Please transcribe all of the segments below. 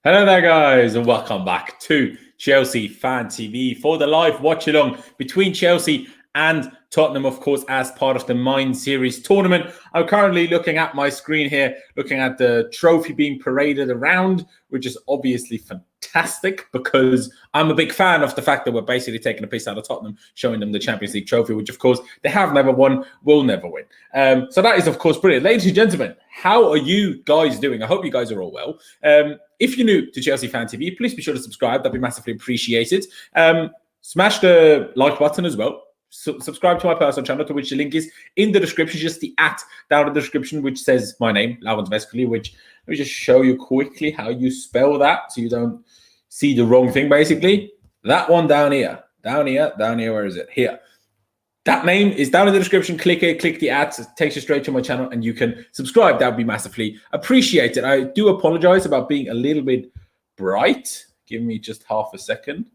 Hello there, guys, and welcome back to Chelsea Fan TV for the live watch-along between Chelsea and Tottenham, of course, as part of the Mind Series tournament. I'm currently looking at my screen here, looking at the trophy being paraded around, which is obviously fantastic because I'm a big fan of the fact that we're basically taking a piece out of Tottenham, showing them the Champions League trophy, which, of course, they have never won, will never win. So that is, of course, brilliant. Ladies and gentlemen, how are you guys doing? I hope you guys are all well. If you're new to Chelsea Fan TV, please be sure to subscribe. That'd be massively appreciated. Smash the like button as well. Subscribe to my personal channel, to which the link is in the description, just the @ down in the description, which says my name, Lauwens Vescoli, which let me just show you quickly how you spell that so you don't see the wrong thing, basically. That one down here, where is it? Here. That name is down in the description. Click it, click the @ it takes you straight to my channel and you can subscribe. That would be massively appreciated. I do apologize about being a little bit bright. Give me just half a second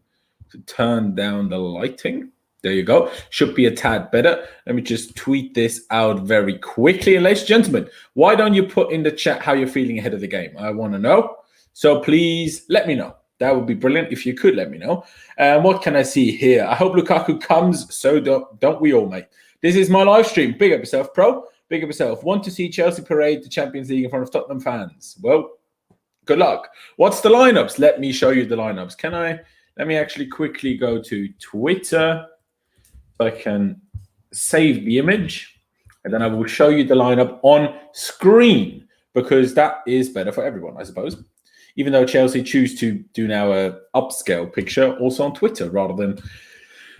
to turn down the lighting. There you go. Should be a tad better. Let me just tweet this out very quickly. And ladies and gentlemen, why don't you put in the chat how you're feeling ahead of the game? I want to know. So please let me know. That would be brilliant if you could let me know. What can I see here? I hope Lukaku comes. So don't we all, mate? This is my live stream. Big up yourself, pro. Big up yourself. Want to see Chelsea parade the Champions League in front of Tottenham fans? Well, good luck. What's the lineups? Let me show you the lineups. Can I? Let me actually quickly go to Twitter. I can save the image, and then I will show you the lineup on screen because that is better for everyone, I suppose. Even though Chelsea choose to do now a upscale picture also on Twitter rather than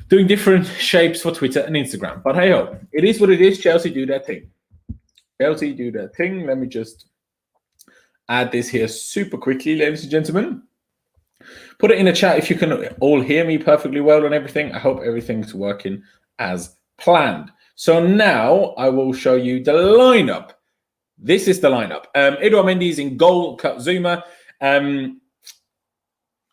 doing different shapes for Twitter and Instagram. But hey ho, it is what it is. Chelsea do their thing. Chelsea do their thing. Let me just add this here super quickly, ladies and gentlemen. Put it in the chat if you can all hear me perfectly well and everything. I hope everything's working as planned. So now I will show you the lineup. This is the lineup. Eduard Mendy is in goal. Kurt Zouma.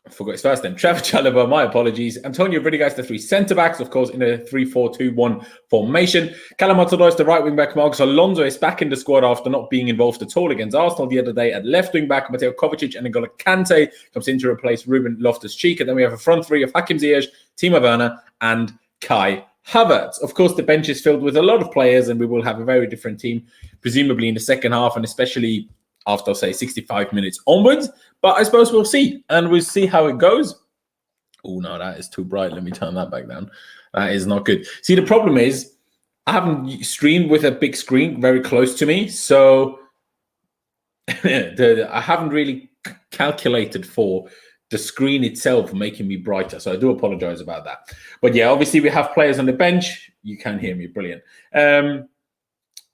I forgot his first name. Trevor Chalobah, my apologies. Antonio Rudiger is the 3 centre-backs, of course, in a 3-4-2-1 formation. Callum Hudson-Odoi is the right wing-back. Marcos Alonso is back in the squad after not being involved at all against Arsenal the other day at left wing-back. Mateo Kovacic and N'Golo Kante comes in to replace Ruben Loftus-Cheek. And then we have a front three of Hakim Ziyech, Timo Werner, and Kai Havertz. Of course, the bench is filled with a lot of players, and we will have a very different team, presumably in the second half, and especially after, say, 65 minutes onwards. But I suppose we'll see, and we'll see how it goes. Oh, no, that is too bright. Let me turn that back down. That is not good. See, the problem is I haven't streamed with a big screen very close to me, so I haven't really calculated for the screen itself making me brighter, so I do apologize about that. But yeah, obviously we have players on the bench. You can hear me. Brilliant.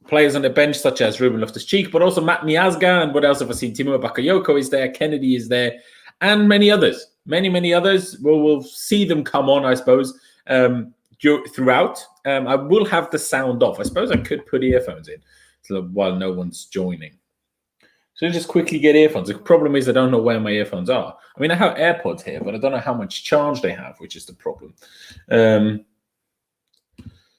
Players on the bench such as Ruben Loftus-Cheek, but also Matt Miazga, and what else have I seen? Timo Bakayoko is there, Kennedy is there, and many others. Many others. We'll see them come on, I suppose, throughout. I will have the sound off. I suppose I could put earphones in while no one's joining. So just quickly get earphones. The problem is I don't know where my earphones are. I mean, I have AirPods here, but I don't know how much charge they have, which is the problem.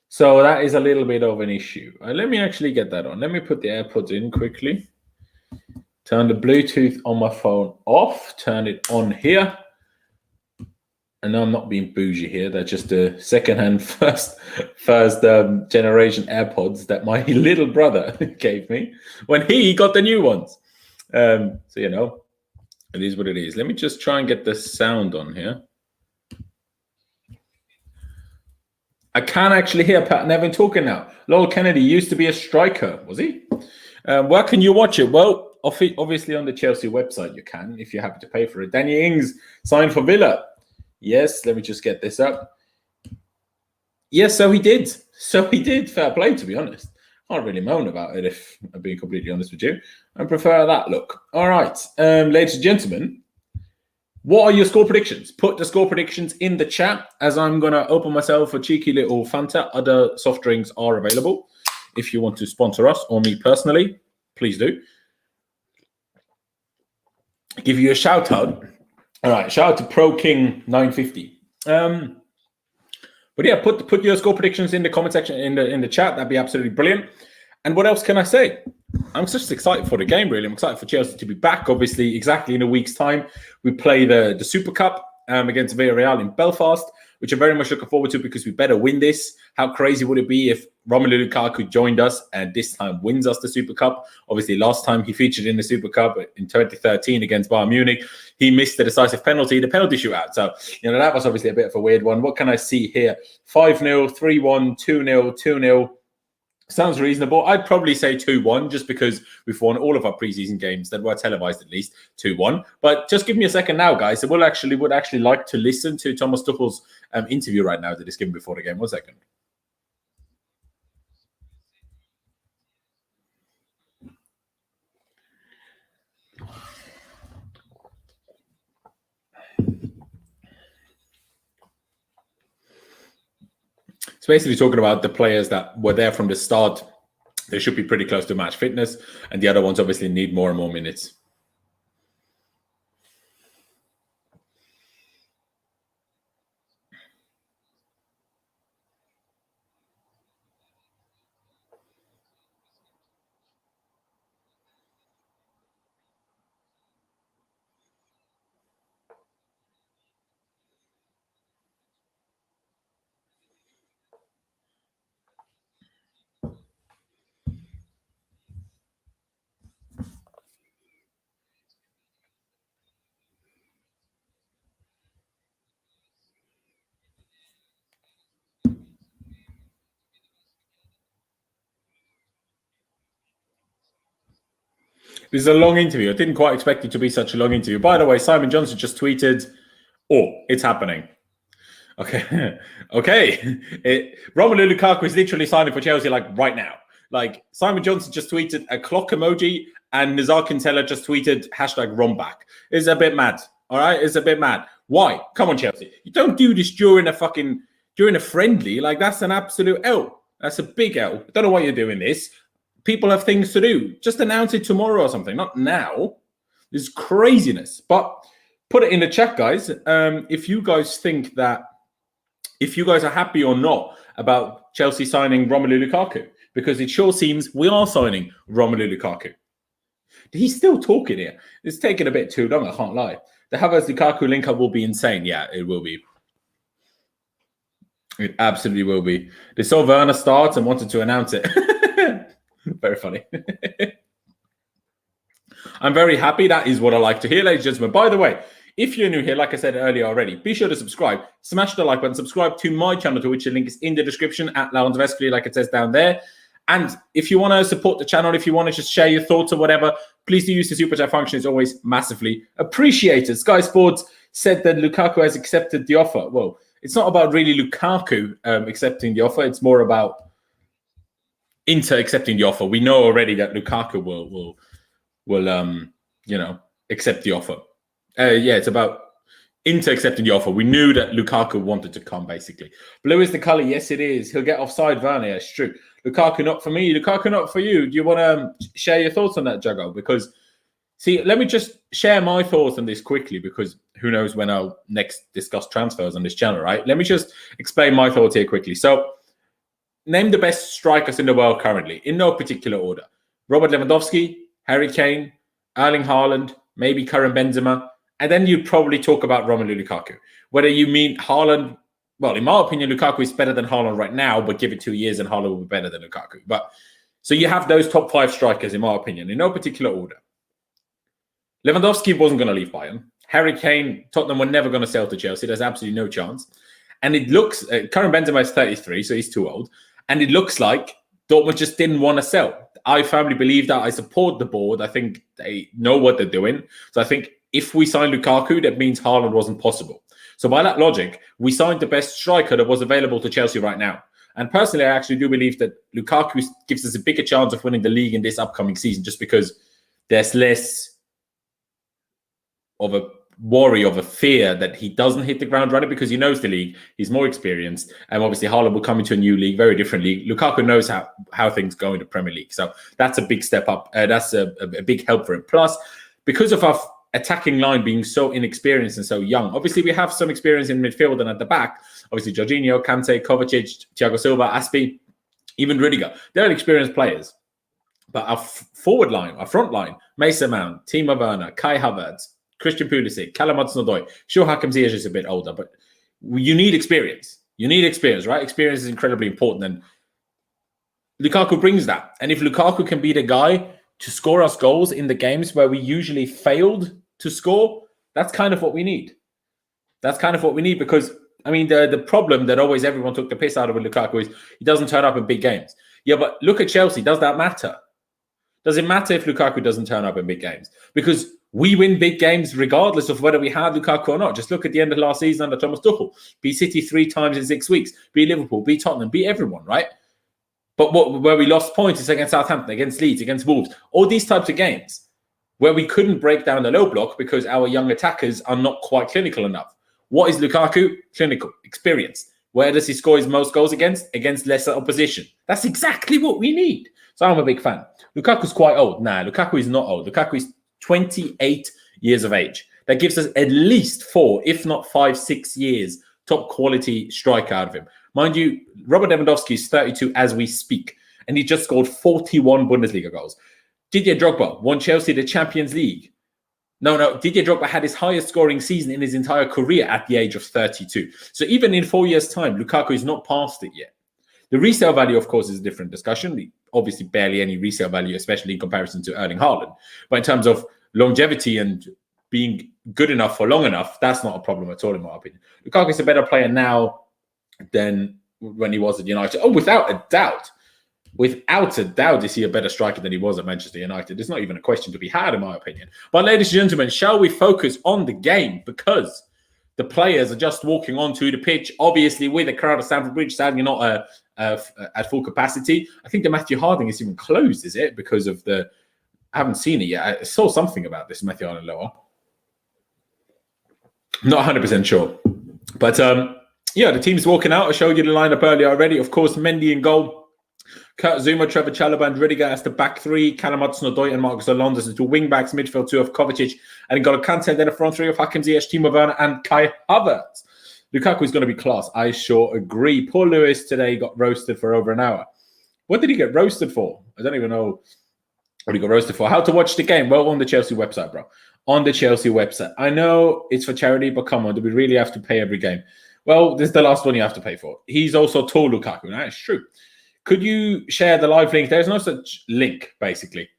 So that is a little bit of an issue. Let me actually get that on. Let me put the AirPods in quickly. Turn the Bluetooth on my phone off. Turn it on here. And I'm not being bougie here. They're just the second-hand first generation AirPods that my little brother gave me when he got the new ones. So, you know, it is what it is. Let me just try and get the sound on here. I can actually hear Pat Nevin talking now. Lowell Kennedy used to be a striker, was he? Where can you watch it? Well, obviously on the Chelsea website you can, if you're happy to pay for it. Danny Ings signed for Villa. Yes, let me just get this up. Yes, so he did. Fair play, to be honest. I can't really moan about it, if I'm being completely honest with you. I prefer that look. All right, ladies and gentlemen. What are your score predictions? Put the score predictions in the chat as I'm going to open myself a cheeky little Fanta. Other soft drinks are available. If you want to sponsor us or me personally, please do. Give you a shout out. All right, shout out to Pro King 950. But yeah, put your score predictions in the comment section in the chat. That'd be absolutely brilliant. And what else can I say? I'm just excited for the game, really. I'm excited for Chelsea to be back. Obviously, exactly in a week's time, we play the Super Cup against Villarreal in Belfast, which I'm very much looking forward to because we better win this. How crazy would it be if Romelu Lukaku joined us and this time wins us the Super Cup? Obviously, last time he featured in the Super Cup in 2013 against Bayern Munich, he missed the decisive penalty, the penalty shootout. So, that was obviously a bit of a weird one. What can I see here? 5-0, 3-1, 2-0, 2-0. Sounds reasonable. I'd probably say 2-1 just because we've won all of our preseason games that were televised at least 2-1. But just give me a second now, guys. I would actually like to listen to Thomas Tuchel's interview right now that he's given before the game. 1 second. It's basically talking about the players that were there from the start. They should be pretty close to match fitness, and the other ones obviously need more and more minutes. This is a long interview. I didn't quite expect it to be such a long interview. By the way, Simon Johnson just tweeted, it's happening. Okay. Okay. Romelu Lukaku is literally signing for Chelsea right now. Simon Johnson just tweeted a clock emoji and Nizar Kintella just tweeted #Romback. It's a bit mad. All right? It's a bit mad. Why? Come on, Chelsea. You don't do this during a friendly. That's an absolute L. That's a big L. I don't know why you're doing this. People have things to do. Just announce it tomorrow or something, not now. This is craziness. But put it in the chat, guys. If you guys think that, if you guys are happy or not about Chelsea signing Romelu Lukaku, because it sure seems we are signing Romelu Lukaku. He's still talking here. It's taking a bit too long, I can't lie. The Havertz Lukaku link-up will be insane. Yeah, it will be. It absolutely will be. They saw Werner start and wanted to announce it. Very funny. I'm very happy. That is what I like to hear, ladies and gentlemen. By the way, if you're new here, like I said earlier already, be sure to subscribe. Smash the like button. Subscribe to my channel, to which the link is in the description at Laurens Vescli, like it says down there. And if you want to support the channel, if you want to just share your thoughts or whatever, please do use the super chat function. It's always massively appreciated. Sky Sports said that Lukaku has accepted the offer. Well, it's not about really Lukaku accepting the offer. It's more about Inter accepting the offer. We know already that Lukaku will accept the offer. It's about Inter accepting the offer. We knew that Lukaku wanted to come, basically. Blue is the colour. Yes, it is. He'll get offside, Werner. Yeah, it's true. Lukaku not for me. Lukaku not for you. Do you want to share your thoughts on that, Jago? Because, see, let me just share my thoughts on this quickly, because who knows when I'll next discuss transfers on this channel, right? Let me just explain my thoughts here quickly. So, name the best strikers in the world currently, in no particular order. Robert Lewandowski, Harry Kane, Erling Haaland, maybe Karim Benzema, and then you'd probably talk about Romelu Lukaku. Whether you mean Haaland, well, in my opinion, Lukaku is better than Haaland right now, but give it 2 years and Haaland will be better than Lukaku. But so you have those top 5 strikers, in my opinion, in no particular order. Lewandowski wasn't going to leave Bayern. Harry Kane, Tottenham were never going to sell to Chelsea. There's absolutely no chance. And it looks, Karim Benzema is 33, so he's too old. And it looks like Dortmund just didn't want to sell. I firmly believe that. I support the board. I think they know what they're doing. So I think if we sign Lukaku, that means Haaland wasn't possible. So by that logic, we signed the best striker that was available to Chelsea right now. And personally, I actually do believe that Lukaku gives us a bigger chance of winning the league in this upcoming season, just because there's less of a worry, of a fear that he doesn't hit the ground running, because he knows the league. He's more experienced. And obviously, Haaland will come into a new league, very different league. Lukaku knows how things go in the Premier League. So that's a big step up. That's a big help for him. Plus, because of our attacking line being so inexperienced and so young, obviously, we have some experience in midfield and at the back. Obviously, Jorginho, Kante, Kovacic, Thiago Silva, Aspi, even Rudiger. They're experienced players. But our forward line, our front line, Mason Mount, Timo Werner, Kai Havertz, Christian Pulisic, Callum Hudson-Odoi. Sure, Hakim Ziyech is a bit older, but you need experience. You need experience, right? Experience is incredibly important, and Lukaku brings that. And if Lukaku can be the guy to score us goals in the games where we usually failed to score, that's kind of what we need. That's kind of what we need, because, I mean, the problem that always everyone took the piss out of with Lukaku is he doesn't turn up in big games. Yeah, but look at Chelsea. Does that matter? Does it matter if Lukaku doesn't turn up in big games? Because we win big games regardless of whether we had Lukaku or not. Just look at the end of last season under Thomas Tuchel. Beat City 3 times in 6 weeks. Beat Liverpool, beat Tottenham, beat everyone, right? But where we lost points is against Southampton, against Leeds, against Wolves. All these types of games where we couldn't break down the low block because our young attackers are not quite clinical enough. What is Lukaku? Clinical, experience. Where does he score his most goals against? Against lesser opposition. That's exactly what we need. So I'm a big fan. Lukaku's quite old. Nah, Lukaku is not old. Lukaku is 28 years of age. That gives us at least 4, if not 5, 6 years top quality striker out of him. Mind you, Robert Lewandowski is 32 as we speak, and he just scored 41 Bundesliga goals. Didier Drogba won Chelsea the Champions League. No, Didier Drogba had his highest scoring season in his entire career at the age of 32. So even in 4 years' time, Lukaku is not past it yet. The resale value, of course, is a different discussion. Obviously, barely any resale value, especially in comparison to Erling Haaland. But in terms of longevity and being good enough for long enough, that's not a problem at all, in my opinion. Lukaku is a better player now than when he was at United. Oh, without a doubt. Without a doubt, is he a better striker than he was at Manchester United? It's not even a question to be had, in my opinion. But ladies and gentlemen, shall we focus on the game? Because the players are just walking onto the pitch, obviously with a crowd of Stamford Bridge, sadly not at full capacity. I think the Matthew Harding is even closed, is it? Because of the... I haven't seen it yet. I saw something about this Matthew Harding lower. Not 100% sure. But yeah, the team's walking out. I showed you the lineup earlier already. Of course, Mendy in goal. Kurt Zuma, Trevor Chalobah, and Rudiger as the back 3. Callum Hudson-Odoi and Marcus Alonso as the 2 wing-backs. Midfield 2 of Kovacic. And N'Golo Kante, and then a front 3 of Hakim Ziyech, Timo Werner, and Kai Havertz. Lukaku is going to be class. I sure agree. Paul Lewis today got roasted for over an hour. What did he get roasted for? I don't even know what he got roasted for. How to watch the game? Well, on the Chelsea website, bro. On the Chelsea website. I know it's for charity, but come on, do we really have to pay every game? Well, this is the last one you have to pay for. He's also tall, Lukaku. That is true. Could you share the live link? There's no such link, basically.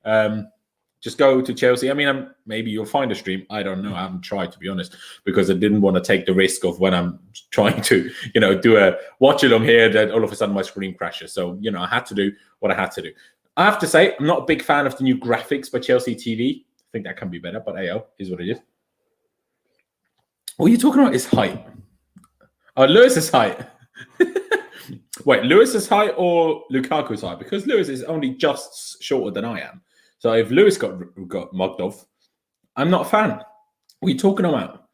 Just go to Chelsea. I mean, maybe you'll find a stream. I don't know. I haven't tried, to be honest, because I didn't want to take the risk of when I'm trying to, do a watch along here that all of a sudden my screen crashes. So, I had to do what I had to do. I have to say, I'm not a big fan of the new graphics by Chelsea TV. I think that can be better, but AO is what it is. What are you talking about? His height. Oh, Lewis's height. Wait, Lewis's height or Lukaku's height? Because Lewis is only just shorter than I am. So if Lewis got mugged off, I'm not a fan. What are you talking about?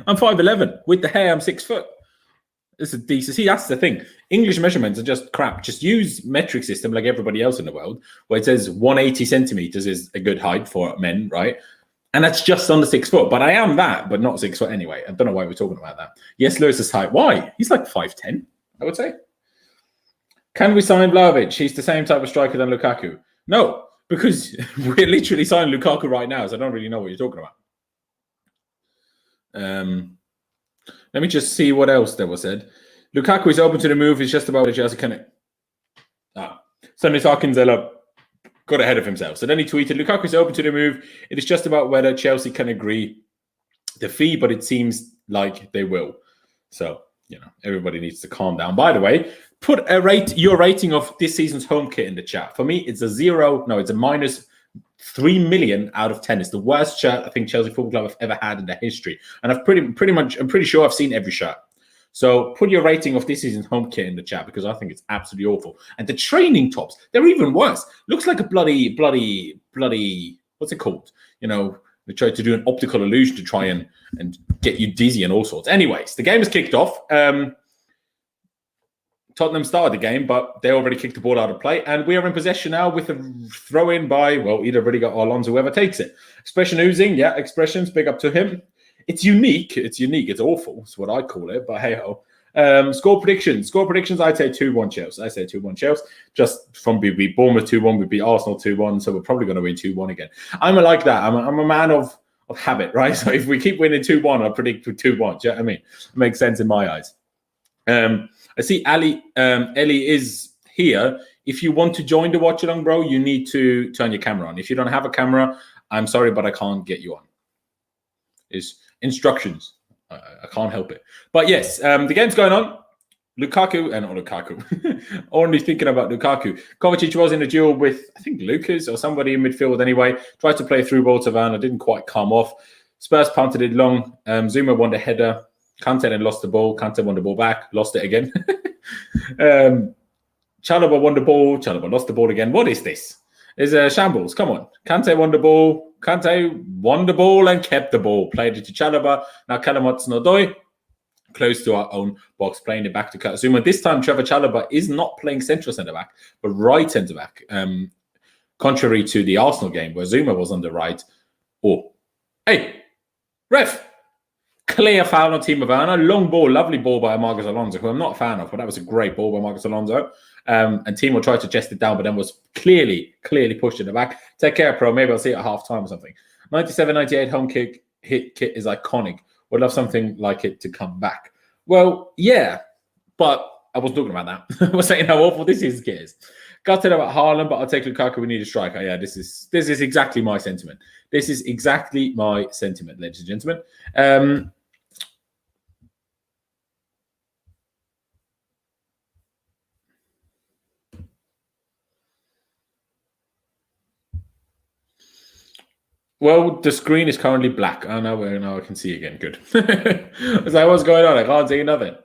I'm 5'11". With the hair, I'm 6 foot. It's a decent. See, that's the thing. English measurements are just crap. Just use metric system like everybody else in the world, where it says 180 centimeters is a good height for men, right? And that's just under 6 foot. But I am that, but not 6 foot anyway. I don't know why we're talking about that. Yes, Lewis's height. Why? He's like 5'10", I would say. Can we sign Vlahovic? He's the same type of striker than Lukaku. No, because we're literally signing Lukaku right now, so I don't really know what you're talking about. Let me just see what else there was said. Lukaku is open to the move. It's just about the Chelsea connect. Sonny Sarkinzella got ahead of himself. So then he tweeted, Lukaku is open to the move. It is just about whether Chelsea can agree the fee, but it seems like they will. So, everybody needs to calm down. By the way, put your rating of this season's home kit in the chat. For me, it's a it's a minus 3 million out of 10. It's the worst shirt I think Chelsea Football Club have ever had in their history. And I'm pretty sure I've seen every shirt. So put your rating of this season's home kit in the chat, because I think it's absolutely awful. And the training tops, they're even worse. Looks like a bloody, what's it called? They tried to do an optical illusion to try and get you dizzy and all sorts. Anyways, the game is kicked off. Tottenham started the game, but they already kicked the ball out of play. And we are in possession now with a throw-in by, either Rudiger or Alonso, whoever takes it. Expression oozing. Yeah, expressions. Big up to him. It's unique. It's awful. It's what I call it. But hey-ho. Score predictions. Score predictions, I'd say 2-1 Chelsea. I say 2-1 Chelsea. Just from we beat Bournemouth 2-1, we beat Arsenal 2-1, so we're probably going to win 2-1 again. I'm like that. I'm a man of habit, right? So if we keep winning 2-1, I predict 2-1. Do you know what I mean? It makes sense in my eyes. I see Ali. Ellie is here. If you want to join the watch along, bro, you need to turn your camera on. If you don't have a camera, I'm sorry, but I can't get you on. Is instructions. I can't help it. But yes, the game's going on. Lukaku, and not Lukaku. Only thinking about Lukaku. Kovacic was in a duel with, I think, Lucas or somebody in midfield anyway. Tried to play through ball to Werner, didn't quite come off. Spurs punted it long. Zuma won the header. Kante then lost the ball. Kante won the ball back. Lost it again. Chalobah won the ball. Chalobah lost the ball again. What is this? It's a shambles. Come on. Kante won the ball. Kante won the ball and kept the ball. Played it to Chalobah. Now Callum Hudson-Odoi, close to our own box, playing it back to Zuma. This time, Trevor Chalobah is not playing central centre-back, but right centre-back, contrary to the Arsenal game where Zuma was on the right. Oh, hey, ref! Clear foul on Timo Werner. Long ball, lovely ball by Marcus Alonso, who I'm not a fan of, but that was a great ball by Marcus Alonso. And Timo tried to chest it down, but then was clearly pushed in the back. Take care, Pro. Maybe I'll see it at half-time or something. 97-98 home kit is iconic. Would love something like it to come back. Well, yeah, but I wasn't talking about that. I was saying how awful this is, kids. Gutted about Haaland, but I'll take Lukaku. We need a striker. Yeah, this is exactly my sentiment. This is exactly my sentiment, ladies and gentlemen. Well, the screen is currently black. Oh, now I can see again. Good. I was like, what's going on? I can't see nothing.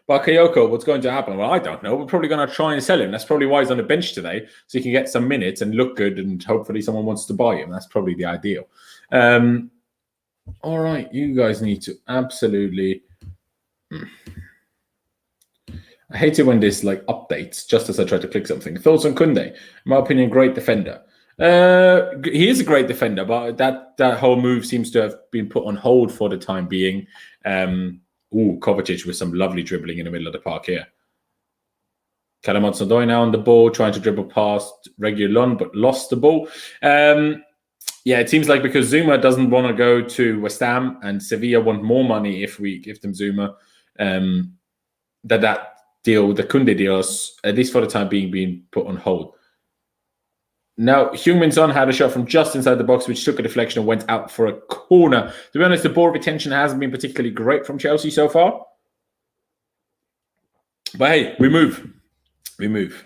Bakayoko, what's going to happen? Well, I don't know. We're probably going to try and sell him. That's probably why he's on the bench today, so he can get some minutes and look good, and hopefully someone wants to buy him. That's probably the ideal. All right, you guys need to absolutely... I hate it when this like updates just as I try to click something. Thoughts on Koundé? In my opinion, great defender. He is a great defender, but that whole move seems to have been put on hold for the time being. Kovacic with some lovely dribbling in the middle of the park here. Callum Hudson-Odoi now on the ball, trying to dribble past Reguilón, but lost the ball. Yeah, it seems like because Zuma doesn't want to go to West Ham and Sevilla want more money if we give them Zuma, that deal, the Koundé deal, is, at least for the time being put on hold. Now, Heung-min Son had a shot from just inside the box, which took a deflection and went out for a corner. To be honest, the ball retention hasn't been particularly great from Chelsea so far. But hey, we move. We move.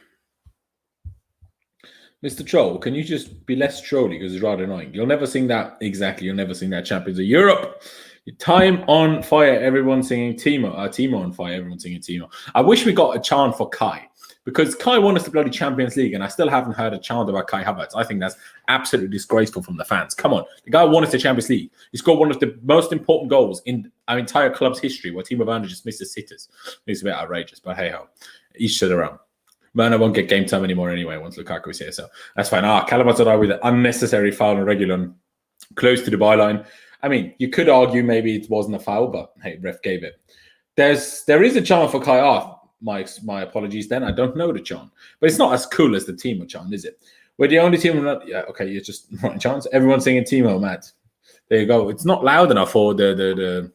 Mr. Troll, can you just be less trolly because it's rather annoying? You'll never sing that. Exactly. You'll never sing that Champions of Europe. Time on fire. Everyone singing Timo. Timo on fire. Everyone singing Timo. I wish we got a chant for Kai. Because Kai won us the bloody Champions League, and I still haven't heard a chant about Kai Havertz. I think that's absolutely disgraceful from the fans. Come on. The guy won us the Champions League. He scored one of the most important goals in our entire club's history, where Timo Werner just missed the sitters. It's a bit outrageous, but hey-ho. Each to their own. Werner won't get game time anymore anyway once Lukaku is here, so that's fine. Callum Hudson-Odoi with an unnecessary foul on Reguilón, close to the byline. I mean, you could argue maybe it wasn't a foul, but hey, ref gave it. There is a chant for Kai. My apologies then. I don't know the chant. But it's not as cool as the Timo chant, is it? We're the only team... Yeah, okay, you're just writing chants. Everyone's singing Timo, Matt. There you go. It's not loud enough for the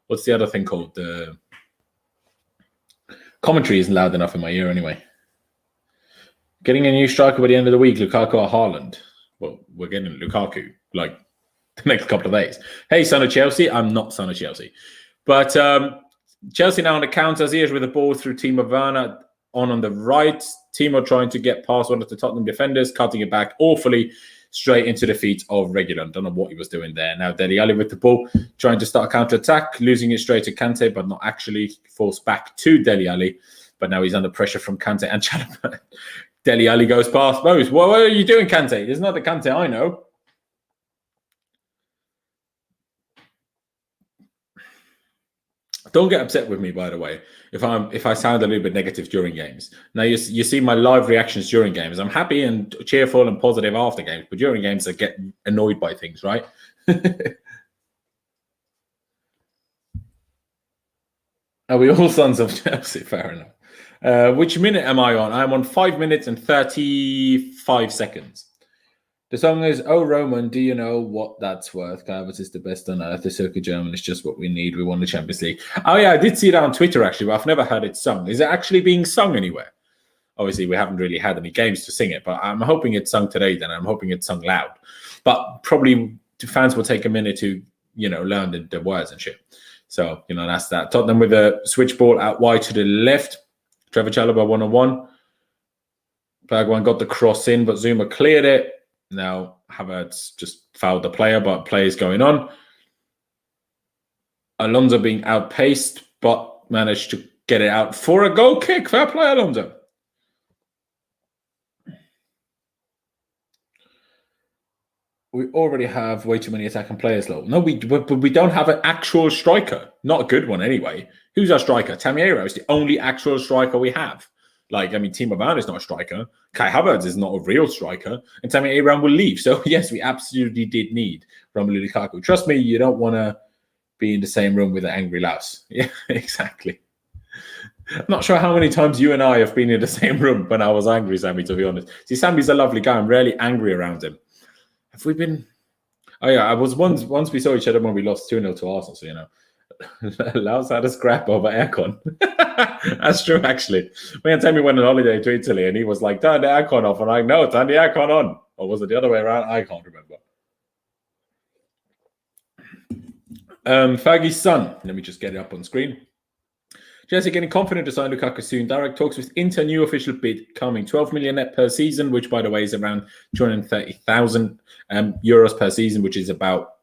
what's the other thing called? The commentary isn't loud enough in my ear anyway. Getting a new striker by the end of the week, Lukaku or Haaland? Well, we're getting Lukaku, like, the next couple of days. Hey, son of Chelsea. I'm not son of Chelsea. But... Chelsea now on the counter. Ziyech with the ball through Timo Werner on the right. Timo trying to get past one of the Tottenham defenders, cutting it back awfully straight into the feet of Reguilón. Don't know what he was doing there. Now Dele Alli with the ball, trying to start a counter-attack, losing it straight to Kante, but not actually. Falls back to Dele Alli, but now he's under pressure from Kante and Chalobah. Dele Alli goes past Mose. What are you doing, Kante? It's not the Kante I know. Don't get upset with me, by the way, if I sound a little bit negative during games. Now, you see my live reactions during games. I'm happy and cheerful and positive after games, but during games I get annoyed by things, right? Are we all sons of Chelsea? Fair enough. Which minute am I on? I'm on 5 minutes and 35 seconds. The song is "Oh Roman, do you know what that's worth? Calvert is the best on earth. The circuit German is just what we need. We won the Champions League." Oh yeah, I did see that on Twitter actually, but I've never heard it sung. Is it actually being sung anywhere? Obviously, we haven't really had any games to sing it, but I'm hoping it's sung today. Then I'm hoping it's sung loud. But probably fans will take a minute to learn the words and shit. So that's that. Tottenham with a switch ball out wide to the left. Trevor Chalobah 1-on-1. Bergwijn got the cross in, but Zuma cleared it. Now Havertz just fouled the player, but play is going on. Alonso being outpaced, but managed to get it out for a goal kick. Fair play, Alonso. We already have way too many attacking players, though. No, we don't have an actual striker. Not a good one, anyway. Who's our striker? Tamiero is the only actual striker we have. Timo Werner is not a striker. Kai Havertz is not a real striker. And Tammy Abraham will leave. So, yes, we absolutely did need Romelu Lukaku. Trust me, you don't want to be in the same room with an angry louse. Yeah, exactly. I'm not sure how many times you and I have been in the same room when I was angry, Sammy, to be honest. See, Sammy's a lovely guy. I'm rarely angry around him. Have we been... Oh, yeah, I was once we saw each other when we lost 2-0 to Arsenal, so, Laos had a scrap over aircon. That's true, actually. Me and Tammy went on holiday to Italy, and he was like, "Turn the aircon off." And I'm like, "No, turn the aircon on." Or was it the other way around? I can't remember. Fergie's son. Let me just get it up on screen. Chelsea getting confident to sign Lukaku soon. Direct talks with Inter, new official bid coming. 12 million net per season, which, by the way, is around 230,000 euros per season, which is about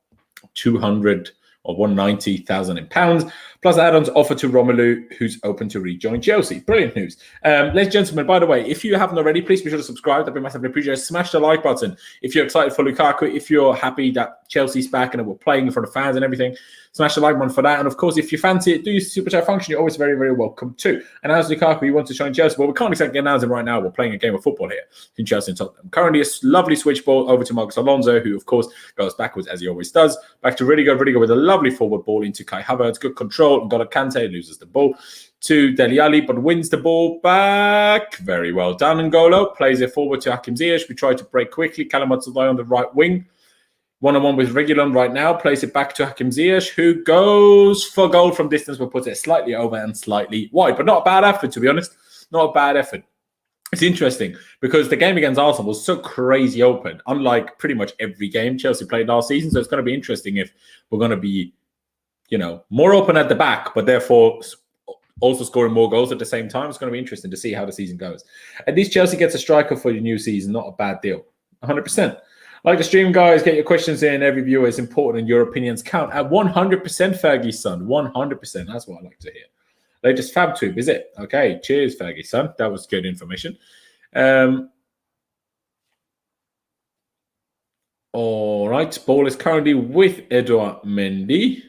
200 or 190,000 in pounds, plus add-ons offered to Romelu, who's open to rejoin Chelsea. Brilliant news. Ladies and gentlemen, by the way, if you haven't already, please be sure to subscribe. That'd be massively appreciated. Smash the like button if you're excited for Lukaku, if you're happy that Chelsea's back and we're playing in front of fans and everything. Smash the like button for that. And of course, if you fancy it, do use the super chat function. You're always very, very welcome too. And as Lukaku, you want to join Chelsea? Well, we can't exactly announce him right now. We're playing a game of football here in Chelsea and Tottenham. Currently, a lovely switch ball over to Marcos Alonso, who, of course, goes backwards as he always does. Back to Rudiger. Rudiger with a lovely forward ball into Kai Havertz. Good control. N'Golo Kante loses the ball to Dele Alli, but wins the ball back. Very well done, N'Golo. Plays it forward to Hakim Ziyech. We try to break quickly. Callum Hudson-Odoi on the right wing. 1-on-1 with Reguilon right now. Plays it back to Hakim Ziyech, who goes for goal from distance, but puts it slightly over and slightly wide. But not a bad effort, to be honest. Not a bad effort. It's interesting because the game against Arsenal was so crazy open, unlike pretty much every game Chelsea played last season. So it's going to be interesting if we're going to be, more open at the back, but therefore also scoring more goals at the same time. It's going to be interesting to see how the season goes. At least Chelsea gets a striker for the new season. Not a bad deal. 100%. Like the stream, guys, get your questions in. Every viewer is important and your opinions count. At 100%, Fergie's son. 100%. That's what I like to hear. Latest FabTube, is it? Okay, cheers, Fergie's son. That was good information. All right, ball is currently with Edouard Mendy.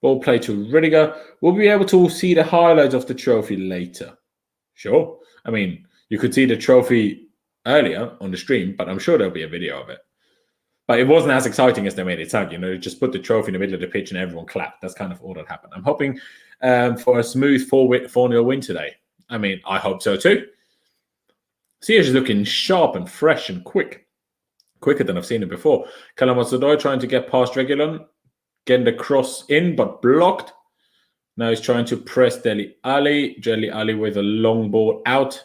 Ball play to Rudiger. We'll be able to see the highlights of the trophy later. Sure. I mean, you could see the trophy earlier on the stream, but I'm sure there'll be a video of it. But it wasn't as exciting as they made it sound. They just put the trophy in the middle of the pitch and everyone clapped. That's kind of all that happened. I'm hoping for a smooth 4-0 win today. I mean, I hope so too. Ziyech is looking sharp and fresh and quick. Quicker than I've seen it before. Callum Hudson-Odoi trying to get past Reguilon. Getting the cross in, but blocked. Now he's trying to press Dele Alli. Dele Alli with a long ball out.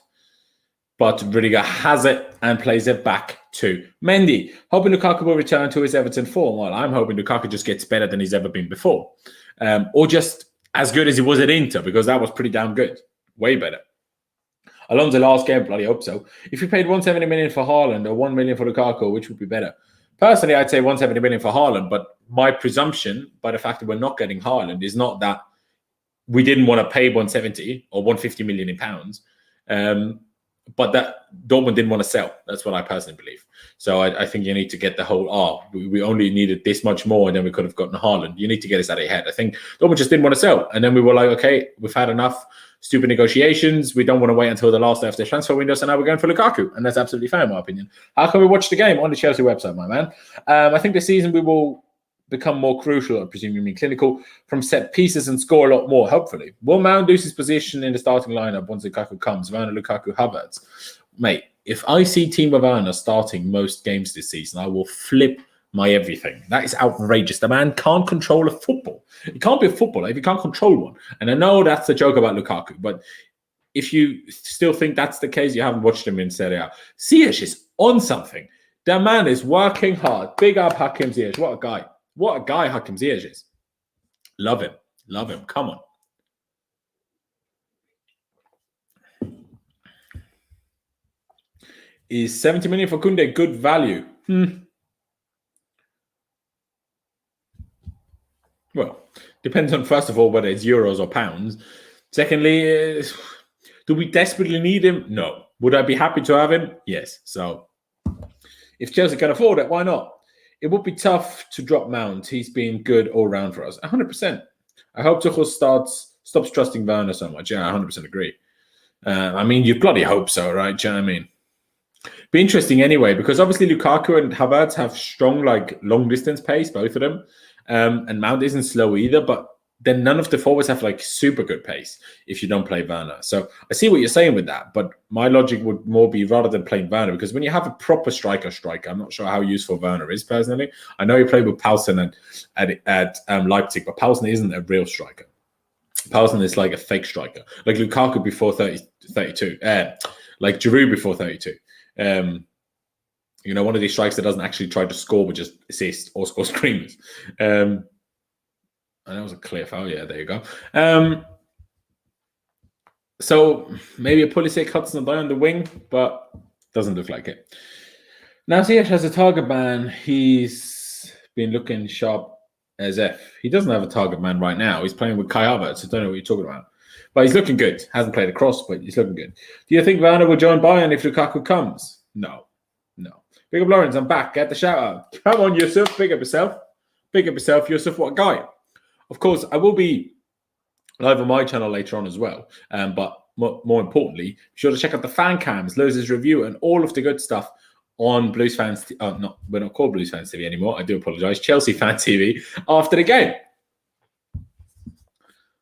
But Rudiger has it and plays it back to Mendy. Hoping Lukaku will return to his Everton form. Well, I'm hoping Lukaku just gets better than he's ever been before. Or just as good as he was at Inter, because that was pretty damn good. Way better. Alonso last game, bloody hope so. If you paid 170 million for Haaland or 1 million for Lukaku, which would be better? Personally, I'd say 170 million for Haaland, but my presumption by the fact that we're not getting Haaland is not that we didn't want to pay 170 or 150 million in pounds, but that Dortmund didn't want to sell. That's what I personally believe. So I think you need to get the whole, we only needed this much more and then we could have gotten Haaland. You need to get us out of your head. I think Dortmund just didn't want to sell. And then we were like, okay, we've had enough stupid negotiations. We don't want to wait until the last day of the transfer window. So now we're going for Lukaku. And that's absolutely fair, in my opinion. How can we watch the game? On the Chelsea website, my man. I think this season we will become more crucial, I presume you mean clinical, from set pieces and score a lot more, hopefully. Will Mount lose his position in the starting lineup once Lukaku comes? Werner, Lukaku, Havertz. Mate, if I see Timo Werner starting most games this season, I will flip my everything. That is outrageous. The man can't control a football. He can't be a footballer if he can't control one. And I know that's the joke about Lukaku, but if you still think that's the case, you haven't watched him in Serie A. Ziyech is on something. That man is working hard. Big up Hakim Ziyech. What a guy. What a guy Hakim Ziyech is. Love him. Love him. Come on. Is 70 million for Koundé good value? Well, depends on, first of all, whether it's euros or pounds. Secondly, do we desperately need him? No. Would I be happy to have him? Yes. So if Chelsea can afford it, why not? It would be tough to drop Mount. He's been good all round for us. 100%. I hope Tuchel stops trusting Werner so much. Yeah, I 100% agree. I mean, you bloody hope so, right? Do you know what I mean? Be interesting anyway, because obviously Lukaku and Havertz have strong, like, long-distance pace, both of them. And Mount isn't slow either, but then none of the forwards have, like, super good pace if you don't play Werner. So I see what you're saying with that, but my logic would more be rather than playing Werner, because when you have a proper striker, I'm not sure how useful Werner is personally. I know he played with Poulsen at Leipzig, but Poulsen isn't a real striker. Poulsen is like a fake striker, like Lukaku before 32, like Giroud before 32. You know, one of these strikers that doesn't actually try to score, but just assist or score screamers. And that was a clear foul. Yeah, there you go. So maybe a Pulisic, Hudson-Odoi on the wing, but doesn't look like it. Now Ziyech has a target man. He's been looking sharp as F. He doesn't have a target man right now. He's playing with Kai Havertz. I don't know what you're talking about. But he's looking good. Hasn't played across, but he's looking good. Do you think Werner will join Bayern if Lukaku comes? No. Big up Lawrence, I'm back. Get the shout out. Come on, Yusuf. Big up yourself. Big up yourself, Yusuf. What a guy. Of course, I will be live on my channel later on as well. But more importantly, be sure to check out the fan cams, Lewis' review, and all of the good stuff on Blues Fans. We're not called Blues Fans TV anymore. I do apologize. Chelsea Fan TV after the game.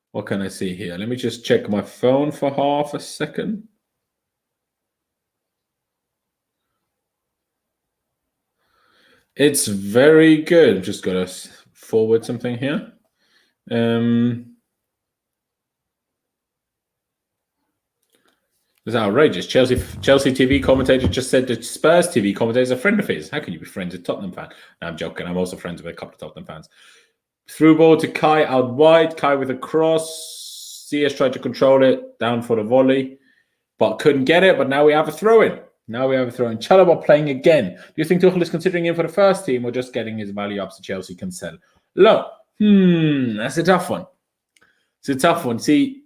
What can I see here? Let me just check my phone for half a second. It's very good. Just got to forward something here. It's outrageous. Chelsea TV commentator just said that Spurs TV commentator is a friend of his. How can you be friends with a Tottenham fan? No, I'm joking. I'm also friends with a couple of Tottenham fans. Through ball to Kai out wide. Kai with a cross. Ziyech tried to control it. Down for the volley. But couldn't get it. But now we have a throw-in. Chalobah playing again. Do you think Tuchel is considering him for the first team or just getting his value up so Chelsea can sell low? That's a tough one. It's a tough one. See,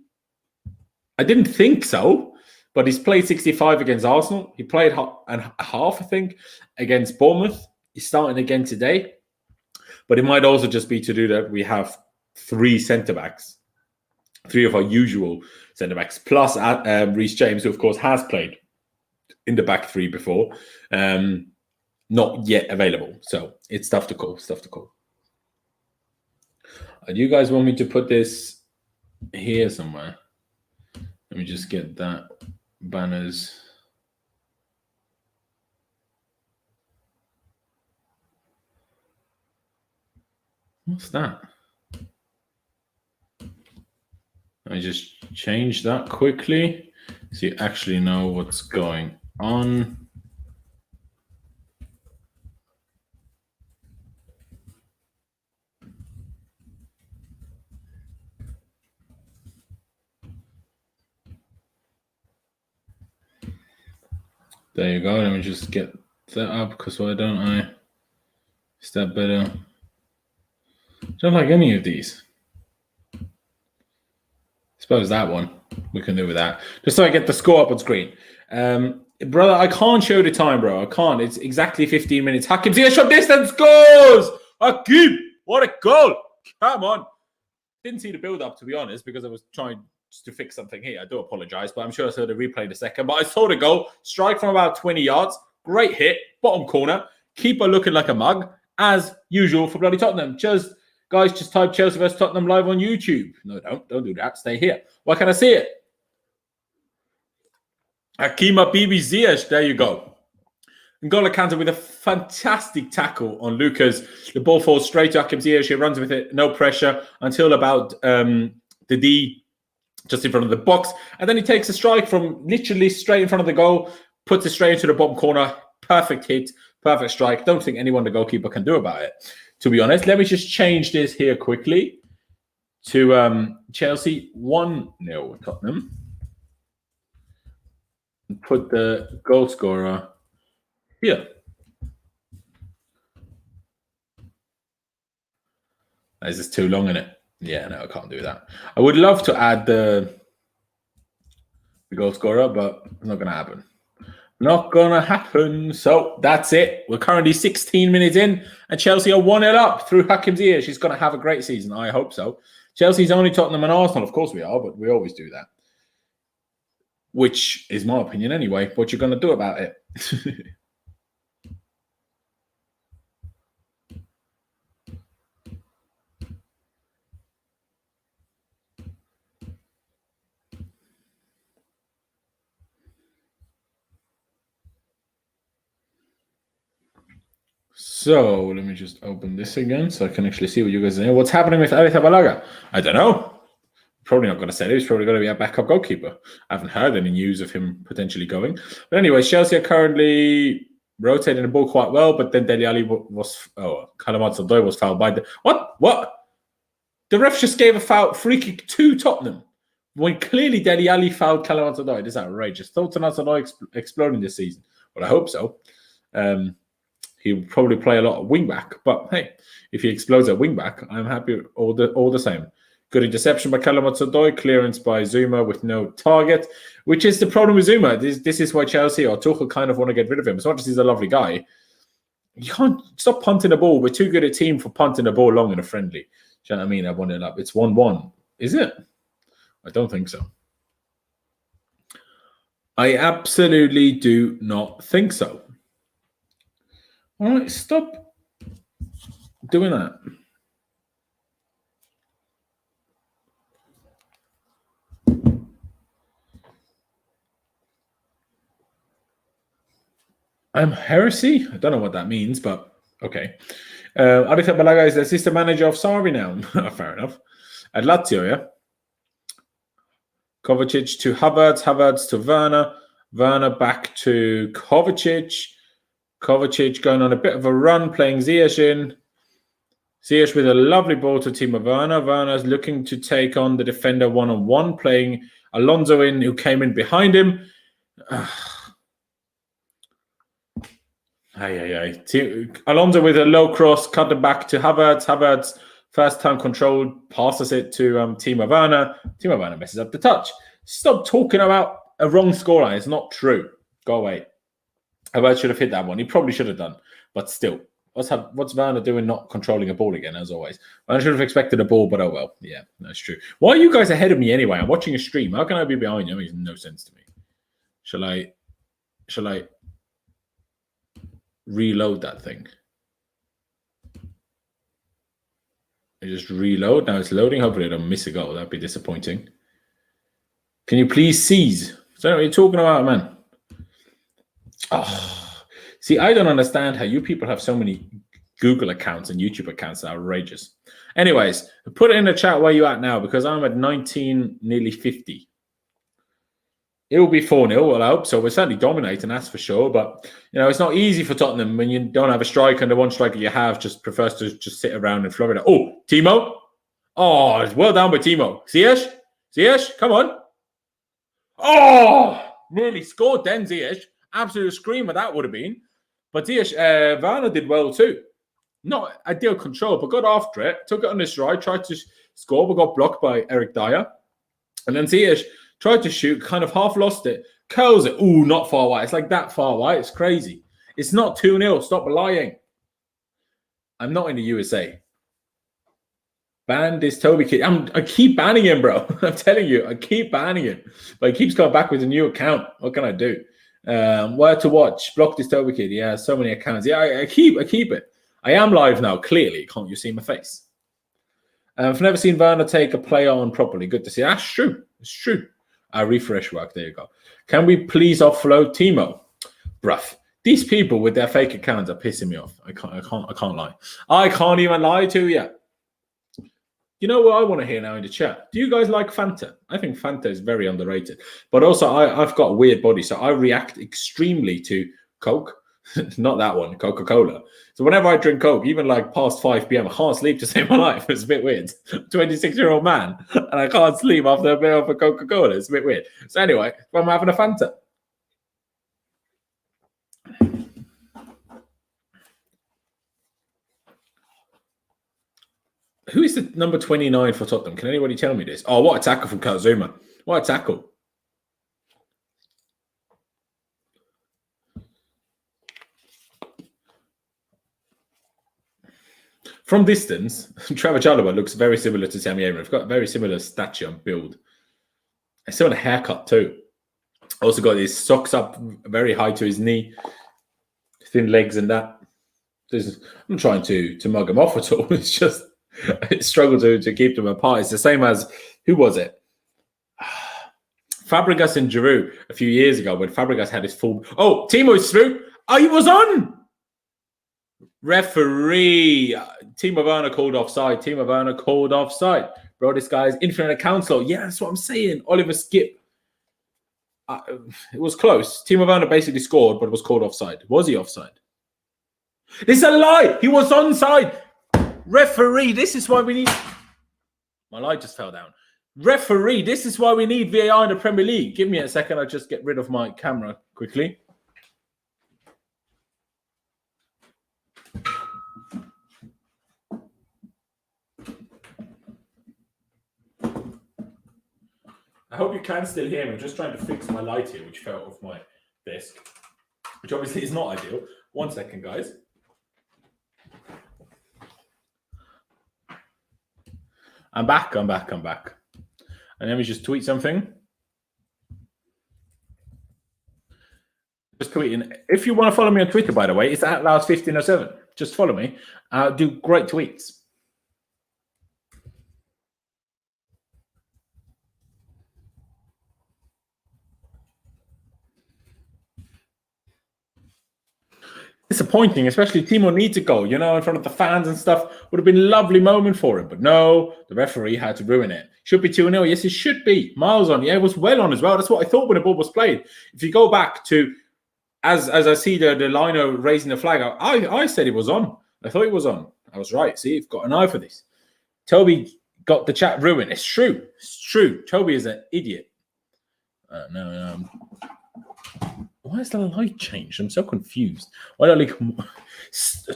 I didn't think so, but he's played 65 against Arsenal. He played half, I think, against Bournemouth. He's starting again today. But it might also just be to do that we have three centre-backs, three of our usual centre-backs, plus Reece James, who, of course, has played in the back three before, not yet available. So it's tough to call. Do you guys want me to put this here somewhere? Let me just get that banners. What's that? Let me just change that quickly so you actually know what's going on. There you go. Let me just get that up because why don't I? Is that better? Don't like any of these. Suppose that one we can do with that. Just so I get the score up on screen. Brother, I can't show the time, bro. I can't. It's exactly 15 minutes. Hakim Ziyech from distance scores! Hakim! What a goal! Come on. Didn't see the build-up, to be honest, because I was trying to fix something here. I do apologize, but I'm sure I saw the replay in a second. But I saw the goal. Strike from about 20 yards. Great hit. Bottom corner. Keeper looking like a mug. as usual for bloody Tottenham. Guys, just type Chelsea vs Tottenham live on YouTube. No, don't do that. Stay here. Why can't I see it? Hakim Ziyech, there you go. N'Golo Kante with a fantastic tackle on Lucas. The ball falls straight to Hakim Ziyech. He runs with it, no pressure, until about the D, just in front of the box. And then he takes a strike from literally straight in front of the goal, puts it straight into the bottom corner. Perfect hit, perfect strike. Don't think anyone the goalkeeper can do about it, to be honest. Let me just change this here quickly to Chelsea 1-0 Tottenham. And put the goal scorer here. Is this too long in it? Yeah, no, I can't do that. I would love to add the goal scorer, but it's not going to happen. Not going to happen. So that's it. We're currently 16 minutes in, and Chelsea are 1-0 up through Hakim Ziyech. She's going to have a great season. I hope so. Chelsea's only Tottenham and Arsenal. Of course we are, but we always do that. Which is my opinion anyway. What you're going to do about it? So let me just open this again so I can actually see what you guys are saying. What's happening with Arrizabalaga? I don't know. Probably not going to say it. He's probably going to be a backup goalkeeper. I haven't heard any news of him potentially going. But anyway, Chelsea are currently rotating the ball quite well, but then Dele Alli Callum Hudson-Odoi was fouled by the... What? The ref just gave a free kick to Tottenham when clearly Dele Alli fouled Callum Hudson-Odoi. This is outrageous. Thoughts on Hudson-Odoi exploding this season? Well, I hope so. He'll probably play a lot of wing-back, but hey, if he explodes at wing-back, I'm happy all the same. Good interception by Callum Hudson-Odoi, clearance by Zuma with no target, which is the problem with Zuma. This is why Chelsea or Tuchel kind of want to get rid of him. As much as he's a lovely guy, you can't stop punting the ball. We're too good a team for punting the ball long in a friendly. Do you know what I mean? I won it up. It's 1-1. Is it? I don't think so. I absolutely do not think so. All right, stop doing that. I'm heresy? I don't know what that means, but okay. Arrizabalaga is the assistant manager of Sarri now. Fair enough. At Lazio, yeah? Kovacic to Havertz, Havertz to Werner, Werner back to Kovacic. Kovacic going on a bit of a run, playing Ziyech in. Ziyech with a lovely ball to Timo Werner. Werner's looking to take on the defender one-on-one, playing Alonso in, who came in behind him. Alonso with a low cross, cut it back to Havertz. Havertz, first time controlled, passes it to Timo Werner. Timo Werner messes up the touch. Stop talking about a wrong scoreline. It's not true. Go away. Havertz should have hit that one. He probably should have done. But still, what's Werner doing not controlling a ball again, as always? I should have expected a ball, but oh well. Yeah, that's true. Why are you guys ahead of me anyway? I'm watching a stream. How can I be behind you? It makes no sense to me. Shall I reload that thing? I just reload. Now it's loading. Hopefully I don't miss a goal. That'd be disappointing. Can you please seize? So what are you talking about, man? Oh, see, I don't understand how you people have so many Google accounts and YouTube accounts that are outrageous. Anyways, put it in the chat where you're at now, because I'm at 19, nearly 50. It will be 4-0, well, I hope so. We're certainly dominating, that's for sure. But, you know, it's not easy for Tottenham when you don't have a striker, and the one striker you have just prefers to just sit around in Florida. Oh, Timo. Oh, it's well done by Timo. Ziyech, come on. Oh, nearly scored then, Ziyech. Absolute screamer that would have been. But Ziyech, Werner did well too. Not ideal control, but got after it. Took it on his stride, tried to score, but got blocked by Eric Dyer. And then Ziyech tried to shoot, kind of half lost it. Curls it. Ooh, not far wide. It's like that far wide. It's crazy. It's not 2-0. Stop lying. I'm not in the USA. Ban this Toby kid. I keep banning him, bro. I'm telling you, I keep banning him. But he keeps coming back with a new account. What can I do? Where to watch? Block this Toby kid. Yeah, so many accounts. Yeah, I keep it. I am live now, clearly. Can't you see my face? I've never seen Werner take a player on properly. Good to see. That's true. It's true. Refresh work. There you go. Can we please offload Timo? Bruv. These people with their fake accounts are pissing me off. I can't lie. I can't even lie to you. You know what I want to hear now in the chat? Do you guys like Fanta? I think Fanta is very underrated. But also, I've got a weird body, so I react extremely to Coke. Not that one, Coca-Cola. So whenever I drink Coke, even like past 5 p.m., I can't sleep to save my life. It's a bit weird. 26-year-old man, and I can't sleep after a bit of a Coca-Cola. It's a bit weird. So anyway, I'm having a Fanta. Who is the number 29 for Tottenham? Can anybody tell me this? Oh, what a tackle from Kazuma. What a tackle. From distance, Trevor Chalobah looks very similar to Sammy Abraham. He's got a very similar stature and build. I still a haircut too. Also got his socks up very high to his knee. Thin legs and that. I'm not trying to mug him off at all. It's just I struggle to keep them apart. It's the same as, who was it? Fabregas and Giroud a few years ago when Fabregas had his full... Oh, Timo's through. Oh, he was on! Referee. Timo Werner called offside. Timo Werner called offside. Bro, this guy's infinite counsel. Yeah, that's what I'm saying. Oliver Skip. It was close. Timo Werner basically scored, but it was called offside. Was he offside? This is a lie. He was onside. Referee, this is why we need... My light just fell down. Referee, this is why we need VAR in the Premier League. Give me a second. I'll just get rid of my camera quickly. I hope you can still hear me. I'm just trying to fix my light here, which fell off my desk, which obviously is not ideal. 1 second, guys. I'm back. And let me just tweet something. Just tweeting. If you want to follow me on Twitter, by the way, it's @loud1507. Just follow me. Do great tweets. Disappointing, especially Timo needs to go, in front of the fans and stuff. Would have been a lovely moment for him, but no, the referee had to ruin it. Should be 2-0. Yes, it should be. Miles on. Yeah, it was well on as well. That's what I thought when the ball was played. If you go back to, as I see the liner raising the flag, I said it was on. I thought it was on. I was right. See, you've got an eye for this. Toby got the chat ruined. It's true. It's true. Toby is an idiot. No. Why has the light changed? I'm so confused. Why don't you...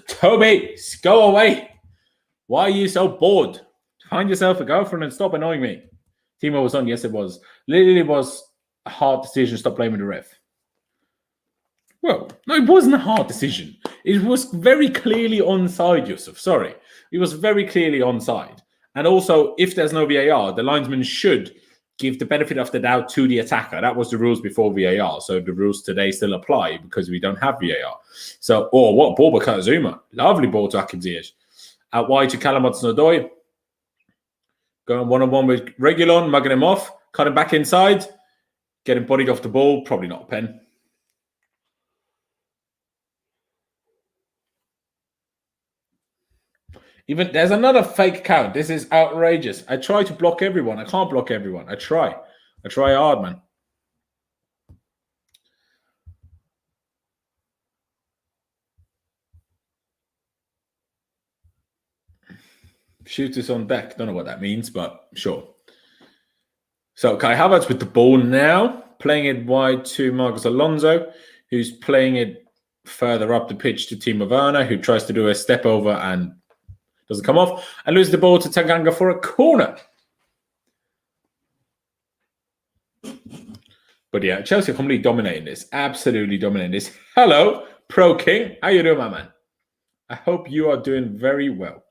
Toby, go away. Why are you so bored? Find yourself a girlfriend and stop annoying me. Timo was on. Yes, it was. Literally was a hard decision. Stop blaming the ref. Well, no, it wasn't a hard decision. It was very clearly onside, Yusuf. Sorry. It was very clearly onside. And also, if there's no VAR, the linesman should give the benefit of the doubt to the attacker. That was the rules before VAR. So the rules today still apply because we don't have VAR. So, what ball by Kazuma. Lovely ball to Hakim Ziyech. Out wide to Callum Hudson-Odoi. Going one-on-one with Reguilon, mugging him off. Cut him back inside. Getting bodied off the ball. Probably not a pen. Even there's another fake account. This is outrageous. I try to block everyone. I can't block everyone. I try hard, man. Shooters on deck. Don't know what that means, but sure. So Kai Havertz with the ball now, playing it wide to Marcos Alonso, who's playing it further up the pitch to Timo Werner, who tries to do a step over and doesn't come off, and loses the ball to Tanganga for a corner. But yeah, Chelsea are completely dominating this. Absolutely dominating this. Hello, Pro King. How you doing, my man? I hope you are doing very well.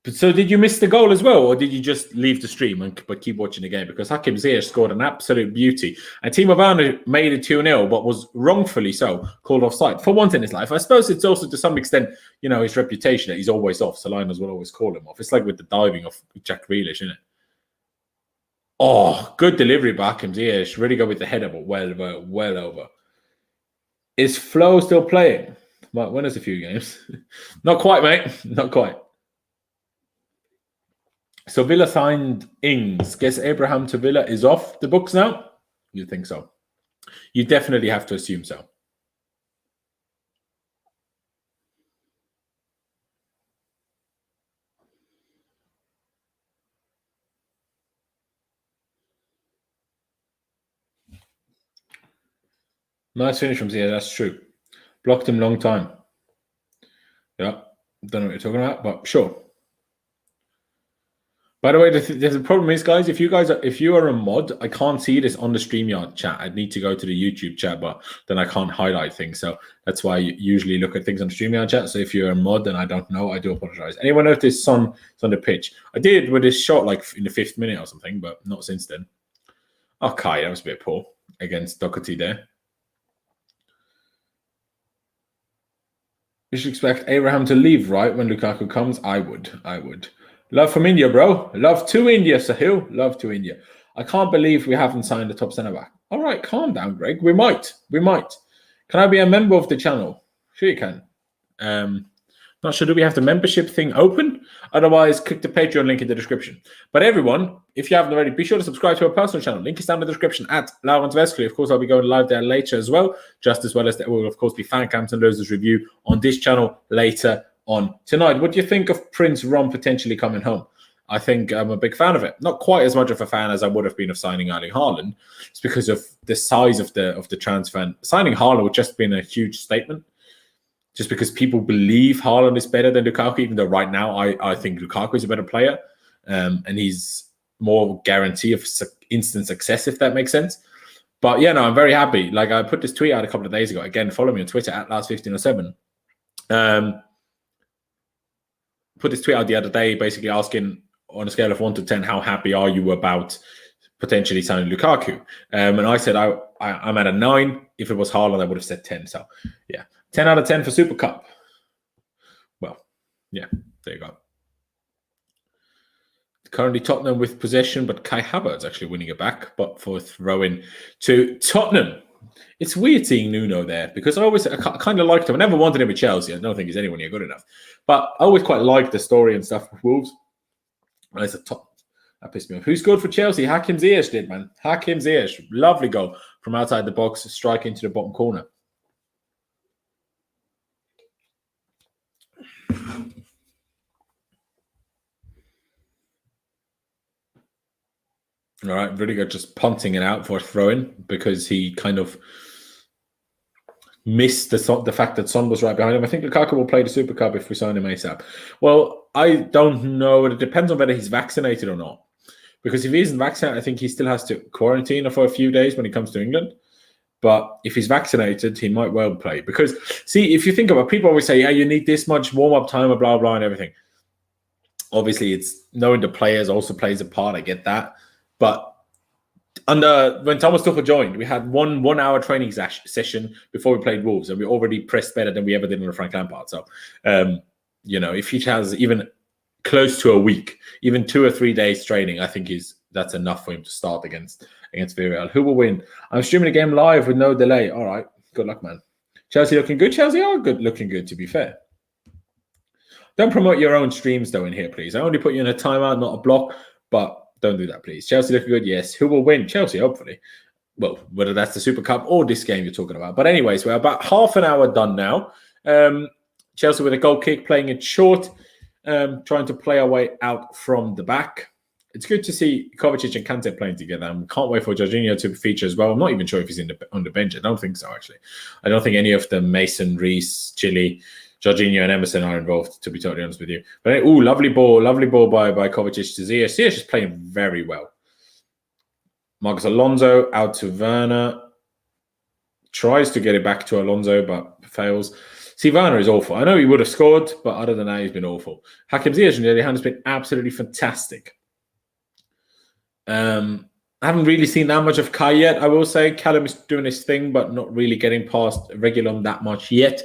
So did you miss the goal as well, or did you just leave the stream but keep watching the game? Because Hakim Ziyech scored an absolute beauty. And Timo Werner made it 2-0, but was wrongfully so called offside for once in his life. I suppose it's also to some extent, his reputation that he's always off. So Liners will always call him off. It's like with the diving of Jack Grealish, isn't it? Oh, good delivery by Hakim Ziyech. Really good with the header, but well over. Is Flo still playing? Might win us a few games. Not quite, mate. Not quite. So Villa signed Ings. Guess Abraham to Villa is off the books now? You think so? You definitely have to assume so. Nice finish from Zia, that's true. Blocked him long time. Yeah, don't know what you're talking about, but sure. By the way, the problem is, guys, if you are a mod, I can't see this on the StreamYard chat. I'd need to go to the YouTube chat, but then I can't highlight things. So that's why I usually look at things on the StreamYard chat. So if you're a mod and I don't know, I do apologize. Anyone notice Son on the pitch? I did with this shot like in the 5th minute or something, but not since then. Okay, that was a bit poor against Doherty there. You should expect Abraham to leave, right, when Lukaku comes? I would. Love from India, bro. Love to India, Sahil. Love to India. I can't believe we haven't signed a top centre-back. All right, calm down, Greg. We might. Can I be a member of the channel? Sure you can. Not sure, do we have the membership thing open? Otherwise, click the Patreon link in the description. But everyone, if you haven't already, be sure to subscribe to our personal channel. Link is down in the description at Laurens Vescley. Of course, I'll be going live there later as well, just as well as there will, of course, be fan cams and losers review on this channel later on tonight. What do you think of Prince Rom potentially coming home? I think I'm a big fan of it. Not quite as much of a fan as I would have been of signing Erling Haaland. It's because of the size of the transfer. Signing Haaland would just been a huge statement. Just because people believe Haaland is better than Lukaku, even though right now I think Lukaku is a better player. And he's more guarantee of instant success, if that makes sense. But yeah, no, I'm very happy. Like I put this tweet out a couple of days ago. Again, follow me on Twitter at last1507. Put this tweet out the other day, basically asking on a scale of 1 to 10, how happy are you about potentially signing Lukaku? And I said I'm at a 9. If it was Haaland, I would have said 10. So yeah, 10 out of 10 for Super Cup. Well, yeah, there you go. Currently Tottenham with possession, but Kai Havertz actually winning it back, but for throw-in to Tottenham. It's weird seeing Nuno there because I kind of liked him. I never wanted him with Chelsea. I don't think he's anywhere near good enough. But I always quite liked the story and stuff with Wolves. And it's a top. That pissed me off. Who scored for Chelsea? Hakim Ziyech did, man. Hakim Ziyech. Lovely goal from outside the box, strike into the bottom corner. All right, really good. Just punting it out for a throw-in because he kind of missed the fact that Son was right behind him. I think Lukaku will play the Super Cup if we sign him ASAP. Well, I don't know. It depends on whether he's vaccinated or not. Because if he isn't vaccinated, I think he still has to quarantine for a few days when he comes to England. But if he's vaccinated, he might well play. Because, see, if you think about it, people always say, yeah, you need this much warm-up time, blah, blah, and everything. Obviously, it's knowing the players also plays a part. I get that. But when Thomas Tuchel joined, we had one hour training session before we played Wolves, and we already pressed better than we ever did under Frank Lampard. So, if he has even close to a week, even 2 or 3 days training, I think that's enough for him to start against Villarreal. Who will win? I'm streaming the game live with no delay. All right, good luck, man. Chelsea looking good. Chelsea are looking good, to be fair. Don't promote your own streams though in here, please. I only put you in a timeout, not a block, but don't do that, please. Chelsea looking good, yes. Who will win? Chelsea, hopefully. Well, whether that's the Super Cup or this game you're talking about. But anyways, we're about half an hour done now. Chelsea with a goal kick, playing it short, trying to play our way out from the back. It's good to see Kovacic and Kante playing together. I can't wait for Jorginho to feature as well. I'm not even sure if he's on the bench. I don't think so, actually. I don't think any of them, Mason, Reece, Chile, Jorginho and Emerson are involved, to be totally honest with you. But, lovely ball by Kovacic to Ziyech. Ziyech is playing very well. Marcus Alonso out to Werner. Tries to get it back to Alonso, but fails. Werner is awful. I know he would have scored, but other than that, he's been awful. Hakim Ziyech, on the other hand, has been absolutely fantastic. I haven't really seen that much of Kai yet, I will say. Callum is doing his thing, but not really getting past Reguilon that much yet.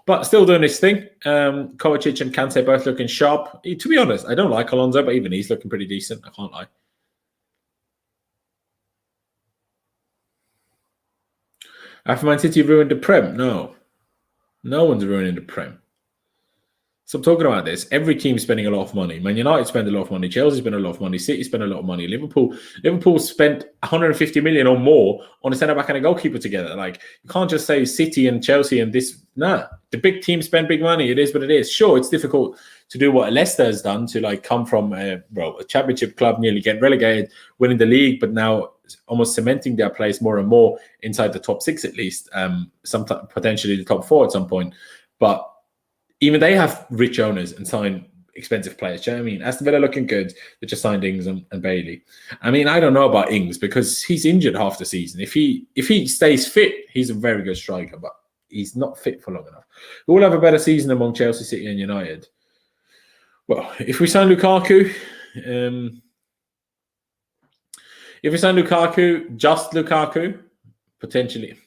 But still doing his thing. Kovacic and Kante both looking sharp. To be honest, I don't like Alonso, but even he's looking pretty decent. I can't lie. After Man City ruined the Prem? No. No one's ruining the Prem. So I'm talking about this. Every team's spending a lot of money. Man United spend a lot of money. Chelsea spend a lot of money. City spend a lot of money. Liverpool spent 150 million or more on a centre-back and a goalkeeper together. Like, you can't just say City and Chelsea and this. Nah, the big teams spend big money. It is what it is. Sure, it's difficult to do what Leicester has done, to like come from a championship club, nearly get relegated, winning the league, but now almost cementing their place more and more inside the top 6 at least, sometimes potentially the top 4 at some point. But even they have rich owners and sign expensive players. Do you know what I mean? Aston Villa looking good. They just signed Ings and Bailey. I mean, I don't know about Ings because he's injured half the season. If he stays fit, he's a very good striker, but he's not fit for long enough. Who will have a better season among Chelsea, City and United? Well, if we sign Lukaku, just Lukaku, potentially.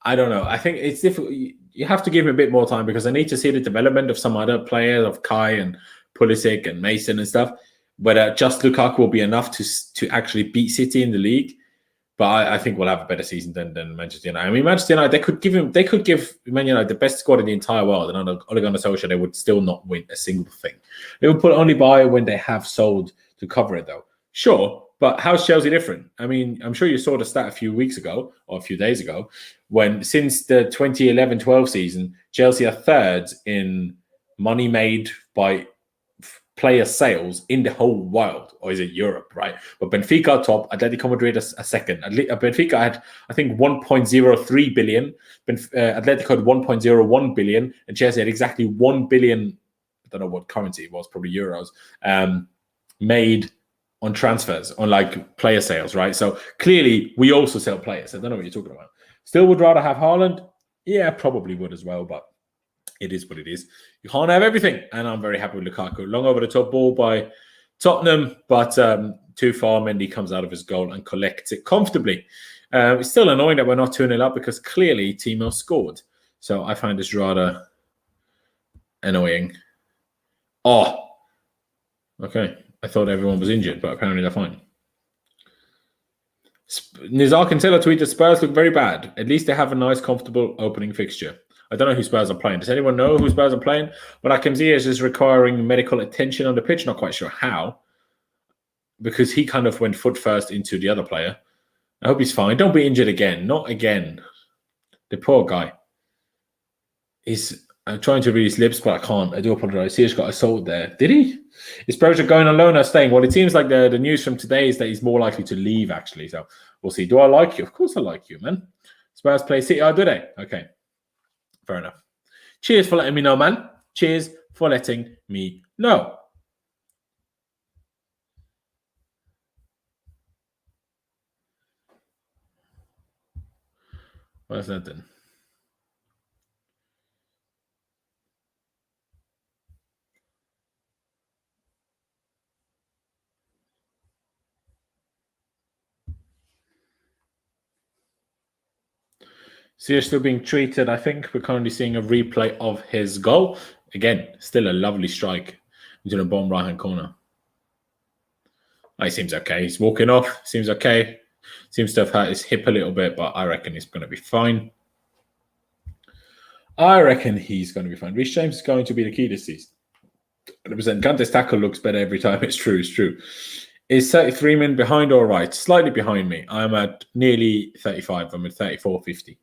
I don't know. I think it's difficult. You have to give him a bit more time because I need to see the development of some other players, of Kai and Pulisic and Mason and stuff. But just Lukaku will be enough to actually beat City in the league. But I think we'll have a better season than Manchester United. I mean, Manchester United, they could give Man United the best squad in the entire world, and under Ole Gunnar Solskjaer, they would still not win a single thing. Liverpool only buy when they have sold to cover it, though. Sure, but how's Chelsea different? I mean, I'm sure you saw the stat a few weeks ago or a few days ago when since the 2011-12 season, Chelsea are third in money made by player sales in the whole world, or is it Europe, right? But Benfica are top, Atletico Madrid a second. Benfica had, I think, 1.03 billion. Atletico had 1.01 billion, and Chelsea had exactly 1 billion. I don't know what currency it was, probably euros, made on transfers, on like player sales, right? So clearly, we also sell players. I don't know what you're talking about. Still would rather have Haaland? Yeah, probably would as well, but it is what it is. You can't have everything, and I'm very happy with Lukaku. Long over the top ball by Tottenham, but too far. Mendy comes out of his goal and collects it comfortably. It's still annoying that we're not 2-0 up because clearly Timo scored. So I find this rather annoying. Oh, okay. I thought everyone was injured, but apparently they're fine. Nizar Kinsella tweeted, Spurs look very bad. At least they have a nice, comfortable opening fixture. I don't know who Spurs are playing. Does anyone know who Spurs are playing? But Hakim Ziyech is requiring medical attention on the pitch. Not quite sure how. Because he kind of went foot first into the other player. I hope he's fine. Don't be injured again. Not again. The poor guy. I'm trying to read his lips, but I can't. I do apologize. Ziyech got assaulted there. Did he? Is Spurs going on loan or staying? Well, it seems like the news from today is that he's more likely to leave, actually. So we'll see. Do I like you? Of course I like you, man. Spurs play City. Oh, do they? Okay. Fair enough. Cheers for letting me know, man. Cheers for letting me know. What's that then? So you're still being treated. I think we're currently seeing a replay of his goal. Again, still a lovely strike into the bottom right-hand corner. Oh, he seems okay. He's walking off. Seems okay. Seems to have hurt his hip a little bit, but I reckon he's going to be fine. Reece James is going to be the key this season. 100%. Kante's tackle looks better every time. It's true. It's true. Is 33 men behind or right? Slightly behind me. I'm at nearly 35. I'm at 34.50.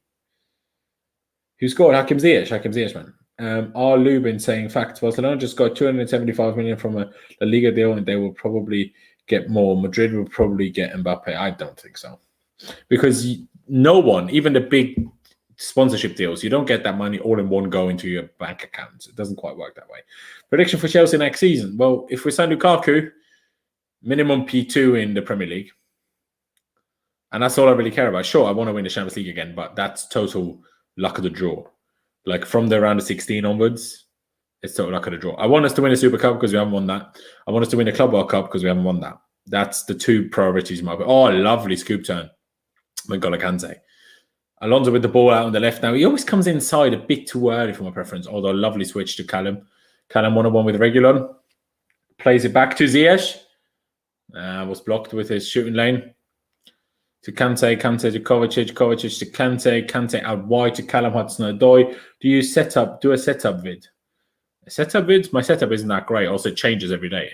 Who scored? Hakim Ziyech, man. R. Lubin saying, facts, Barcelona just got 275 million from a La Liga deal and they will probably get more. Madrid will probably get Mbappe. I don't think so. Because no one, even the big sponsorship deals, you don't get that money all in one go into your bank account. It doesn't quite work that way. Prediction for Chelsea next season. Well, if we sign Lukaku, minimum P2 in the Premier League. And that's all I really care about. Sure, I want to win the Champions League again, but that's total luck of the draw. Like from the round of 16 onwards, it's totally not going to draw. I want us to win a Super Cup because we haven't won that. I want us to win a Club World Cup because we haven't won that. That's the two priorities. Oh, lovely scoop turn. N'Golo Kante. Alonso with the ball out on the left now. He always comes inside a bit too early for my preference, although lovely switch to Callum. Callum 1-on-1 with Regulon. Plays it back to Ziyech. Was blocked with his shooting lane. To Kante, Kante to Kovacic, Kovacic to Kante, Kante out wide to Callum Hudson-Odoi. Do a setup vid? A setup vid? My setup isn't that great. Also, it changes every day.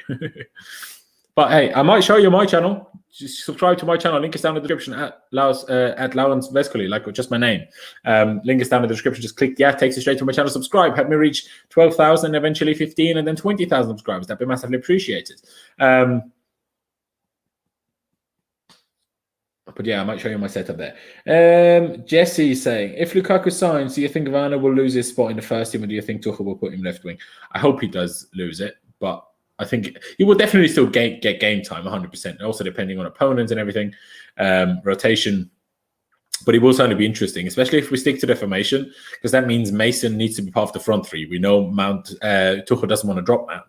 But hey, I might show you my channel. Just subscribe to my channel. Link is down in the description at Laurens Vescoli, like just my name. Link is down in the description. Just click takes you straight to my channel. Subscribe. Help me reach 12,000, eventually 15, and then 20,000 subscribers. That'd be massively appreciated. But yeah, I might show you my setup there. Jesse saying, if Lukaku signs, do you think Werner will lose his spot in the first team, or do you think Tuchel will put him left wing? I hope he does lose it, but I think he will definitely still get game time, 100%. Also depending on opponents and everything, rotation. But it will certainly be interesting, especially if we stick to the formation, because that means Mason needs to be part of the front three. We know Tuchel doesn't want to drop Mount,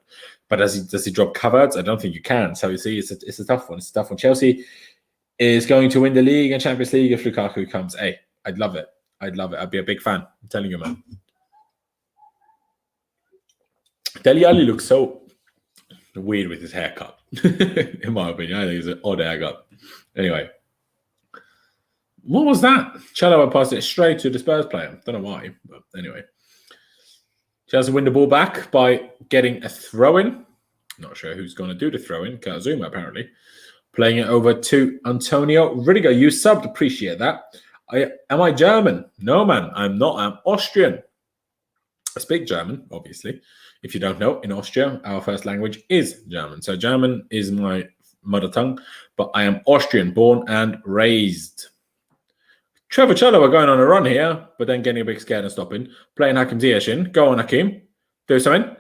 but does he drop Havertz? I don't think you can. So you see, it's a tough one. It's a tough one. Chelsea is going to win the league and Champions League if Lukaku comes. Hey, I'd love it. I'd be a big fan. I'm telling you, man. Dele Alli looks so weird with his haircut. In my opinion, I think it's an odd haircut. Anyway, what was that? Cello passed it straight to the Spurs player. Don't know why, but anyway. Chelsea win the ball back by getting a throw-in. Not sure who's going to do the throw-in. Kazuma, apparently. Playing it over to Antonio Rudiger. You subbed. Appreciate that. Am I German? No, man. I'm not. I'm Austrian. I speak German, obviously. If you don't know, in Austria, our first language is German. So German is my mother tongue, but I am Austrian, born and raised. Trevor Cello are going on a run here, but then getting a bit scared and stopping. Playing Hakim Ziyech in. Go on, Hakim. Do something.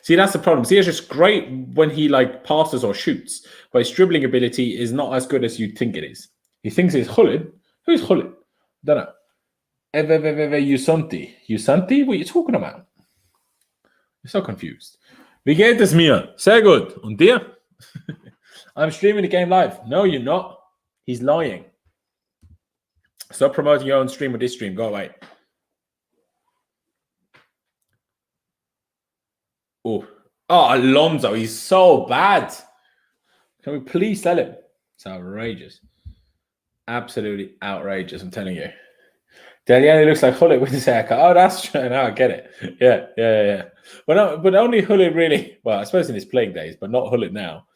See, that's the problem. Ziyech is great when he passes or shoots, but his dribbling ability is not as good as you'd think it is. He thinks it's Haaland. Who's Haaland? Don't know. Yusanti. Yusanti? What are you talking about? I'm so confused. Wie geht es mir? Sehr gut. Und dir? I'm streaming the game live. No, you're not. He's lying. Stop promoting your own stream with this stream. Go away. Oh, Alonso. He's so bad. Can we please sell him? It's outrageous. Absolutely outrageous, I'm telling you. Dele Alli looks like Hullet with his haircut. Oh, that's true. Now I get it. Yeah. But only Hullet really. Well, I suppose in his playing days, but not Hullet now.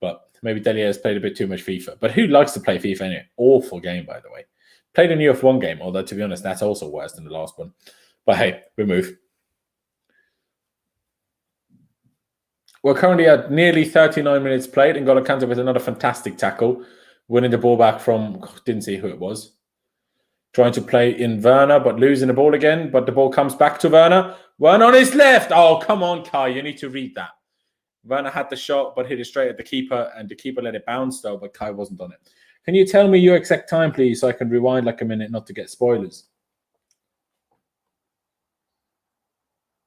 But maybe Dele Alli has played a bit too much FIFA. But who likes to play FIFA anyway? Awful game, by the way. Played a new F1 game, although to be honest, that's also worse than the last one. But hey, we move. We're currently at nearly 39 minutes played. N'Golo Kante with another fantastic tackle. Winning the ball back from, didn't see who it was. Trying to play in Werner, but losing the ball again. But the ball comes back to Werner. Werner on his left. Oh, come on, Kai. You need to read that. Werner had the shot, but hit it straight at the keeper. And the keeper let it bounce, though, but Kai wasn't on it. Can you tell me your exact time, please, so I can rewind like a minute not to get spoilers?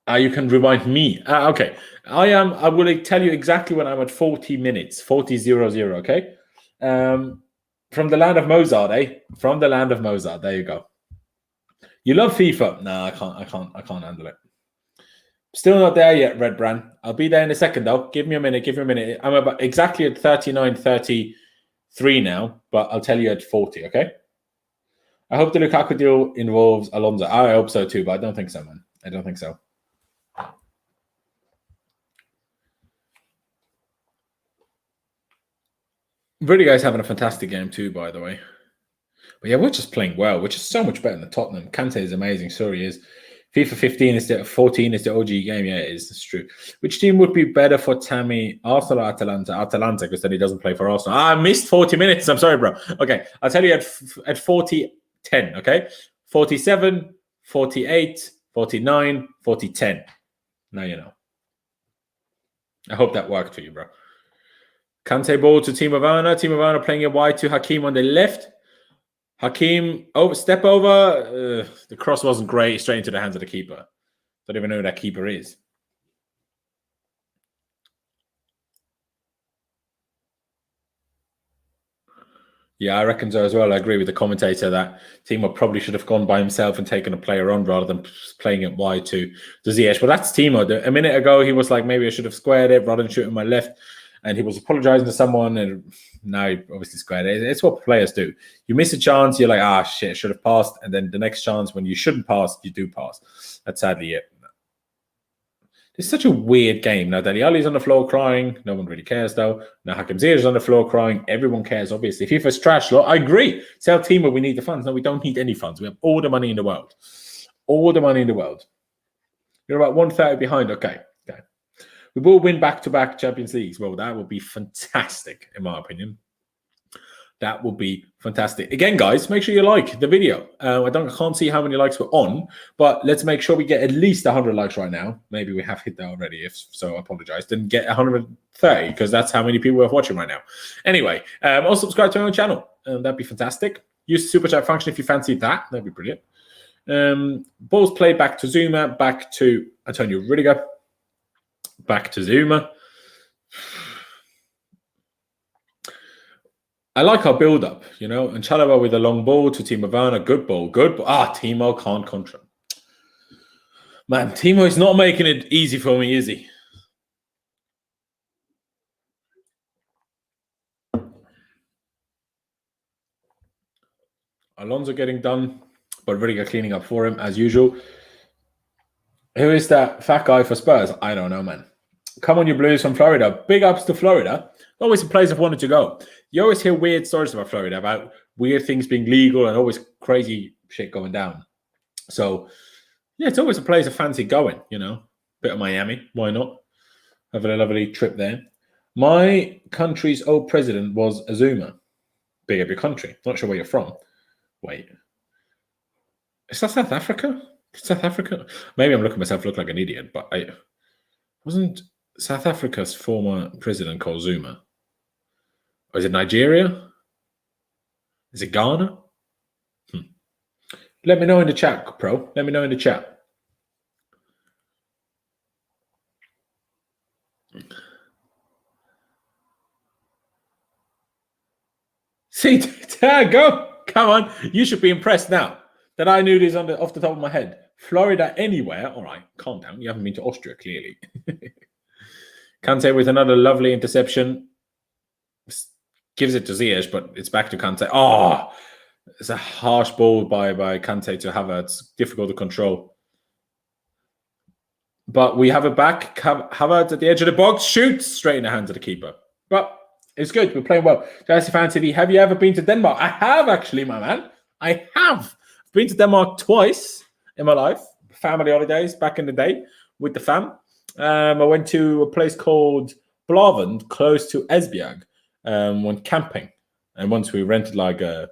You can rewind me. Okay. I will tell you exactly when I'm at 40 minutes. 40:00, okay? From the land of Mozart, eh? From the land of Mozart. There you go. You love FIFA? No, I can't handle it. Still not there yet, Red Brand. I'll be there in a second, though. Give me a minute. I'm about exactly at 39:33 now, but I'll tell you at 40, okay? I hope the Lukaku deal involves Alonso. I hope so too, but I don't think so, man. I don't think so. Really, guys having a fantastic game too, by the way. But yeah, we're just playing well. We're just so much better than Tottenham. Kante is amazing. So he is. FIFA 15 is the 14 is the OG game. Yeah, it is. It's true. Which team would be better for Tammy? Arsenal or Atalanta? Atalanta, because then he doesn't play for Arsenal. I missed 40 minutes. I'm sorry, bro. Okay, I'll tell you at 40-10, okay? 47, 48, 49, 40-10. Now you know. I hope that worked for you, bro. Kante ball to Timo Werner. Timo Werner playing it wide to Hakim on the left. Hakim, step over. The cross wasn't great. Straight into the hands of the keeper. Don't even know who that keeper is. Yeah, I reckon so as well. I agree with the commentator that Timo probably should have gone by himself and taken a player on rather than playing it wide to Ziyech. But that's Timo. A minute ago, he was like, maybe I should have squared it rather than shooting my left. And he was apologizing to someone, and now he obviously squared it. It's what players do. You miss a chance, you're like, shit, I should have passed. And then the next chance, when you shouldn't pass, you do pass. That's sadly it. It's such a weird game. Now, Dele Alli's on the floor crying. No one really cares, though. Now, Hakim Ziyech is on the floor crying. Everyone cares, obviously. FIFA's trash, look, I agree. Tell Timo we need the funds. No, we don't need any funds. We have all the money in the world. All the money in the world. You're about 130 behind. Okay. We will win back-to-back Champions Leagues. Well, that would be fantastic, in my opinion. That would be fantastic. Again, guys, make sure you like the video. I can't see how many likes we're on, but let's make sure we get at least 100 likes right now. Maybe we have hit that already. If so, I apologize. Then get 130 because that's how many people are watching right now. Anyway, also subscribe to my own channel. That'd be fantastic. Use the super chat function if you fancy that. That'd be brilliant. Balls played back to Zuma, back to Antonio Rudiger, back to Zuma. I like our build-up, you know. And Chalobah with a long ball to Timo Werner. Good ball, good ball. Timo can't contra. Man, Timo is not making it easy for me, is he? Alonso getting done, but Rudiger cleaning up for him, as usual. Who is that fat guy for Spurs? I don't know, man. Come on, you Blues from Florida. Big ups to Florida. Always a place I've wanted to go. You always hear weird stories about Florida, about weird things being legal and always crazy shit going down. So, yeah, it's always a place I fancy going, you know. Bit of Miami. Why not? Having a lovely trip there. My country's old president was Azuma. Big up your country. Not sure where you're from. Wait. Is that South Africa? South Africa? Maybe I'm looking at myself look like an idiot, but I wasn't South Africa's former president called Zuma. Or is it Nigeria? Is it Ghana? Let me know in the chat, bro. Let me know in the chat. See, go. Come on. You should be impressed now that I knew this off the top of my head. Florida anywhere. All right, calm down. You haven't been to Austria, clearly. Kante with another lovely interception. Gives it to Ziyech, but it's back to Kante. It's a harsh ball by Kante to Havertz. It's difficult to control. But we have it back. Havertz at the edge of the box. Shoots straight in the hands of the keeper. But it's good. We're playing well. Chelsea Fan TV, have you ever been to Denmark? I have, actually, my man. I have. I've been to Denmark twice in my life. Family holidays back in the day with the fam. I went to a place called Blavend, close to Esbjerg. Went camping, and once we rented like a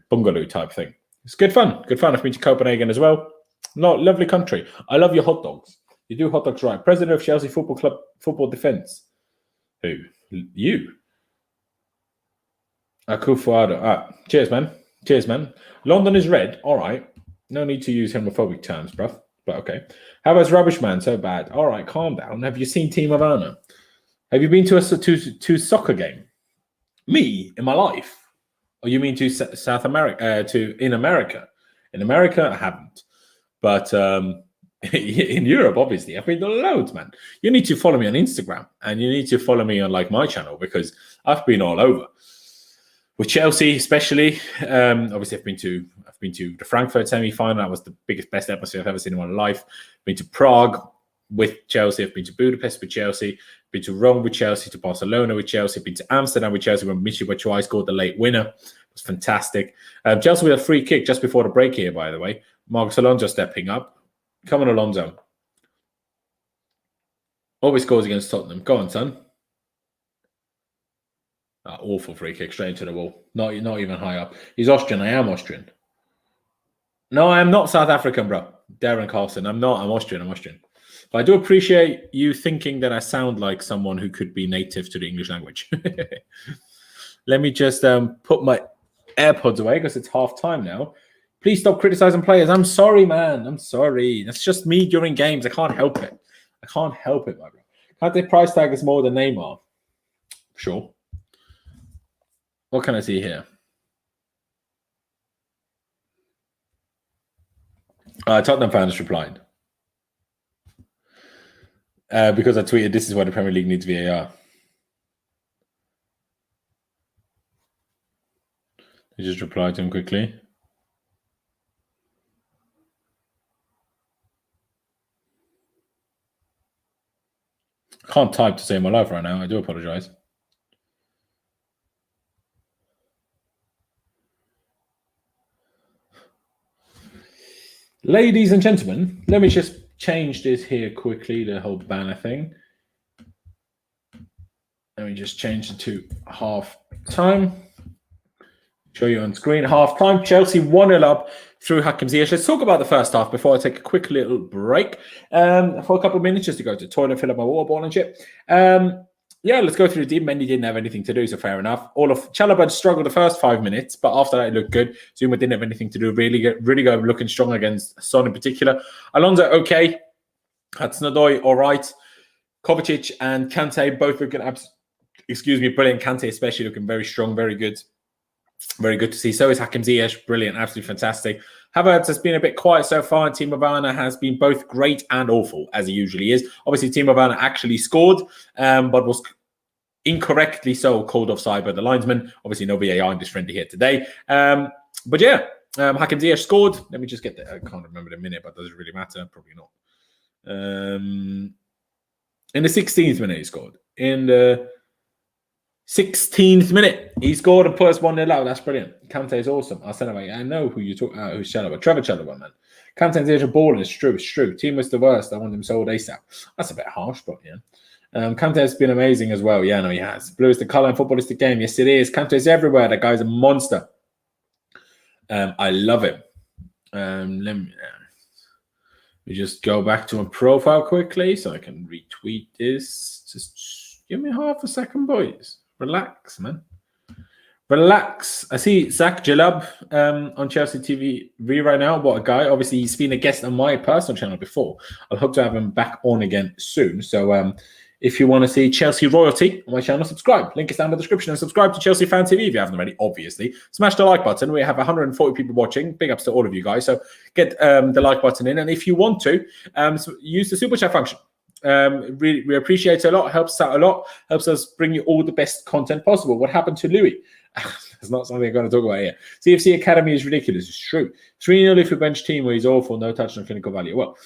bungalow type thing. It's good fun. Good fun. I've been to Copenhagen as well. Lovely country. I love your hot dogs. You do hot dogs right. President of Chelsea Football Club Football Defence. Who? You. Akufuado. Cheers, man. Cheers, man. London is red. All right. No need to use homophobic terms, bruv. But okay. How about Rubbish Man? So bad. All right, calm down. Have you seen Timo Werner? Have you been to a soccer game? Me in my life? Or you mean to South America? In America? In America, I haven't. But in Europe, obviously, I've been to loads, man. You need to follow me on Instagram, and you need to follow me on like my channel because I've been all over. With Chelsea, especially, obviously, I've been to the Frankfurt semi-final. That was the best atmosphere I've ever seen in my life. Been to Prague with Chelsea. I've been to Budapest with Chelsea. Been to Rome with Chelsea. To Barcelona with Chelsea. Been to Amsterdam with Chelsea when Michy Batshuayi scored the late winner. It was fantastic. Chelsea with a free kick just before the break here, by the way. Marcos Alonso stepping up. Come on, Alonso. Always scores against Tottenham. Go on, son. Awful free kick straight into the wall. Not even high up. He's Austrian. I am Austrian. No, I am not South African, bro. Darren Carlson. I'm not. I'm Austrian. But I do appreciate you thinking that I sound like someone who could be native to the English language. Let me just put my AirPods away because it's half time now. Please stop criticizing players. I'm sorry, man. I'm sorry. That's just me during games. I can't help it. I can't help it, my bro. Kante price tag is more than Neymar. Sure. What can I see here? Tottenham fans replied. Because I tweeted, this is why the Premier League needs VAR. They just replied to him quickly. I can't type to save my life right now. I do apologize. Ladies and gentlemen, let me just change this here quickly, the whole banner thing. Let me just change it to half time. Show you on screen. Half time. Chelsea 1-0 up through Hakim Ziyech. Let's talk about the first half before I take a quick little break for a couple of minutes just to go to the toilet, fill up my water bottle and shit. Yeah, let's go through the team. Mendy didn't have anything to do, so fair enough. All of Chalobah struggled the first 5 minutes, but after that, it looked good. Zuma didn't have anything to do. Really good, looking strong against Son in particular. Alonso, okay. Hudson-Odoi, all right. Kovacic and Kante both looking brilliant. Kante especially looking very strong, very good. Very good to see. So is Hakim Ziyech, brilliant, absolutely fantastic. Havertz has been a bit quiet so far, and Timo Werner has been both great and awful, as he usually is. Obviously, Timo Werner actually scored, but was incorrectly so called offside by the linesman. Obviously, no VAR in this friendly here today. But yeah, Hakim Ziyech scored. Let me just get that. I can't remember the minute, but does it really matter? Probably not. In the 16th minute, he scored. In the 16th minute, he scored and put us 1-0 out. That's brilliant. Kante is awesome. I'll send it. I know who you talk about. Who's Chalobah? Trevor Chalobah, man. Kante and Ziyech are balling. It's true. It's true. Team was the worst. I want them sold ASAP. That's a bit harsh, but yeah. Kante has been amazing as well. Yeah, no, he has. Blue is the colour and football is the game. Yes, it is. Kante is everywhere. That guy's a monster. I love him. Let me just go back to my profile quickly so I can retweet this. Just give me half a second, boys. Relax, man. Relax. I see Zach Jalab on Chelsea TV right now. What a guy. Obviously, he's been a guest on my personal channel before. I'll hope to have him back on again soon. So if you want to see Chelsea royalty on my channel, subscribe. Link is down in the description. And subscribe to Chelsea Fan TV if you haven't already, obviously. Smash the like button. We have 140 people watching. Big ups to all of you guys. So get the like button in. And if you want to, use the super chat function. We appreciate it a lot, helps us out a lot, helps us bring you all the best content possible. What happened to Louis? That's not something I'm going to talk about here. CFC Academy is ridiculous. It's true. 3-0 if you bench Timo, he's awful, no touch, no clinical value. Well,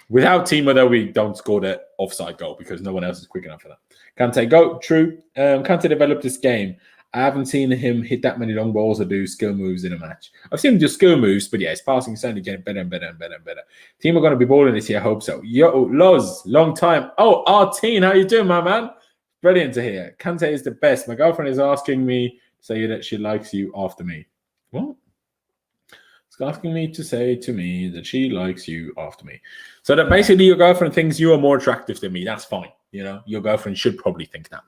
without Timo, though, we don't score the offside goal because no one else is quick enough for that. Kante, go. True. Kante developed this game. I haven't seen him hit that many long balls or do skill moves in a match. I've seen him do skill moves, but yeah, his passing is certainly getting better and better and better and better. Team are going to be balling this year, I hope so. Yo, Loz, long time. Oh, Artine, how you doing, my man? Brilliant to hear. Kante is the best. My girlfriend is asking me to say that she likes you after me. What? It's asking me to say to me that she likes you after me. So that basically your girlfriend thinks you are more attractive than me. That's fine. You know, your girlfriend should probably think that.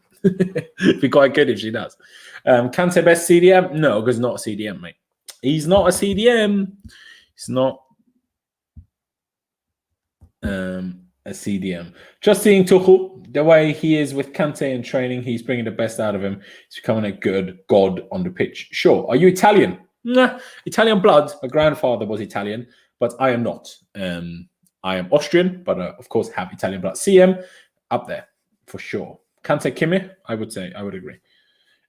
It'd be quite good if she does. Kante best CDM? No, because not a CDM, mate. He's not a CDM. He's not a CDM. Just seeing Tuchel, the way he is with Kante in training, he's bringing the best out of him. He's becoming a good god on the pitch. Sure. Are you Italian? Nah, Italian blood. My grandfather was Italian, but I am not. I am Austrian, but of course have Italian blood. CM, up there for sure. Kante Kimmich, I would say. I would agree.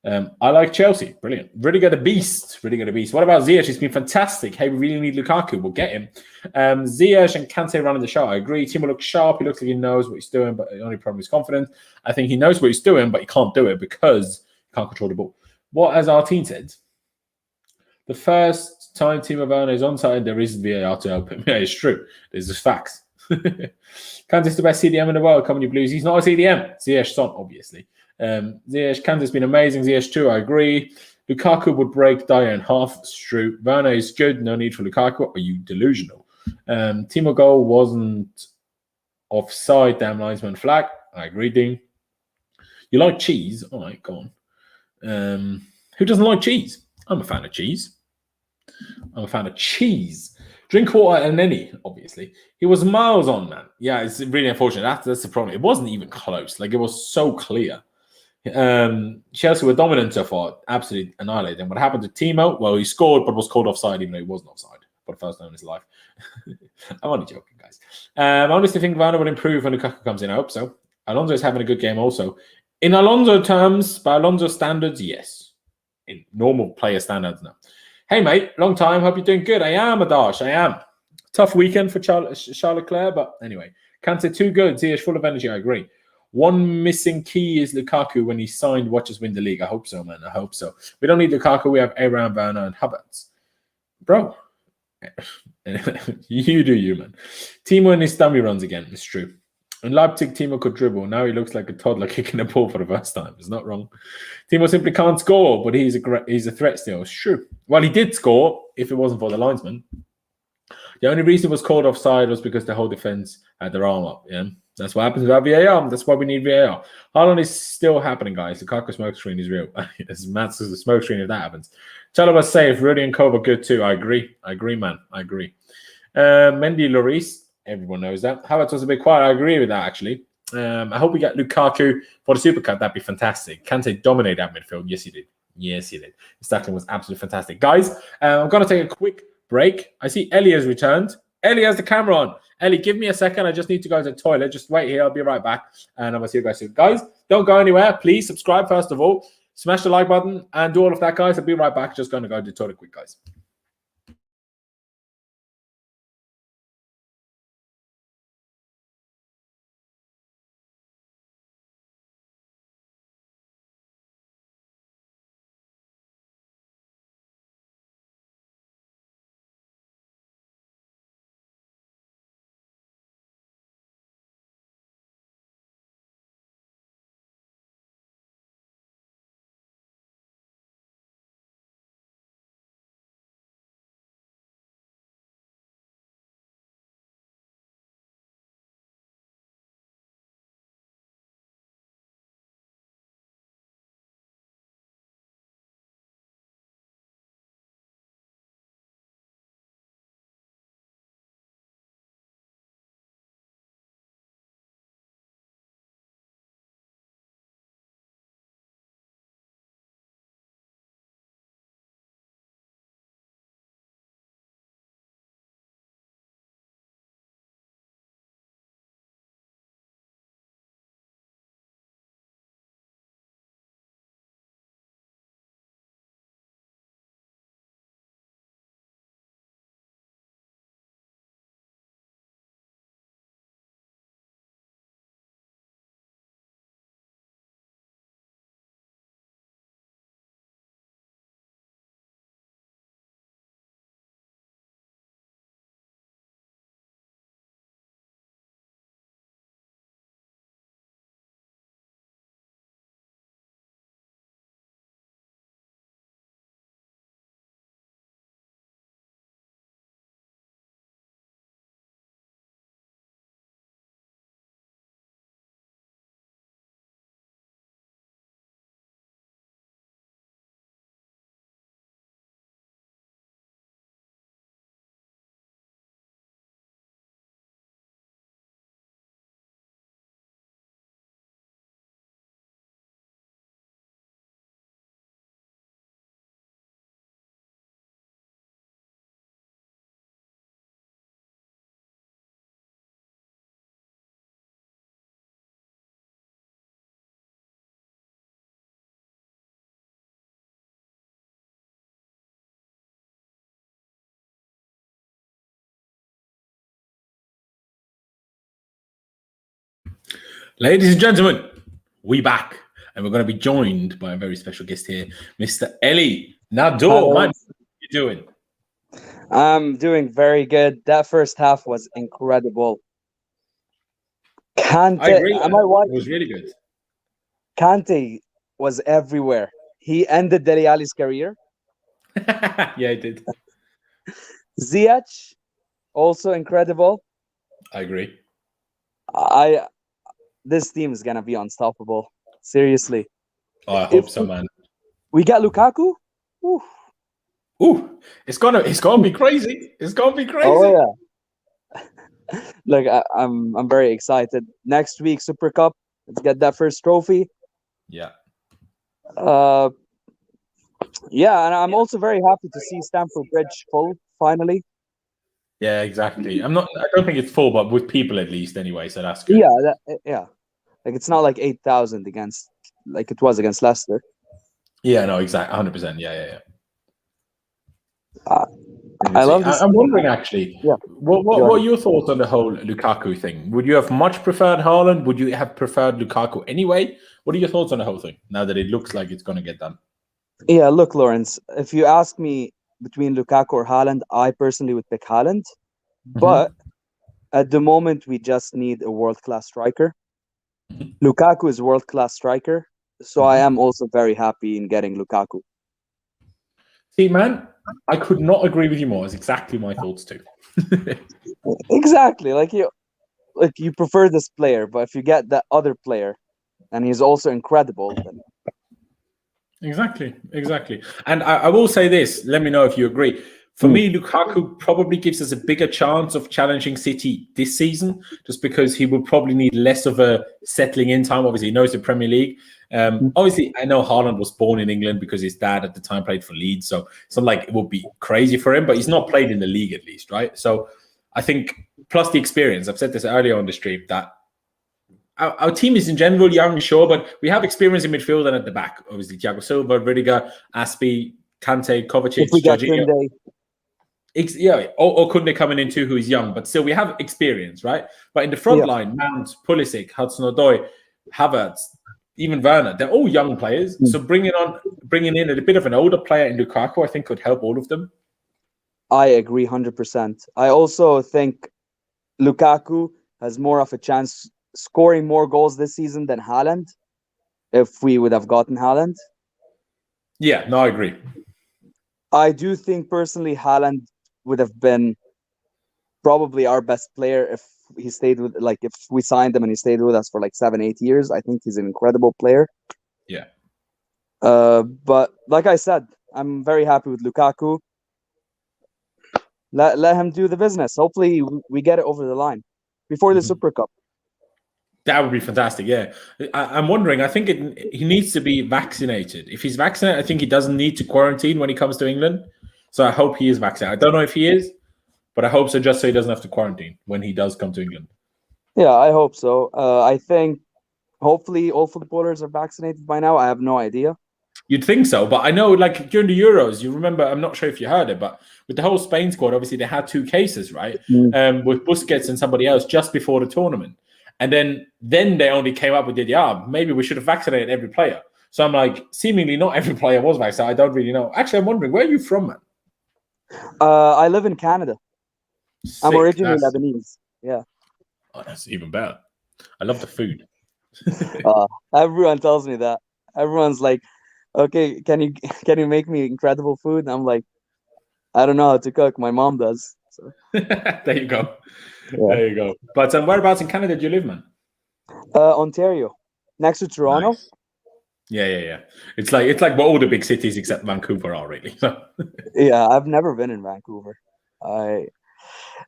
I like Chelsea. Brilliant. Really got a beast. Really got a beast. What about Ziyech? He's been fantastic. Hey, we really need Lukaku. We'll get him. Ziyech and Kante running the show. I agree. Timo looks sharp. He looks like he knows what he's doing, but the only problem is confidence. I think he knows what he's doing, but he can't do it because he can't control the ball. What has our team said? The first time Timo Werner is onside, there is VAR to help him. Yeah, it's true. There's just facts. Kante's the best CDM in the world. Come on, you Blues. He's not a CDM. Ziyech son, obviously. Ziyech, Kante's been amazing. Ziyech too, I agree. Lukaku would break Dyer in half. It's true. Werner is good. No need for Lukaku. Are you delusional? Timo goal wasn't offside. Damn linesman flag. I agree, Dean. You like cheese? All right, go on. Who doesn't like cheese? I'm a fan of cheese. I'm a fan of cheese. Drink water and any, obviously. He was miles on, man. Yeah, it's really unfortunate. That's the problem. It wasn't even close. Like, it was so clear. Chelsea were dominant so far, absolutely annihilated them. What happened to Timo? Well, he scored, but was called offside, even though he wasn't offside for the first time in his life. I'm only joking, guys. I honestly think Werner will improve when Lukaku comes in. I hope so. Alonso is having a good game also. In Alonso terms, by Alonso standards, yes. In normal player standards, no. Hey, mate, long time. Hope you're doing good. I am, Adash. I am. Tough weekend for Charles Leclerc, but anyway. Can't say too good. Ziyech full of energy. I agree. One missing key is Lukaku when he signed Watch Us Win the League. I hope so, man. I hope so. We don't need Lukaku. We have Aaron, Werner, and Havertz. Bro. You do you, man. Timo and his dummy runs again. It's true. In Leipzig, Timo could dribble. Now he looks like a toddler kicking the ball for the first time. It's not wrong. Timo simply can't score, but he's a threat still. It's true. Well, he did score if it wasn't for the linesman. The only reason it was called offside was because the whole defense had their arm up. Yeah, that's what happens without VAR. That's why we need VAR. Haaland is still happening, guys. The Lukaku smoke screen is real. It's massive the smoke screen if that happens. Chalobah was safe. Rudy and Kova good too. I agree, man. I agree. Mendy, Lloris. Everyone knows that. Havertz was a bit quiet. I agree with that, actually. I hope we get Lukaku for the Super Cup. That'd be fantastic. Kante dominated that midfield. Yes, he did. Yes, he did. His tackling was absolutely fantastic. Guys, I'm going to take a quick break. I see Ellie has returned. Ellie has the camera on. Ellie, give me a second. I just need to go to the toilet. Just wait here. I'll be right back. And I'm going to see you guys soon. Guys, don't go anywhere. Please subscribe, first of all. Smash the like button and do all of that, guys. I'll be right back. Just going to go to the toilet quick, guys. Ladies and gentlemen, we back. And we're going to be joined by a very special guest here, Mr. Ellie Nador. Man, what are you doing? I'm doing very good. That first half was incredible. Kante, I agree. It was really good. Kante was everywhere. He ended Dele Alli's career. Yeah, he did. Ziyech, also incredible. I agree. This team is gonna be unstoppable. Seriously. Oh, I hope so, man. We got Lukaku. Whew. Ooh, it's gonna be crazy. It's gonna be Oh crazy. yeah, like I'm very excited. Next week, Super Cup. Let's get that first trophy. Yeah. Uh, yeah, and I'm also very happy to see Stamford Bridge full finally. Yeah, exactly. I don't think it's full, but with people at least anyway, so that's good. Yeah, yeah. Like it's not like 8,000 against like it was against Leicester. Yeah, no, exactly. 100%. Yeah, yeah, yeah. Uh, Let me I see. love this. I'm wondering actually, Yeah, what go are your thoughts on the whole Lukaku thing? Would you have much preferred Haaland? Would you have preferred Lukaku anyway? What are your thoughts on the whole thing now that it looks like it's going to get done? Yeah, look, Lawrence, if you ask me between Lukaku or Haaland, I personally would pick Haaland. But Hmm. at the moment, we just need a world-class striker. Lukaku is a world-class striker, so I Hmm. am also very happy in getting Lukaku. See, man, I could not agree with you more. It's exactly my thoughts too. Exactly, like you prefer this player, but if you get that other player and he's also incredible, then Exactly, exactly. And I will say this. Let me know if you agree. For mm, me, Lukaku probably gives us a bigger chance of challenging City this season, just because he will probably need less of a settling in time. Obviously, he knows the Premier League. mm, Obviously, I know Haaland was born in England because his dad at the time played for Leeds, so it's not like it would be crazy for him. But he's not played in the league at least, right? So I think plus the experience. I've said this earlier on the stream that our team is in general young, sure, but we have experience in midfield and at the back. Obviously, Thiago Silva, Rudiger, Aspi, Kante, if Kovacic, we get Jorginho. Kunde, Yeah, or Kunde coming in too, who is young, but still we have experience, right? But in the front yeah, line, Mount, Pulisic, Hudson-Odoi, Havertz, even Werner, they're all young players. mm, So bringing in a bit of an older player in Lukaku, I think could help all of them. I agree 100%. I also think Lukaku has more of a chance scoring more goals this season than Haaland if we would have gotten Haaland. Yeah, no, I agree. I do think personally Haaland would have been probably our best player if he stayed with like if we signed him and he stayed with us for like 7, 8 years. I think he's an incredible player. Yeah. But like I said, I'm very happy with Lukaku. Let him do the business. Hopefully we get it over the line before the Mhm. Super Cup. That would be fantastic. Yeah, I'm wondering. I think he needs to be vaccinated. If he's vaccinated, I think he doesn't need to quarantine when he comes to England. So I hope he is vaccinated. I don't know if he is, but I hope so, just so he doesn't have to quarantine when he does come to England. Yeah, I hope so. I think hopefully all footballers are vaccinated by now. I have no idea. You'd think so, but I know, like during the Euros, you remember. I'm not sure if you heard it, but with the whole Spain squad, obviously they had two cases, right? Mm. With Busquets and somebody else just before the tournament, and then they only came up with the maybe we should have vaccinated every player. So I'm like, seemingly not every player was vaccinated. I don't really know. Actually, I'm wondering where are you from, man? I live in Canada. I'm Sick. originally Lebanese. Yeah. That's even better. I love the food. Everyone tells me that. Everyone's like, "Okay, can you make me incredible food?" And I'm like, "I don't know how to cook. My mom does." So There you go. yeah. There you go. But whereabouts in Canada do you live, man? Ontario, next to Toronto. Nice. Yeah, yeah, yeah. It's like what all the big cities except Vancouver are really. So Yeah, I've never been in Vancouver. I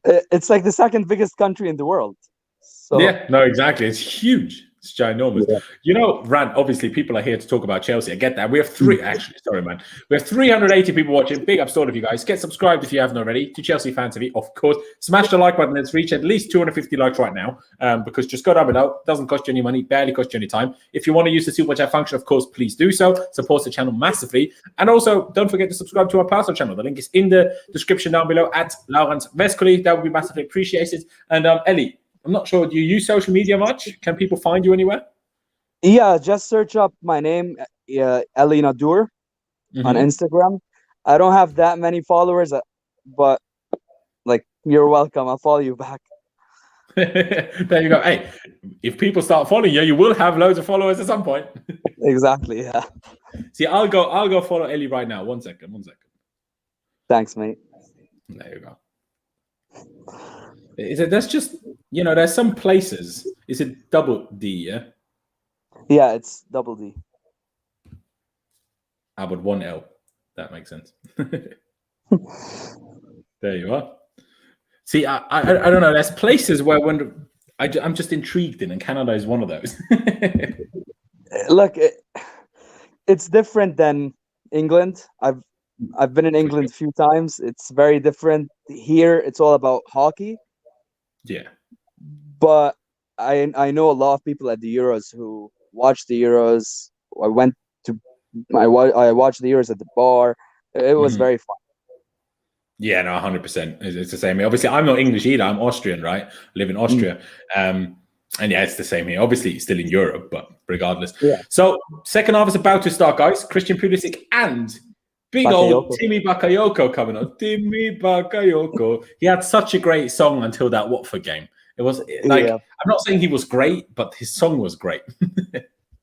it's like the second biggest country in the world. So yeah, no, exactly. It's huge. It's ginormous. yeah. Rand, obviously people are here to talk about Chelsea. I get that. We have three, actually, sorry, man. We have 380 people watching. Big up to all of you guys. Get subscribed if you haven't already to Chelsea Fan TV, of course. Smash the like button. Let's reach at least 250 likes right now. Because just go down below. Doesn't cost you any money, barely cost you any time. If you want to use the super chat function, of course, please do so. Supports the channel massively. And also, don't forget to subscribe to our personal channel. The link is in the description down below at Laurent Vescoli. That would be massively appreciated. And Ellie, I'm not sure. Do you use social media much? Can people find you anywhere? Yeah, just search up my name, Elina Dur, on Mm-hmm. Instagram. I don't have that many followers, but like you're welcome. I'll follow you back. There you go. Hey, if people start following you, you will have loads of followers at some point. Exactly. Yeah. See, I'll go follow Ellie right now. 1 second, 1 second. Thanks, mate. There you go. Is it that's just there's some places. Is it double D, yeah? Yeah, it's double D. But one L. That makes sense. There you are. See, I don't know. There's places where I'm just intrigued in, and Canada is one of those. Look, it's different than England. I've been in England a few times. It's very different. Here, it's all about hockey. Yeah. But I know a lot of people at the Euros who watch the Euros. I watched the Euros at the bar. It was very fun. Yeah, no, 100%. It's the same. Obviously, I'm not English either. I'm Austrian, right? I live in Austria. And yeah, it's the same here. Obviously, it's still in Europe, but regardless. Yeah. So, second half is about to start, guys. Christian Pulisic and big old Timi Bakayoko coming on. Timi Bakayoko. He had such a great song until that Watford game. It was like, I'm not saying he was great, but his song was great.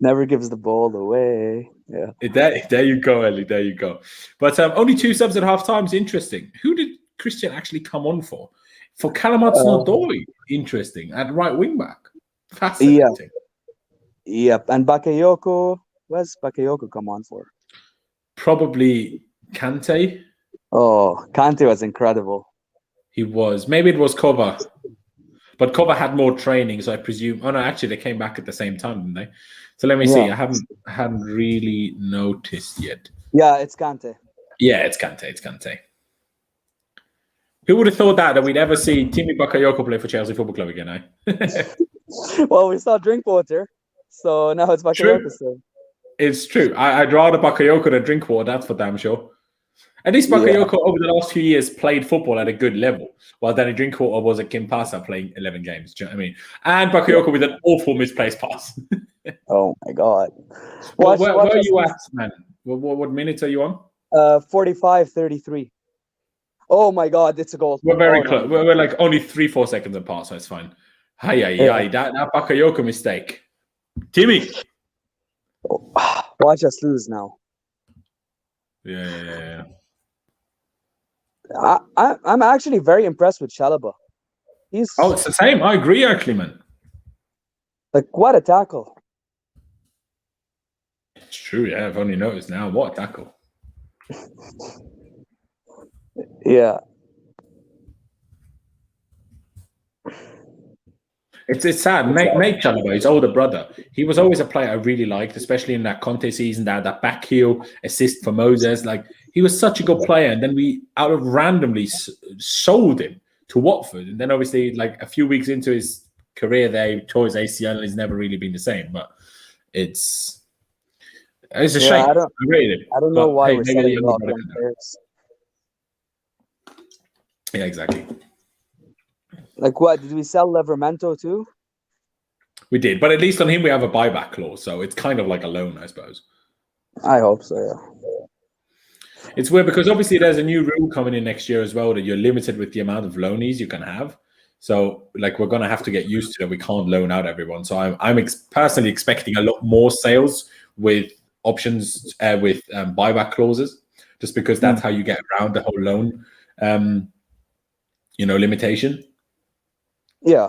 Never gives the ball away. Yeah. There you go, Ellie. There you go. But only 2 subs at half time is interesting. Who did Christian actually come on for? For Callum Hudson-Odoi, interesting. At right wing back. Fascinating. Yep. And Bakayoko, where's Bakayoko come on for? Probably Kante. Oh, Kante was incredible. He was. Maybe it was Kova. But Kova had more training, so I presume. Oh no, actually they came back at the same time, didn't they? So let me see. I hadn't really noticed yet. Yeah, it's Kante. Yeah, it's Kante. It's Kante. Who would have thought that we'd ever see Timi Bakayoko play for Chelsea Football Club again, eh? Well, we saw Drinkwater, so now it's Bakayoko. So. It's true. I'd rather Bakayoko than Drinkwater, that's for damn sure. At least Bakayoko over the last few years played football at a good level, while Danny Drinkwater was at Kimpasa playing 11 games. Do you know what I mean? And Bakayoko with an awful misplaced pass. Oh my God! Where are you at, man? What minutes are you on? 45-33. Oh my God, it's a goal. We're very close. No. We're like only 3-4 seconds apart, so it's fine. That Bakayoko mistake. Timmy! Watch us lose now. Yeah. I'm actually very impressed with Chalobah. It's the same. I agree, actually, man. Like, what a tackle. It's true, yeah. I've only noticed now. What a tackle. Yeah. It's sad. Nate Chalobah, his older brother, he was always a player I really liked, especially in that Conte season, that back heel assist for Moses. Like, he was such a good player. And then we out of randomly sold him to Watford. And then obviously, like a few weeks into his career there, he tore his ACL and he's never really been the same. But it's a shame. I don't know why we're selling a lot of players. Yeah, exactly. Like what? Did we sell Levermento too? We did, but at least on him we have a buyback clause, so it's kind of like a loan, I suppose. I hope so, yeah. It's weird because obviously there's a new rule coming in next year as well that you're limited with the amount of loanees you can have. So, like, we're going to have to get used to that. We can't loan out everyone. So I'm personally expecting a lot more sales with options, with buyback clauses, just because that's how you get around the whole loan, limitation. Yeah.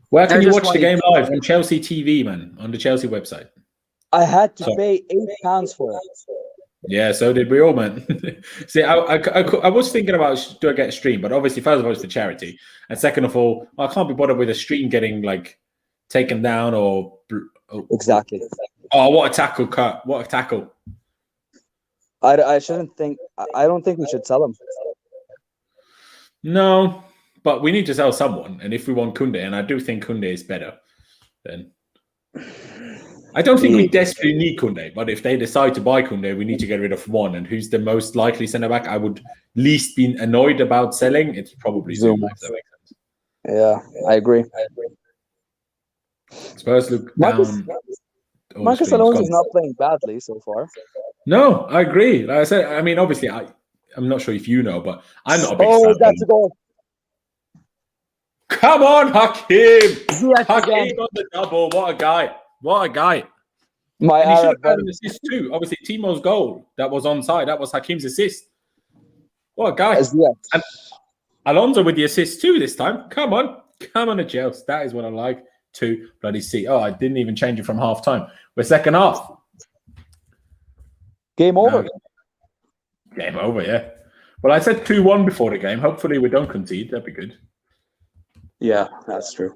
Where can you watch the game live? On Chelsea TV, man, on the Chelsea website. I had to pay £8 for it. Yeah, so did we all, man. See, I was thinking about, do I get a stream? But obviously, first of all, it's for charity. And second of all, I can't be bothered with a stream getting, like, taken down or... Exactly. Oh, what a tackle, Kurt. What a tackle. I don't think we should sell him. No, but we need to sell someone. And if we want Koundé, and I do think Koundé is better, then... I don't think we desperately need Koundé, but if they decide to buy Koundé, we need to get rid of one. And who's the most likely centre-back I would least be annoyed about selling? It's probably Zuma, if that makes sense. Yeah, I agree. Spurs look down. Marcus Alonso is not playing badly so far. No, I agree. Like I said, I mean, obviously, I'm not sure if you know, but I'm not a big fan. Oh, that's a goal. Come on, Hakim! Yes, Hakim again. on the double. What a guy. What a guy. He should have had an assist too. Obviously, Timo's goal that was onside. That was Hakim's assist. What a guy. Yes. And Alonso with the assist too this time. Come on. Come on, Chelsea. That is what I like to bloody see. Oh, I didn't even change it from half time. We're second half. Game over. Game over, yeah. Well, I said 2-1 before the game. Hopefully we don't concede. That'd be good. Yeah, that's true.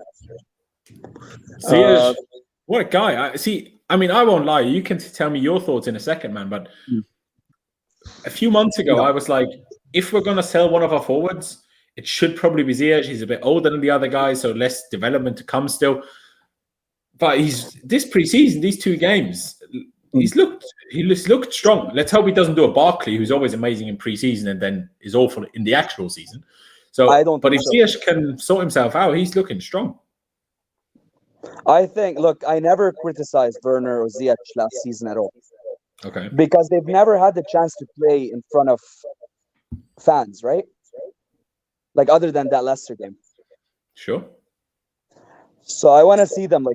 Ziyech, what a guy. I mean, I won't lie. You can tell me your thoughts in a second, man. But a few months ago, I was like, if we're going to sell one of our forwards, it should probably be Ziyech. He's a bit older than the other guys, so less development to come still. But this preseason, these 2 games, he looked strong. Let's hope he doesn't do a Barkley, who's always amazing in preseason and then is awful in the actual season. So, but if Ziyech can sort himself out, he's looking strong. I think. Look, I never criticized Werner or Ziyech last season at all. Okay. Because they've never had the chance to play in front of fans, right? Like other than that Leicester game. Sure. So I want to see them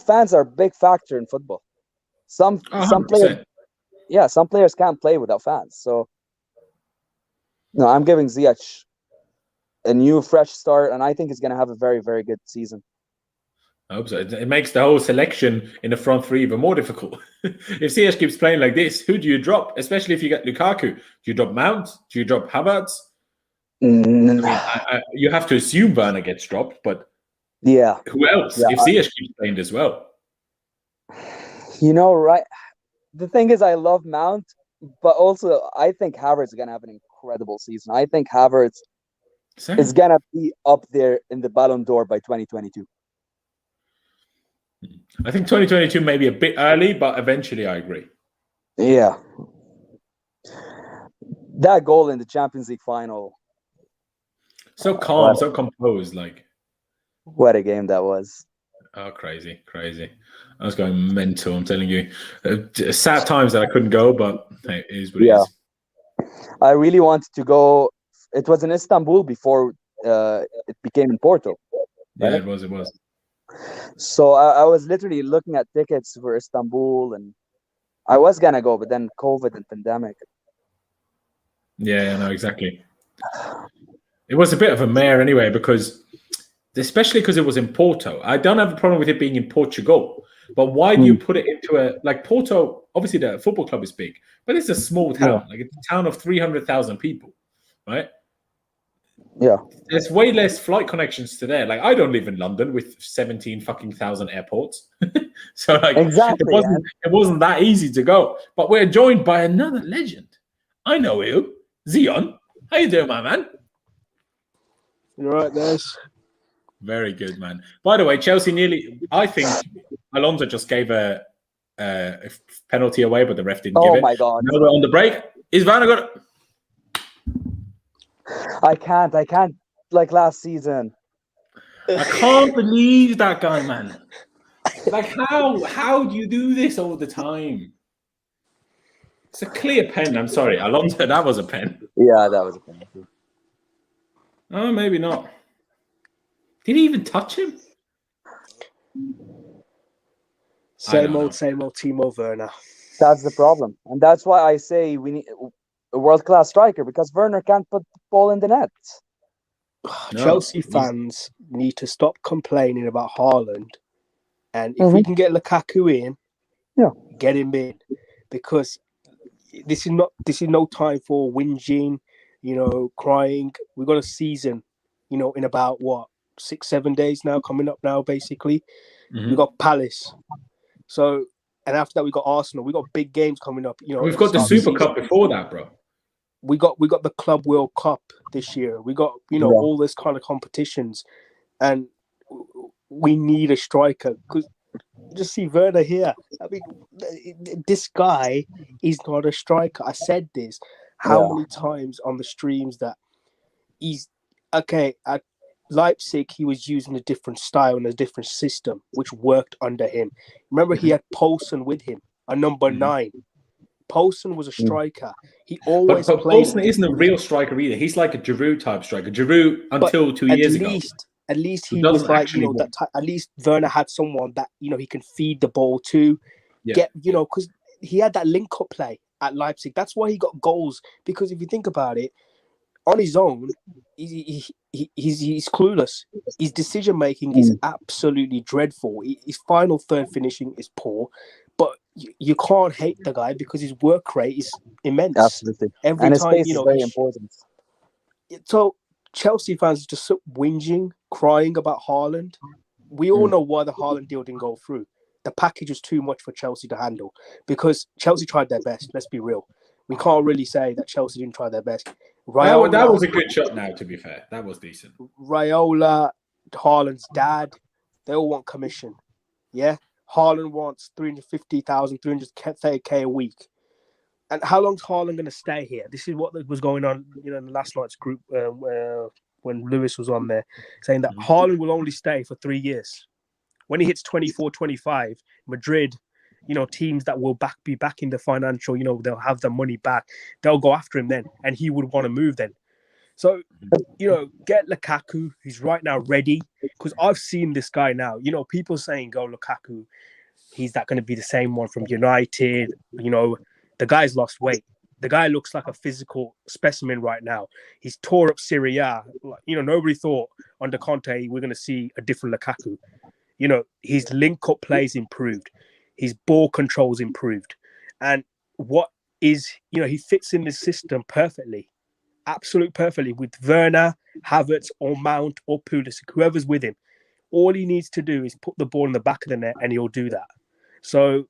fans are a big factor in football. Some players, some players can't play without fans. So no, I'm giving Ziyech a new fresh start, and I think he's going to have a very, very good season. I hope so. It makes the whole selection in the front 3 even more difficult. If Ziyech keeps playing like this, who do you drop? Especially if you get Lukaku. Do you drop Mount? Do you drop Havertz? You have to assume Werner gets dropped, but yeah, who else? If Ziyech keeps playing as well, right? The thing is, I love Mount, but also I think Havertz is gonna have an incredible season. I think Havertz is gonna be up there in the Ballon d'Or by 2022. I think 2022 may be a bit early, but eventually I agree. Yeah, that goal in the Champions League final. So calm, so composed, like. What a game that was. Oh, crazy. I was going mental, I'm telling you. Sad times that I couldn't go, but hey, it is what it is. I really wanted to go. It was in Istanbul before it became in Porto. Right? Yeah, it was. So I was literally looking at tickets for Istanbul, and I was going to go, but then COVID and pandemic. Yeah, no, exactly. It was a bit of a mare anyway, especially because it was in Porto. I don't have a problem with it being in Portugal, but why do you put it into Porto? Obviously, the football club is big, but it's a small town. Like, it's a town of 300,000 people, right? Yeah. There's way less flight connections to there. Like, I don't live in London with 17,000 airports. So, exactly, it wasn't that easy to go. But we're joined by another legend. I know you, Zion. How you doing, my man? You're right, guys. Very good, man. By the way, Chelsea I think Alonso just gave a penalty away, but the ref didn't give it. Oh, my God. Now we're on the break. Is Werner got it? I can't. Like last season. I can't believe that guy, man. Like, how do you do this all the time? It's a clear pen. I'm sorry, Alonso, that was a pen. Yeah, that was a pen. Oh, maybe not. Did he even touch him? Same old Timo Werner. That's the problem. And that's why I say we need a world-class striker, because Werner can't put the ball in the net. Chelsea fans need to stop complaining about Haaland. And if we can get Lukaku in, get him in. Because this is no time for whinging, crying. We've got a season, in about 6-7 days now, coming up now, basically. We've got Palace. So, and after that, we got Arsenal. We got big games coming up. We've got the Super Cup before that, bro. We got the Club World Cup this year. We got all this kind of competitions, and we need a striker. Because just see Werner here. I mean, this guy is not a striker. I said this how many times on the streams that he's okay at Leipzig. He was using a different style and a different system, which worked under him. Remember, he had Poulsen with him, a number 9. Poulsen was a striker. He always but played. Poulsen isn't a real striker either. He's like a Giroud type striker. Giroud until 2 years ago. At least he was like, at least Werner had someone that, he can feed the ball to. Yeah. Because he had that link-up play at Leipzig. That's why he got goals. Because if you think about it, on his own, he's clueless. His decision-making is absolutely dreadful. His final third finishing is poor. But you can't hate the guy because his work rate is immense. Absolutely. Every And his time, pace is very important. So Chelsea fans just whinging, crying about Haaland. We all know why the Haaland deal didn't go through. The package was too much for Chelsea to handle because Chelsea tried their best. Let's be real. We can't really say that Chelsea didn't try their best. Raiola, that was a good shot now, to be fair. That was decent. Raiola, Haaland's dad, they all want commission. Yeah? Haaland wants 350,000, 330k a week. And how long's Haaland going to stay here? This is what was going on, in the last night's group when Lewis was on there, saying that Haaland will only stay for 3 years. When he hits 24, 25, Madrid, teams that will be back in the financial, they'll have the money back. They'll go after him then, and he would want to move then. So, get Lukaku, who's right now ready, because I've seen this guy now. People saying, go Lukaku, he's not going to be the same one from United. The guy's lost weight. The guy looks like a physical specimen right now. He's tore up Serie A. Nobody thought under Conte we're going to see a different Lukaku. His link-up plays improved. His ball control's improved. And he fits in the system perfectly. Absolutely perfectly with Werner, Havertz, or Mount, or Pulisic, whoever's with him. All he needs to do is put the ball in the back of the net and he'll do that. So,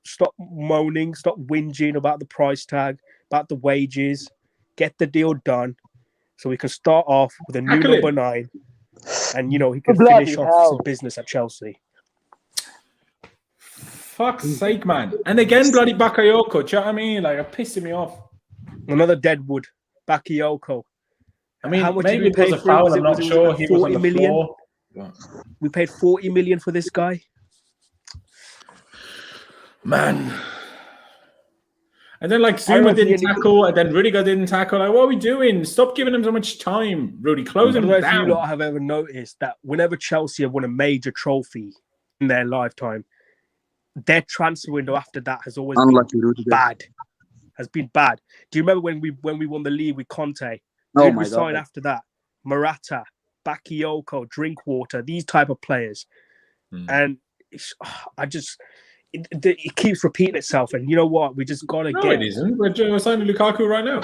stop moaning, stop whinging about the price tag, about the wages. Get the deal done so we can start off with a new number 9 and, he can finish off some business at Chelsea. Fuck's sake, man. And again, bloody Bakayoko. Do you know what I mean? Like, it's pissing me off. Another deadwood. Bakayoko. I mean, how much maybe did we it pay was a for him? foul. I'm not sure. He was on the million? floor. We paid 40 million for this guy. Man. And then, Zuma didn't tackle, and then Rudiger didn't tackle. Like, what are we doing? Stop giving him so much time, Rudy. Close him down. I don't know if you lot have ever noticed that whenever Chelsea have won a major trophy in their lifetime, their transfer window after that has always been bad. Has been bad. Do you remember when we won the league with Conte? Oh my God! Sign after that, Morata, Bakayoko, Drinkwater, these type of players, and it keeps repeating itself. And you know what? We just gotta get. No, it isn't. We're signing Lukaku right now.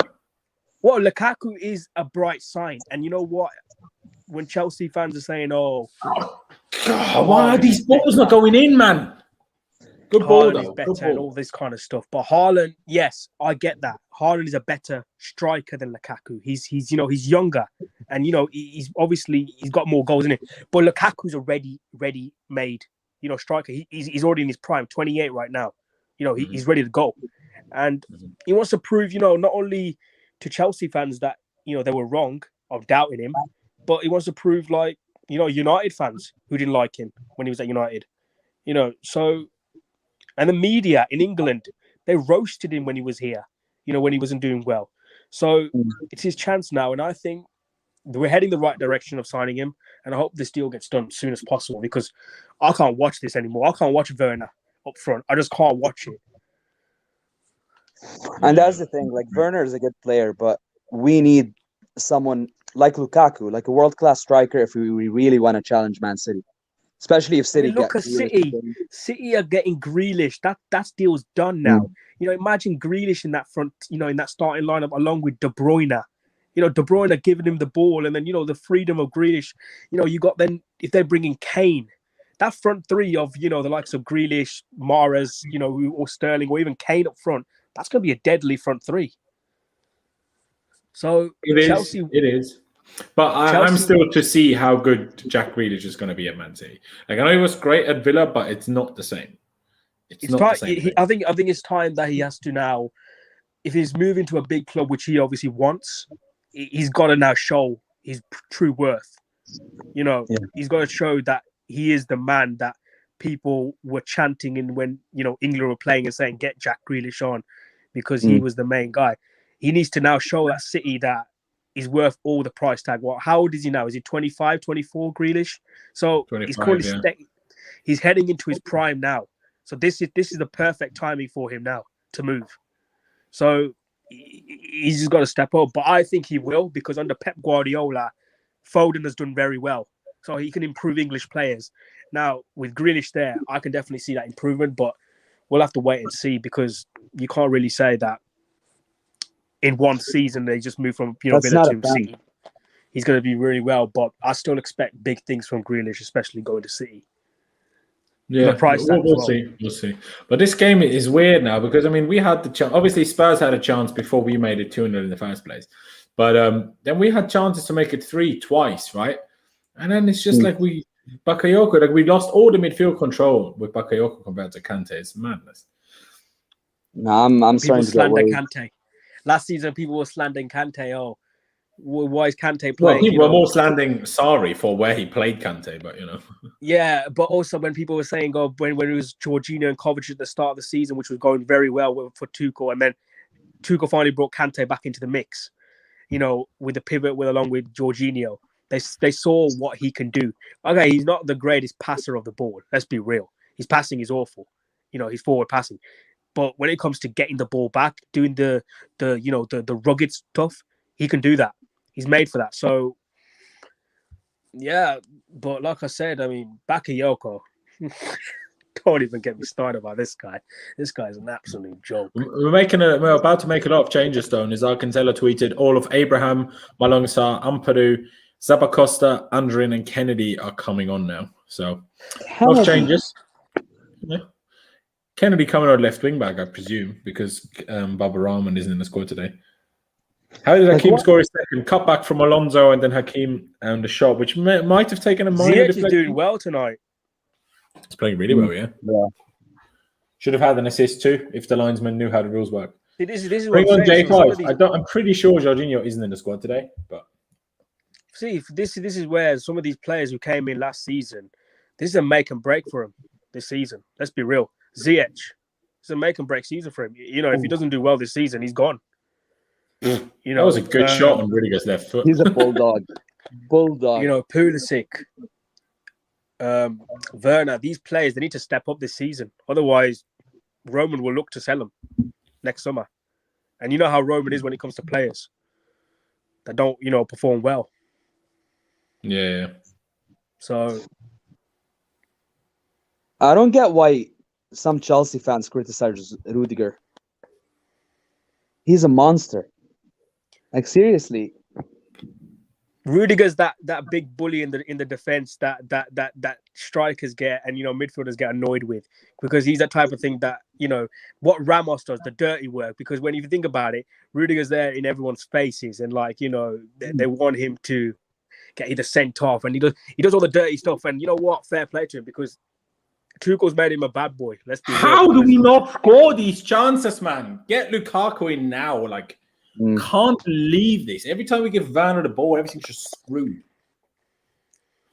Well, Lukaku is a bright sign, and you know what? When Chelsea fans are saying, "Oh, God, why are these balls not going in, man?" Good ball, Haaland is better and all this kind of stuff. But Haaland, yes, I get that. Haaland is a better striker than Lukaku. He's younger, and he's got more goals in it. But Lukaku's a ready-made, striker. He's already in his prime, 28 right now. He's ready to go, and he wants to prove, not only to Chelsea fans that they were wrong of doubting him, but he wants to prove, United fans who didn't like him when he was at United. So. And the media in England, they roasted him when he was here, when he wasn't doing well. So it's his chance now. And I think we're heading the right direction of signing him. And I hope this deal gets done as soon as possible because I can't watch this anymore. I can't watch Werner up front. I just can't watch it. And that's the thing. Werner is a good player, but we need someone like Lukaku, like a world-class striker if we really want to challenge Man City. Especially if City look at City. City are getting Grealish. That deal's done now. Imagine Grealish in that front, in that starting lineup along with De Bruyne. De Bruyne giving him the ball and then, the freedom of Grealish. You got then, if they're bringing Kane, that front three of, the likes of Grealish, Mahrez, or Sterling, or even Kane up front, that's going to be a deadly front three. So Chelsea... It is. But I'm still to see how good Jack Grealish is going to be at Man City. I know he was great at Villa, but it's not the same. It's not the same. I think it's time that he has to now, if he's moving to a big club, which he obviously wants, he's got to now show his true worth. He's got to show that he is the man that people were chanting in when, England were playing and saying, get Jack Grealish on because he was the main guy. He needs to now show that City that is worth all the price tag. How old is he now? Is he 25, 24, Grealish? So he's heading into his prime now. So this is the perfect timing for him now to move. So he's just got to step up. But I think he will because under Pep Guardiola, Foden has done very well. So he can improve English players. Now, with Grealish there, I can definitely see that improvement. But, we'll have to wait and see, because you can't really say that in one season they just moved from That's Villa not a to fan. City. He's going to be really well, but I still expect big things from Grealish, especially going to City. Yeah, The price tag as we'll well. see. We'll see. But this game is weird now because, I mean, we had the chance. Obviously, Spurs had a chance before we made it 2-0 in the first place. But then we had chances to make it 3 twice, right? And then it's just like Bakayoko, like we lost all the midfield control with Bakayoko compared to Kante. It's madness. No, I'm People starting to get slander worried. Kante. Last season, people were slandering Kante. Oh, why is Kante Well, playing? people were more slandering Sarri for where he played Kante, but Yeah, but also when people were saying, oh, when it was Jorginho and Kovacic at the start of the season, which was going very well for Tuchel, and then Tuchel finally brought Kante back into the mix, with the pivot along with Jorginho. They saw what he can do. Okay, he's not the greatest passer of the ball. Let's be real. His passing is awful. He's forward passing. But when it comes to getting the ball back, doing the rugged stuff, he can do that. He's made for that. So, yeah. But like I said, I mean, Bakayoko, don't even get me started about this guy. This guy's an absolute joke. We're about to make a lot of changes, though. Nizar Kinsella tweeted all of Abraham, Malongsa, Ampadu, Zapacosta, Andrin, and Kennedy are coming on now. So, a lot of changes. Yeah. Kennedy coming on left wing back, I presume, because Baba Rahman isn't in the squad today. How did Hakim score his second? Cut back from Alonso and then Hakim and the shot, which might have taken a minor Ziyech is deflection. doing well tonight. He's playing really well, yeah. Should have had an assist too if the linesman knew how the rules work. See, this is Bring what on I'm saying. J5. I'm pretty sure Jorginho isn't in the squad today, but see, this is where some of these players who came in last season, this is a make and break for him this season. Let's be real. Ziyech, it's a make and break season for him. If he doesn't do well this season, he's gone. That was a good shot on Rudiger's left foot. He's a bulldog. Pulisic, Werner, these players, they need to step up this season. Otherwise, Roman will look to sell them next summer. And you know how Roman is when it comes to players that don't, perform well. Yeah. So I don't get why some Chelsea fans criticize Rudiger. He's a monster. Like, seriously. Rudiger's that big bully in the defense that strikers get and midfielders get annoyed with, because he's that type of thing that what Ramos does, the dirty work. Because when you think about it, Rudiger's there in everyone's faces and they want him to get either sent off, and he does all the dirty stuff. And you know what? Fair play to him, because Tuchel's made him a bad boy. Let's be real. How do we not score these chances, man? Get Lukaku in now. Can't believe this. Every time we give Werner the ball, everything's just screwed.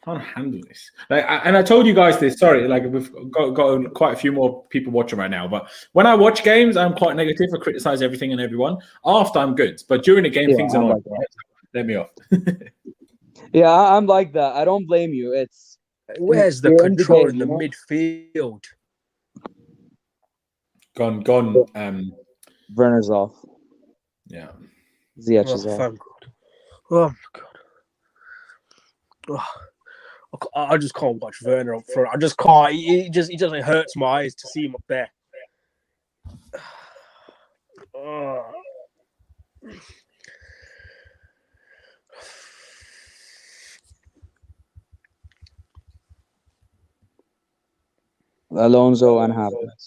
Can't handle this. And I told you guys this. Sorry, we've got quite a few more people watching right now. But when I watch games, I'm quite negative. I criticize everything and everyone. After, I'm good. But during the game, things are not. Let me off. Yeah, I'm like that. I don't blame you. It's where's the control in the midfield? Gone. Werner's off. Yeah. Ziyech is off. Thank God. Oh my God. I just can't watch Werner up front. I just can't. It just hurts my eyes to see him up there. Alonso and Havertz.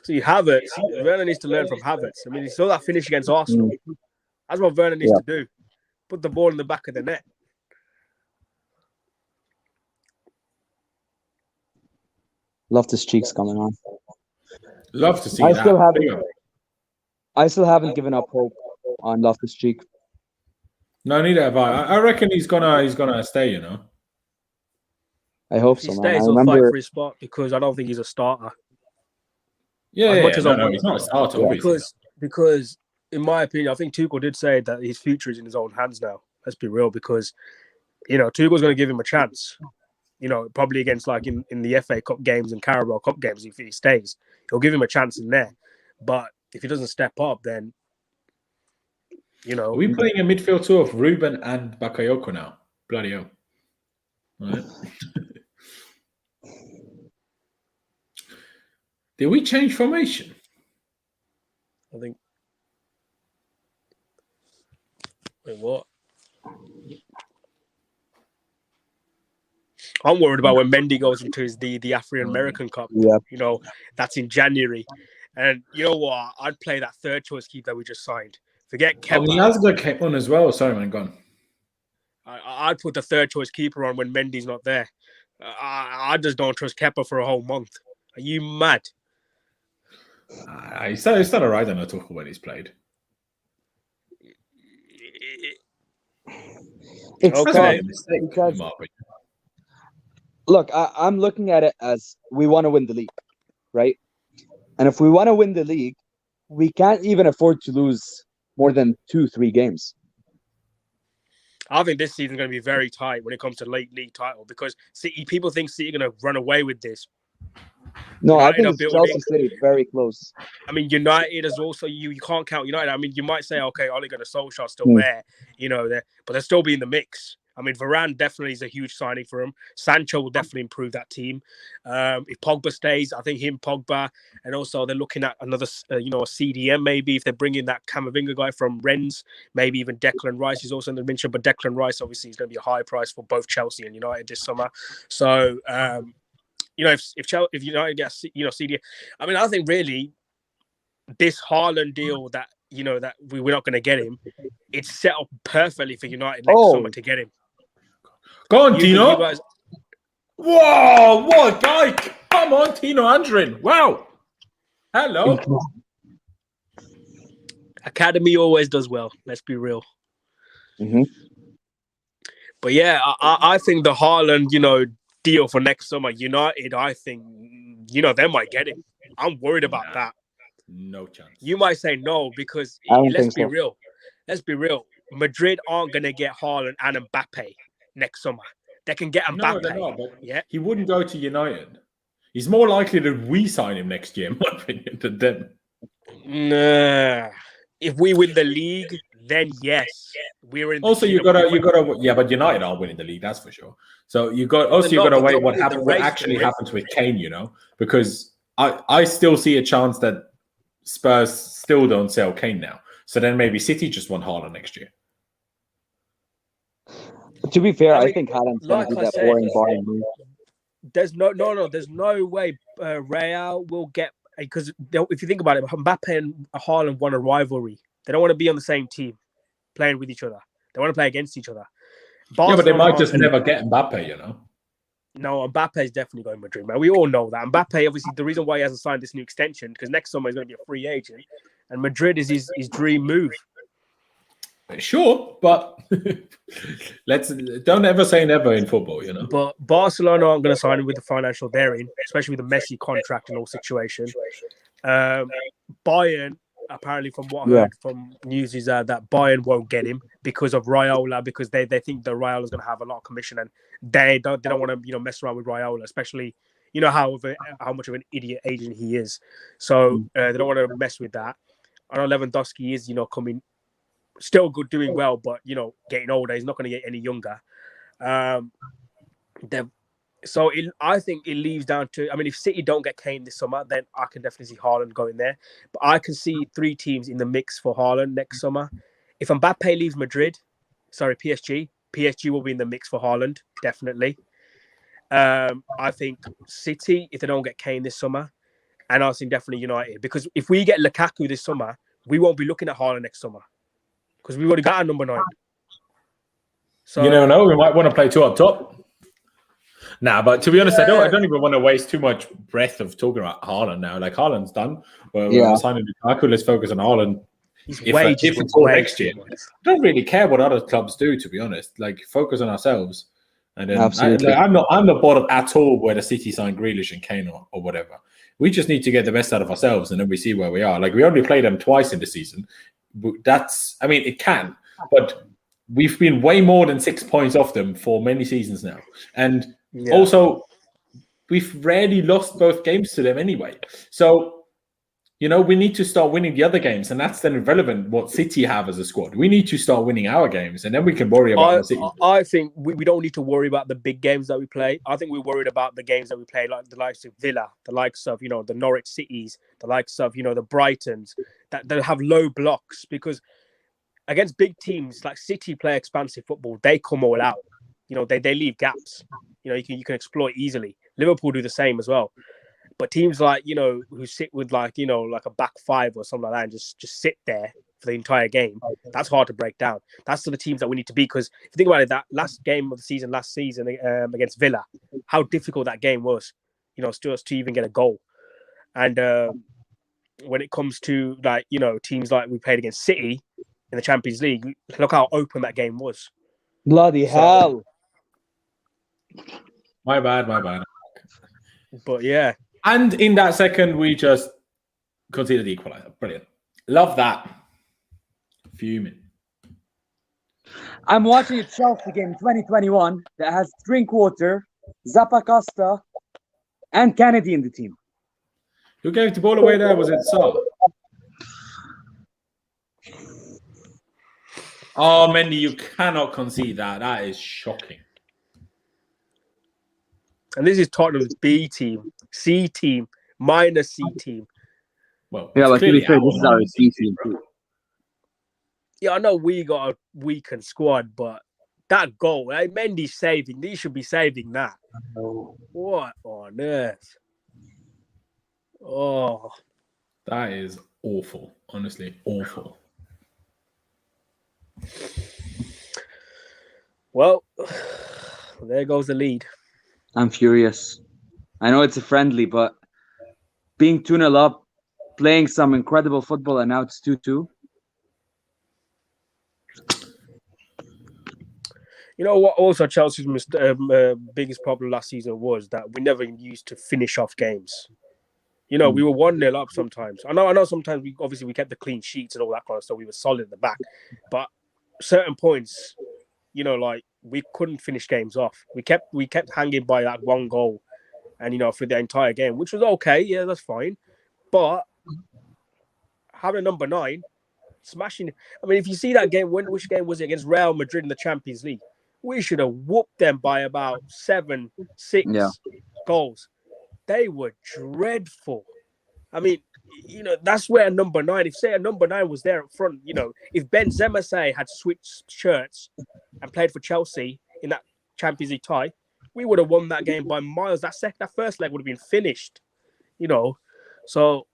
See, Havertz, Werner needs to learn from Havertz. I mean, he saw that finish against Arsenal. That's what Werner needs to do. Put the ball in the back of the net. Loftus-Cheek's coming on. Love to see that. I still haven't given up hope on Loftus-Cheek. No, neither have I. I reckon he's gonna stay. I hope If he so, stays, man. he'll fight for his spot, because I don't think he's a starter. Yeah, he's not a starter, because in my opinion, I think Tuchel did say that his future is in his own hands now. Let's be real, because Tuchel's going to give him a chance. Probably against in the FA Cup games and Carabao Cup games. If he stays, he'll give him a chance in there. But if he doesn't step up, then Are we playing a midfield two of Ruben and Bakayoko now? Bloody hell! Right. Did we change formation? I think. Wait, what? I'm worried about when Mendy goes into the African American Cup. Yeah. You know, that's in January. And you know what? I'd play that third choice keeper that we just signed. Forget Kepa. Miazga came on as well. Sorry, man, gone. I'd put the third choice keeper on when Mendy's not there. I just don't trust Kepa for a whole month. Are you mad? He's not alright on Tuchel when he's played. It's Okay. because, look, I'm looking at it as we want to win the league, right? And if we want to win the league, we can't even afford to lose more than 2-3 games. I think this season's going to be very tight when it comes to late league title because people think City are going to run away with this. No, United I think are it's building. Chelsea City very close. I mean, United is also you can't count United. I mean, you might say, okay, Ole Gunnar Solskjaer's still there, but they'll still be in the mix. I mean, Varane definitely is a huge signing for him. Sancho will definitely improve that team. If Pogba stays, I think him, Pogba, and also they're looking at another, a CDM maybe if they're bringing that Camavinga guy from Rennes, maybe even Declan Rice is also in the mention. But Declan Rice obviously is going to be a high price for both Chelsea and United this summer. So, if United gets CDM, I mean, I think really this Haaland deal that that we're not going to get him, it's set up perfectly for United next summer to get him. Go on, Tino. Whoa, what guy? Come on, Tino Andrin. Wow. Hello. Academy always does well. Let's be real. Mm-hmm. But yeah, I think the Haaland, deal for next summer, United, I think, they might get him. I'm worried about that. No chance. You might say no because let's be real. Let's be real. Madrid aren't going to get Haaland and Mbappe next summer. They can get Mbappe. No, they're not, but he wouldn't go to United. He's more likely that we sign him next year, in my opinion, than them. Nah. If we win the league, then yes, we're in. Also, you gotta, yeah, but United are winning the league, that's for sure. So you gotta wait what actually happens with Kane, because I still see a chance that Spurs still don't sell Kane now. So then maybe City just want Haaland next year. To be fair, I think Haaland's going to be that boring move. There's no way Real will get, because if you think about it, Mbappe and Haaland won a rivalry. They don't want to be on the same team, playing with each other. They want to play against each other. Yeah, but they might just never get Mbappe, No, Mbappe is definitely going to Madrid, man. We all know that. Mbappe, obviously, the reason why he hasn't signed this new extension, because next summer he's going to be a free agent, and Madrid is his dream move. Sure, but don't ever say never in football, But Barcelona aren't going to sign him with the financial they're in, especially with the Messi contract and all situation. Bayern, apparently, from what I heard from news, is that Bayern won't get him because of Raiola, because they think that Raiola is going to have a lot of commission, and they don't want to mess around with Raiola, especially how much of an idiot agent he is. So they don't want to mess with that. I know Lewandowski is coming. Still good, doing well, but getting older. He's not going to get any younger. I think it leaves down to. I mean, if City don't get Kane this summer, then I can definitely see Haaland going there. But I can see 3 teams in the mix for Haaland next summer. If Mbappe leaves PSG will be in the mix for Haaland, definitely. I think City, if they don't get Kane this summer, and I think definitely United, because if we get Lukaku this summer, we won't be looking at Haaland next summer. Because we've already got our number 9. So you never know. We might want to play 2 up top. Nah, but to be honest, I don't even want to waste too much breath of talking about Haaland now. Like, Haaland's done. We're signing Lukaku. Let's focus on Haaland. If it's all next year, I don't really care what other clubs do, to be honest. Like, focus on ourselves. And then I'm not bothered at all whether City sign Grealish and Kane or whatever. We just need to get the best out of ourselves, and then we see where we are. Like, we only played them twice in the season. It can, but we've been way more than 6 points off them for many seasons now. And also, we've rarely lost both games to them anyway. So, You know, we need to start winning the other games, and that's then irrelevant what City have as a squad. We need to start winning our games, and then we can worry about what City. I think we don't need to worry about the big games that we play. I think we're worried about the games that we play, like the likes of Villa, the likes of, the Norwich Cities, the likes of, the Brightons, that have low blocks, because against big teams like City play expansive football. They come all out. They leave gaps. You can exploit easily. Liverpool do the same as well. But teams like, who sit with like a back five or something like that and just sit there for the entire game, that's hard to break down. That's the teams that we need to beat. Because if you think about it, that last game of the season, against Villa, how difficult that game was, still to even get a goal. And when it comes to like, teams like we played against City in the Champions League, look how open that game was. Bloody hell. My bad. But yeah. And in that second, we just conceded the equaliser. Brilliant. Love that. Fuming. I'm watching a Chelsea game 2021 that has Drinkwater, Zappacosta, and Kennedy in the team. Who gave the ball away there? Was it Salah? Oh, Mendy, you cannot concede that. That is shocking. And this is Tottenham's B team, C team, minus C team. Well, yeah, but to be fair, this is our C team too. Yeah, I know we got a weakened squad, but that goal, Mendy's saving. They should be saving that. Oh. What on earth? Oh, that is awful. Honestly, awful. Well, there goes the lead. I'm furious. I know it's a friendly, but being 2-0 up, playing some incredible football, and now it's 2-2. You know what? Also, Chelsea's biggest problem last season was that we never used to finish off games. We were 1-0 up sometimes. I know. Sometimes we kept the clean sheets and all that kind of stuff. We were solid at the back, but certain points, like we couldn't finish games off. We kept hanging by that one goal, and for the entire game, which was okay. Yeah, that's fine. But having number 9, smashing. I mean, if you see that game, which game was it against Real Madrid in the Champions League? We should have whooped them by about 7-6 goals. They were dreadful. I mean, that's where number 9, if say a number 9 was there up front, if Benzema had switched shirts and played for Chelsea in that Champions League tie, we would have won that game by miles. That first leg would have been finished, so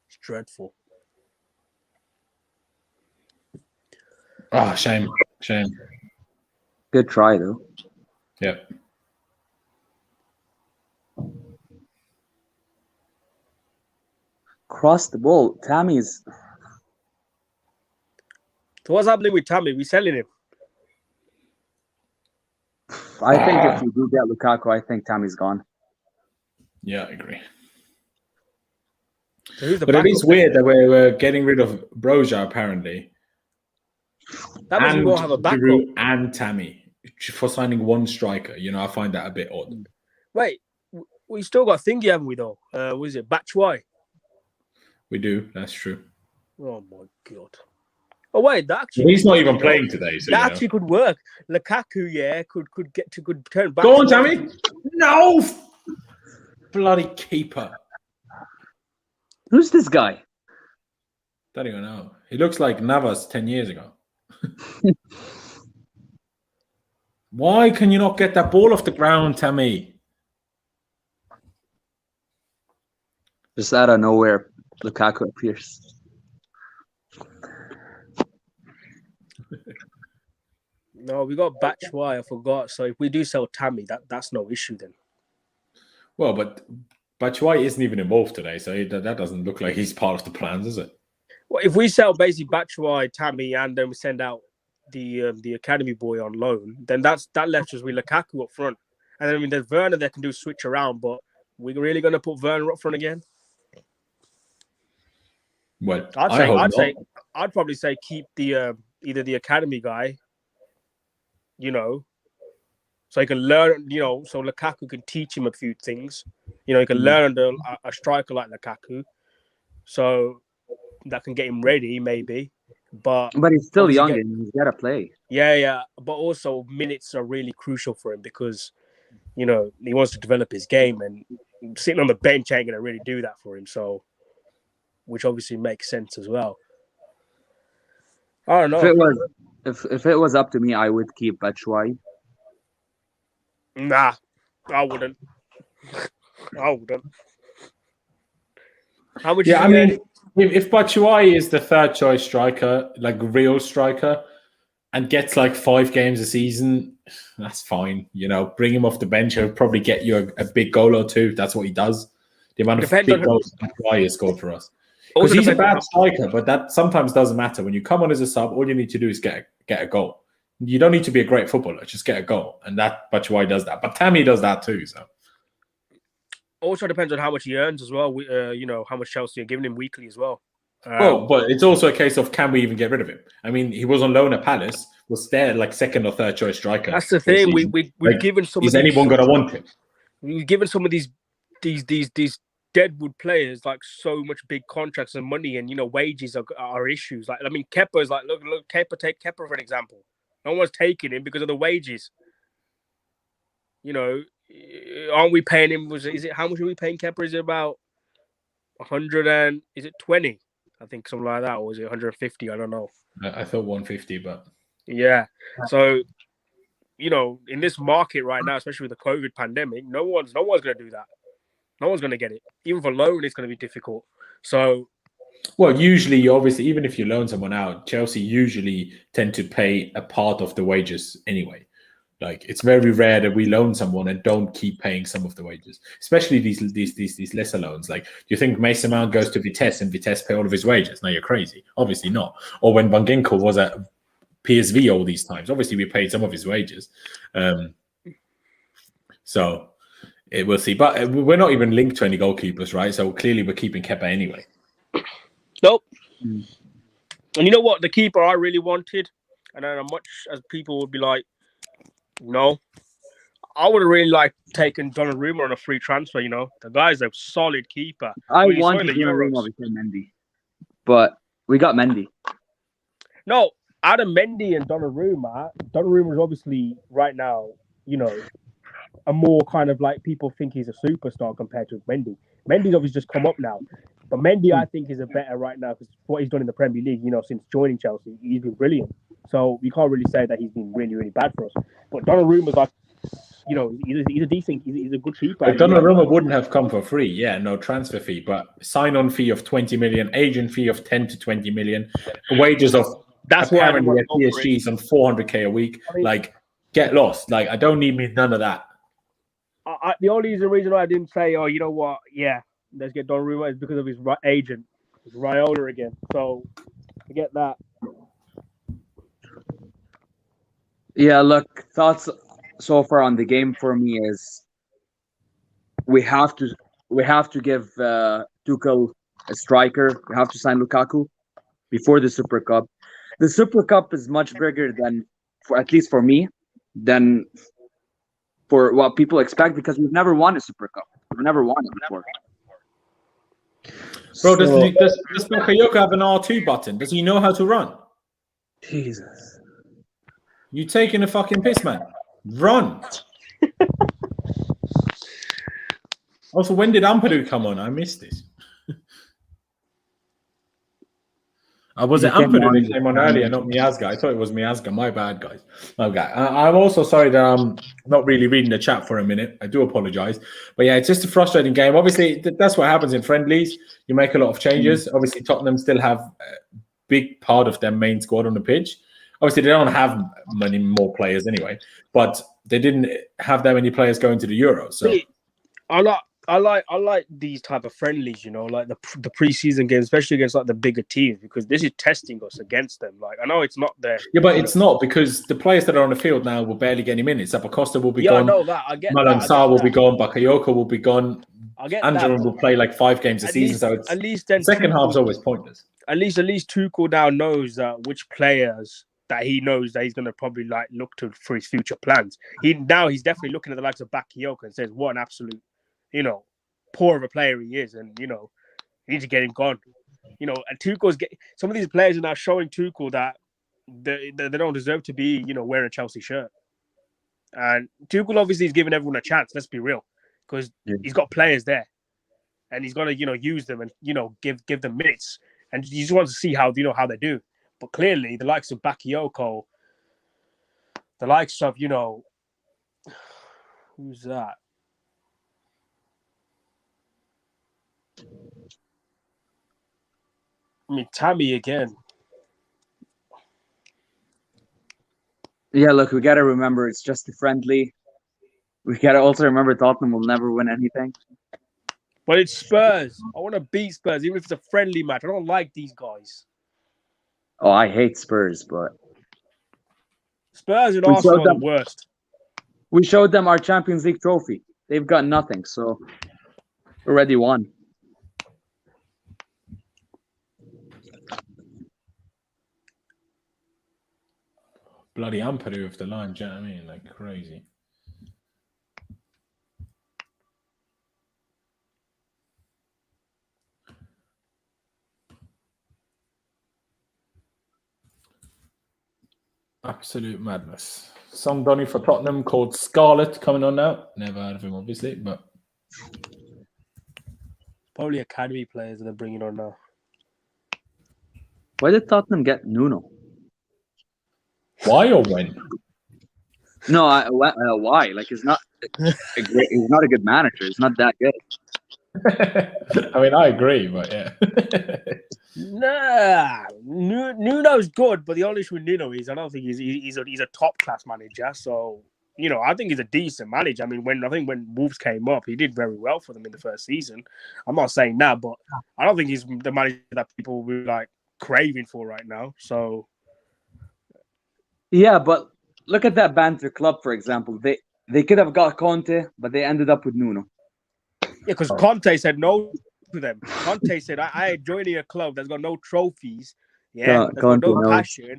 it's dreadful. Oh, shame. Good try, though. Yeah. Cross the ball. Tammy's. So what's happening with Tammy? We selling him? I think if we do get Lukaku, I think Tammy's gone. Yeah, I agree. So but it is weird that we're getting rid of Broja, apparently. That means we won't have a backup. Giroud and Tammy for signing one striker. I find that a bit odd. Wait, we still got Thingy, haven't we, though? What is it? Batshuayi? We do. That's true. Oh, my God. Oh, wait, that actually... He's not even playing today. So that actually could work. Lukaku, could turn back. Go on, Tammy. No! Bloody keeper. Who's this guy? Don't even know. He looks like Navas 10 years ago. Why can you not get that ball off the ground, Tammy? Just out of nowhere, Lukaku appears. No, we got Batshuayi, I forgot. So if we do sell Tammy, that's no issue then. Well, but Batshuayi isn't even involved today, so that doesn't look like he's part of the plans, is it? Well, if we sell basically Batshuayi, Tammy, and then we send out the academy boy on loan, then that left us with Lukaku up front. And then, there's Werner that can do switch around, but we're really going to put Werner up front again? Well, I'd probably say keep the either the academy guy, So he can learn, so Lukaku can teach him a few things. He can learn under a striker like Lukaku. So that can get him ready, maybe. But he's still young and he's got to play. Yeah. But also minutes are really crucial for him because, he wants to develop his game, and sitting on the bench ain't going to really do that for him. So, which obviously makes sense as well. I don't know. If it was up to me, I would keep Batshuayi. Nah, I wouldn't. How would you? Yeah, I mean, if Batshuayi is the third choice striker, like real striker, and gets like 5 games a season, that's fine. Bring him off the bench. He'll probably get you a big goal or 2. That's what he does. The amount of big goals Batshuayi has scored for us. Because he's a bad striker, but that sometimes doesn't matter. When you come on as a sub, all you need to do is get a goal. You don't need to be a great footballer, just get a goal. And that Batshuayi does that. But Tammy does that too. So also depends on how much he earns as well. How much Chelsea are giving him weekly as well. But it's also a case of, can we even get rid of him? I mean, he was on loan at Palace, was there like second or third choice striker. That's the thing. We've given some. Is anyone going to want him? We've given some of these deadwood players like so much big contracts and money, and wages are issues. Like, I mean, Kepa's like, look, Kepa, take Kepa for an example. No one's taking him because of the wages. Aren't we paying him? How much are we paying Kepa? Is it about 100 and is it 20? I think something like that, or is it 150? I don't know. I thought 150, but yeah. So in this market right now, especially with the COVID pandemic, no one's going to do that. No one's going to get it. Even for loan, it's going to be difficult. So, well, usually, obviously, even if you loan someone out, Chelsea usually tend to pay a part of the wages anyway. Like, it's very rare that we loan someone and don't keep paying some of the wages, especially these lesser loans. Like, do you think Mason Mount goes to Vitesse and Vitesse pay all of his wages? No, you're crazy. Obviously not. Or when Van Ginkel was at PSV all these times, obviously we paid some of his wages. So we'll see. But we're not even linked to any goalkeepers, right? So clearly we're keeping Kepa anyway. Nope. And you know what? The keeper I really wanted, and as much as people would be like, no, I would have really like taken Donnarumma on a free transfer. The guy's a solid keeper. I wanted Donnarumma before Mendy, but we got Mendy. No, out of Mendy and Donnarumma is obviously right now, a more kind of like people think he's a superstar compared to Mendy. Mendy's obviously just come up now, but Mendy I think is a better right now because what he's done in the Premier League, since joining Chelsea, he's been brilliant. So we can't really say that he's been really, really bad for us. But Donnarumma's like, he's a decent, he's a good keeper. But Donnarumma wouldn't have come for free. Yeah, no transfer fee, but sign-on fee of 20 million, agent fee of 10 to 20 million, wages of apparently at PSG's on 400k a week. I mean, like, get lost. Like, I don't need none of that. The only reason why I didn't say, oh, you know what? Yeah, let's get Donnarumma is because of his agent, his Raiola again. So forget that. Yeah, look, thoughts so far on the game for me is we have to give Tuchel a striker. We have to sign Lukaku before the Super Cup. The Super Cup is much bigger than, at least for me, than for what people expect because we've never won a Super Cup. We've never won it before. Bro, does Bakayoko have an R2 button? Does he know how to run? Jesus. You taking a fucking piss, man. Run. Also, when did Ampadu come on? I missed this. Was it Ampadu that came on earlier, not Miazga? I thought it was Miazga. My bad, guys. Okay. I'm also sorry that I'm not really reading the chat for a minute. I do apologize. But yeah, it's just a frustrating game. Obviously, that's what happens in friendlies. You make a lot of changes. Obviously, Tottenham still have a big part of their main squad on the pitch. Obviously, they don't have many more players anyway, but they didn't have that many players going to the Euros. So I like these type of friendlies, like the preseason games, especially against like the bigger teams, because this is testing us against them. Like, I know it's not there. Yeah, but it's not because the players that are on the field now will barely get any minutes. Acosta will be gone. I know that. I get Malang that. Sarr will be gone. Bakayoko will be gone. I get Andrew that. will play like 5 games a season, so it's at least then second half's always pointless. At least Tuchel now knows which players that he knows that he's going to probably like look to for his future plans. He's definitely looking at the likes of Bakayoko and says, what an absolute, poor of a player he is. And, you need to get him gone. And Tuchel's some of these players are now showing Tuchel that they don't deserve to be, wearing a Chelsea shirt. And Tuchel obviously is giving everyone a chance. Let's be real, because he's got players there, and he's going to, use them and give them minutes. And you just want to see how how they do. But clearly, the likes of Bakayoko, the likes of who's that? I mean, Tammy again. Yeah, look, we got to remember it's just a friendly. We got to also remember Tottenham will never win anything. But it's Spurs. I want to beat Spurs, even if it's a friendly match. I don't like these guys. Oh, I hate Spurs, but Spurs and Arsenal are the worst. We showed them our Champions League trophy. They've got nothing, so already won. Bloody Ampadu with the line, do you know what I mean? Like crazy. Absolute madness. Some Donny for Tottenham called Scarlett coming on now. Never heard of him, obviously, but probably academy players that they're bringing on now. Why did Tottenham get Nuno? Why or when? No, why? Like, he's not a good manager. He's not that good. I mean, I agree, but yeah. Nah, Nuno's good, but the only issue with Nuno is I don't think he's a top class manager. So I think he's a decent manager. I mean, when Wolves came up, he did very well for them in the first season. I'm not saying that, but I don't think he's the manager that people were like craving for right now. So yeah, but look at that banter club, for example. They could have got Conte, but they ended up with Nuno. Yeah, because Conte said no to them. Conte said, I joining a club that's got no trophies, that's got no passion,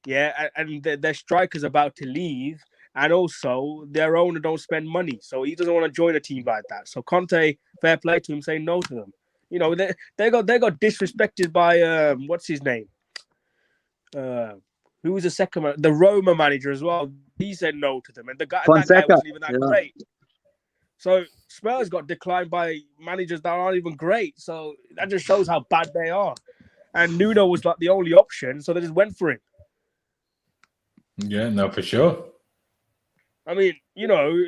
and their striker's about to leave, and also their owner don't spend money, so he doesn't want to join a team like that. So Conte, fair play to him, saying no to them. They got disrespected by what's his name? Who was the second the Roma manager as well? He said no to them, and that guy wasn't even that great. So Spurs got declined by managers that aren't even great. So that just shows how bad they are. And Nuno was like the only option, so they just went for him. Yeah, no, for sure. I mean, who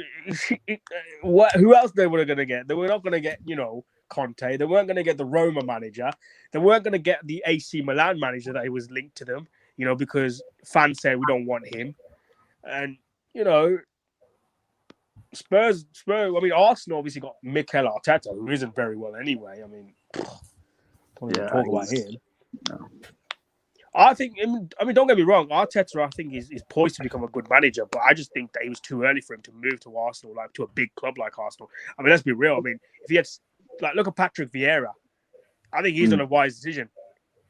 else they were going to get? They were not going to get, Conte. They weren't going to get the Roma manager. They weren't going to get the AC Milan manager that he was linked to them, because fans said we don't want him. And, Spurs. I mean, Arsenal obviously got Mikel Arteta, who isn't very well anyway. I mean, don't even talk about him. No. I think. I mean, don't get me wrong. Arteta, I think, is poised to become a good manager, but I just think that it was too early for him to move to Arsenal, like to a big club like Arsenal. I mean, let's be real. I mean, if he had look at Patrick Vieira, I think he's done a wise decision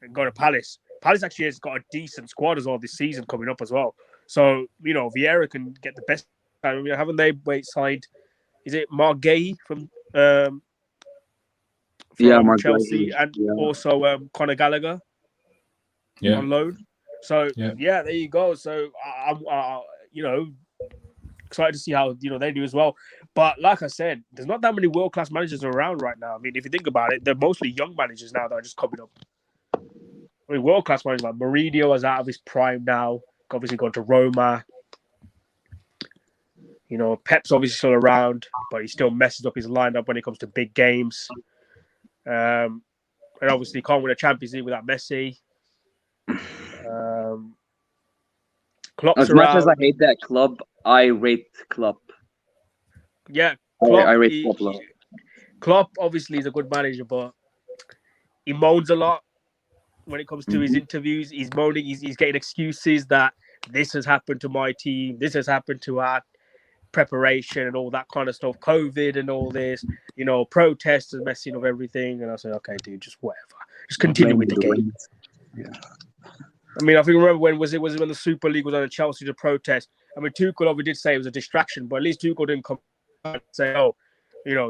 and go to Palace. Palace actually has got a decent squad as well this season coming up as well. So Vieira can get the best. I mean, haven't they signed? Is it Mark Gahey from Mark Chelsea Gahey. and also Conor Gallagher on loan? So there you go. So I'm excited to see how they do as well. But like I said, there's not that many world class managers around right now. I mean, if you think about it, they're mostly young managers now that are just coming up. I mean, world class managers like Mourinho is out of his prime now. Obviously gone to Roma. Pep's obviously still around, but he still messes up his lineup when it comes to big games. And obviously can't win a Champions League without Messi. Klopp's as around. Much as I hate that club, I rate Klopp. Yeah, Klopp, I rate Klopp. Klopp obviously is a good manager, but he moans a lot when it comes to his interviews. He's moaning. He's getting excuses that this has happened to my team. This has happened to our preparation and all that kind of stuff. COVID and all this, protests and messing up everything. And I said, okay, dude, just whatever. Just continue with the game. Yeah. I mean, I think remember when was it when the Super League was on Chelsea to protest? I mean, Tuchel obviously did say it was a distraction, but at least Tuchel didn't come and say, "Oh,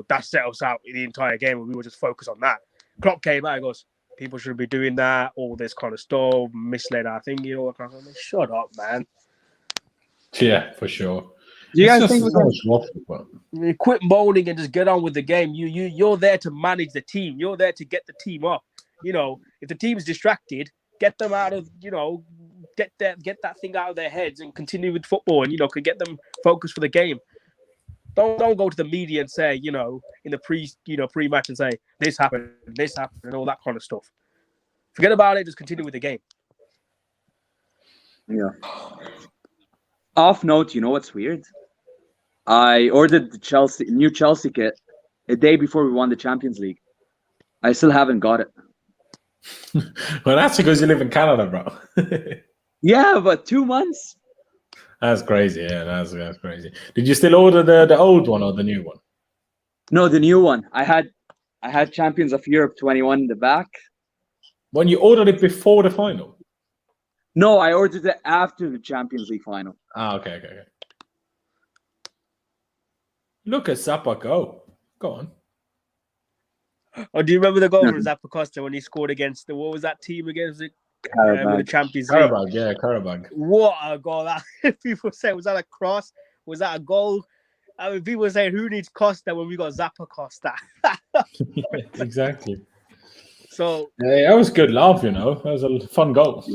that set us out in the entire game, and we were just focused on that." Klopp came out and goes, "People shouldn't be doing that, all this kind of stuff, misled our thinking, all that kind of stuff." Shut up, man. Yeah, for sure. Do you guys think we can... quit moaning and just get on with the game? You're there to manage the team. You're there to get the team up. If the team's distracted, get them out of get that thing out of their heads and continue with football, and could get them focused for the game. Don't go to the media and say in the pre-match and say this happened, and all that kind of stuff. Forget about it. Just continue with the game. Yeah. Off note, you know what's weird? I ordered the new Chelsea kit a day before we won the Champions League. I still haven't got it. Well, that's because you live in Canada, bro. Yeah, but 2 months. That's crazy. Yeah, that's crazy. Did you still order the old one or the new one? No, the new one. I had Champions of Europe 21 in the back. When you ordered it before the final? No, I ordered it after the Champions League final. Okay. Look at Zappa go. Go on. Oh, do you remember the goal from Zappa Costa when he scored against what was that team against the Champions League? Karabag, yeah, Karabag. What a goal! People say, was that a cross? Was that a goal? I mean, people say, who needs Costa when we got Zappa Costa? Exactly. So that was good laugh, That was a fun goal.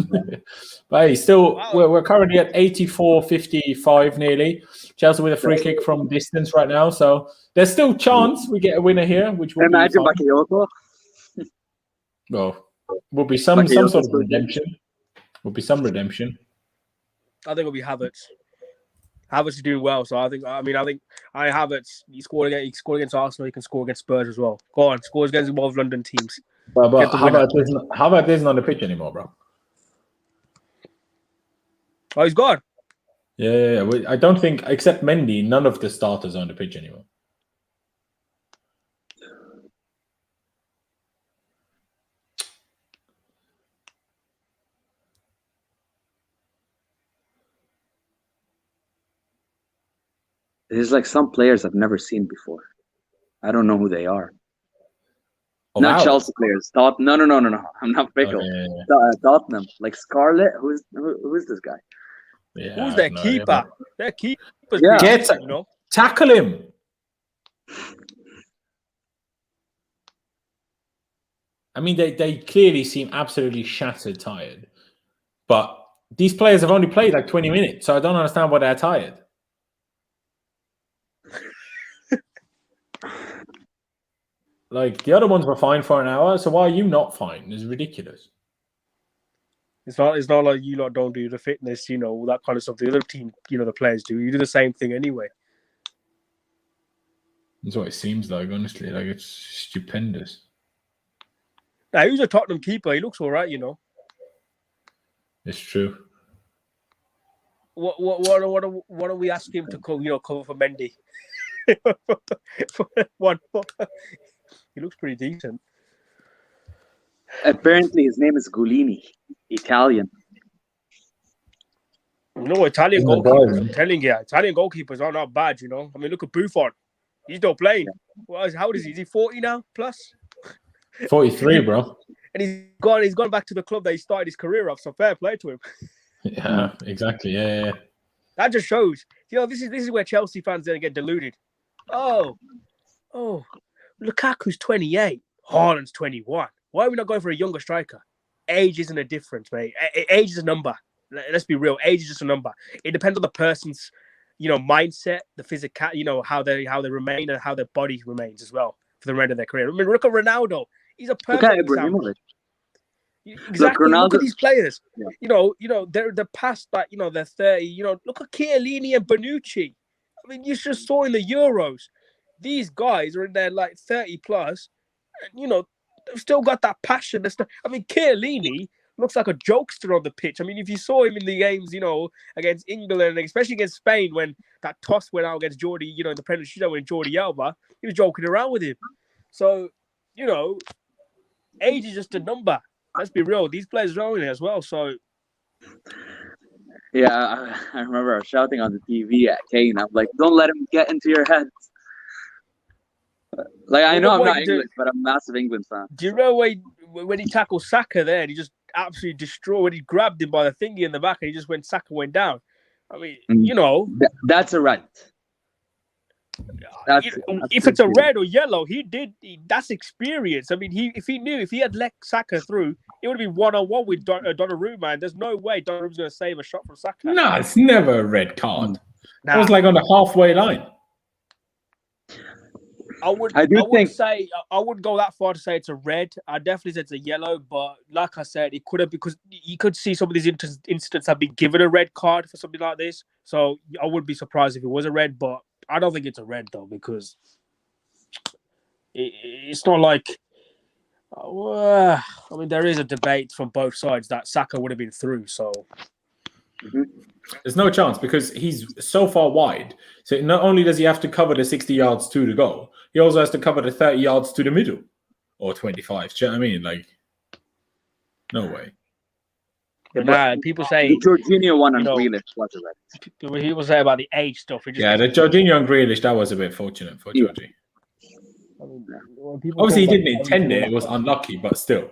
But hey, still, we're currently at 84-55 nearly. Chelsea with a free kick from distance right now, so there's still chance we get a winner here, which will imagine be Bakayoko. Well, will be some sort of redemption. Will be some redemption. I think it'll be Havertz. Havertz is doing well, so I think Havertz. He scored against Arsenal. He can score against Spurs as well. Go on, scores against both London teams. But Havertz isn't on the pitch anymore, bro. Oh, he's gone. Yeah. I don't think, except Mendy, none of the starters are on the pitch anymore. There's like some players I've never seen before. I don't know who they are. Not Chelsea players. No. I'm not fickle. Okay. Tottenham, like Scarlett. Who's this guy? Yeah, who's their keeper? Their keeper. Yeah. Tackle him. I mean, they clearly seem absolutely shattered, tired. But these players have only played like 20 minutes, so I don't understand why they're tired. Like, the other ones were fine for an hour, so why are you not fine? It's ridiculous. It's not like you lot don't do the fitness, all that kind of stuff. The other team, the players do. You do the same thing anyway. That's what it seems like, honestly. Like, it's stupendous. Now, who's a Tottenham keeper? He looks all right, It's true. What do we ask him to cover for Mendy? He looks pretty decent. Apparently, his name is Gulini, Italian. No, Italian goalkeepers. I'm telling you, Italian goalkeepers are not bad. I mean, look at Buffon. He's still playing. Well, how old is he? Is he 40 now? Plus 43, bro. And he's gone back to the club that he started his career off. So fair play to him. Yeah, exactly. Yeah. That just shows. This is where Chelsea fans then get deluded. Oh, Lukaku's 28. Haaland's 21. Why are we not going for a younger striker? Age isn't a difference, mate. Age is a number. Let's be real. Age is just a number. It depends on the person's, mindset, the physical, how they remain and how their body remains as well for the remainder of their career. I mean, look at Ronaldo. He's a perfect example. Exactly. Look at these players. Yeah. They're past that. They're 30. Look at Chiellini and Bonucci. I mean, you just saw in the Euros. These guys are in their 30 plus, and they've still got that passion. I mean, Chiellini looks like a jokester on the pitch. I mean, if you saw him in the games, against England, especially against Spain, when that toss went out against Jordi, in the penalty shootout with Jordi Alba, he was joking around with him. So, age is just a number. Let's be real. These players are on it as well. So, Yeah, I remember I was shouting on the TV at Kane. I'm like, don't let him get into your head. Like, I know I'm not English, but I'm a massive England fan. Do you know when he tackled Saka there, and he just absolutely destroyed, when he grabbed him by the thingy in the back, and he just Saka went down. I mean, you know. That's a red. If it's a red or yellow, that's experience. I mean, if he had let Saka through, it would have been 1-on-1 with Donnarumma, and there's no way Donnarumma's going to save a shot from Saka. No, it's never a red card. It was like on the halfway line. I wouldn't go that far to say it's a red. I definitely say it's a yellow, but like I said, it could have, because you could see some of these incidents have been given a red card for something like this. So I wouldn't be surprised if it was a red, but I don't think it's a red though, because it's not like. I mean, there is a debate from both sides that Saka would have been through. So. There's no chance because he's so far wide. So not only does he have to cover the 60 yards to the goal, he also has to cover the 30 yards to the middle, or 25. Do you know what I mean? Like, no way. Nah, people say the Jorginho one on Grealish was a red. People say about the age stuff. The Jorginho and Grealish, that was a bit fortunate for Georgie. I mean, obviously, he didn't intend it. It was unlucky, but still.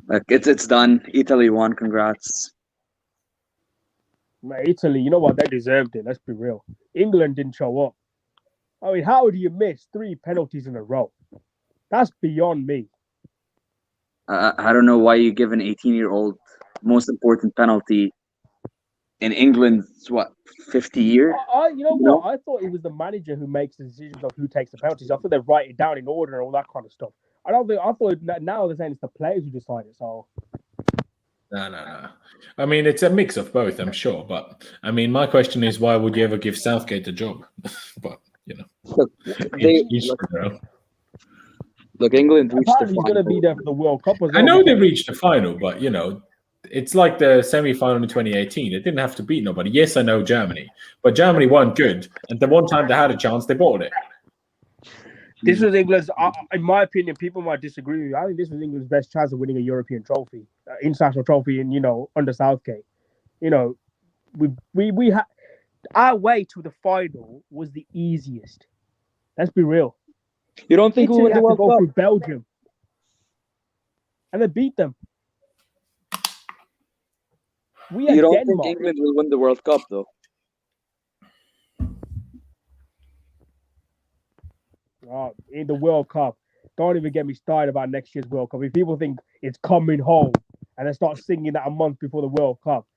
Like, it's done. Italy won. Congrats. Italy, you know what? They deserved it. Let's be real. England didn't show up. I mean, how do you miss 3 penalties in a row? That's beyond me. I don't know why you give an 18-year-old most important penalty in England's 50 years. You know what? I thought it was the manager who makes the decisions of who takes the penalties. I thought they write it down in order and all that kind of stuff. I thought now they're saying it's the players who decide it. So. No. I mean, it's a mix of both, I'm sure. But I mean, my question is, why would you ever give Southgate a job? But look, England reached the final. He's going to be there for the World Cup as well. I know they reached the final, but it's like the semi-final in 2018. It didn't have to beat nobody. Yes, I know Germany, but Germany weren't good, and the one time they had a chance, they bought it. This was England's, in my opinion, people might disagree with me. I think this was England's best chance of winning a European trophy, international trophy, and under Southgate. We had our way to the final was the easiest. Let's be real. You don't think we would have to go through Belgium, and they beat them? You don't think England will win the World Cup, though? In the World Cup, don't even get me started about next year's World Cup. If people think it's coming home and they start singing that a month before the World Cup,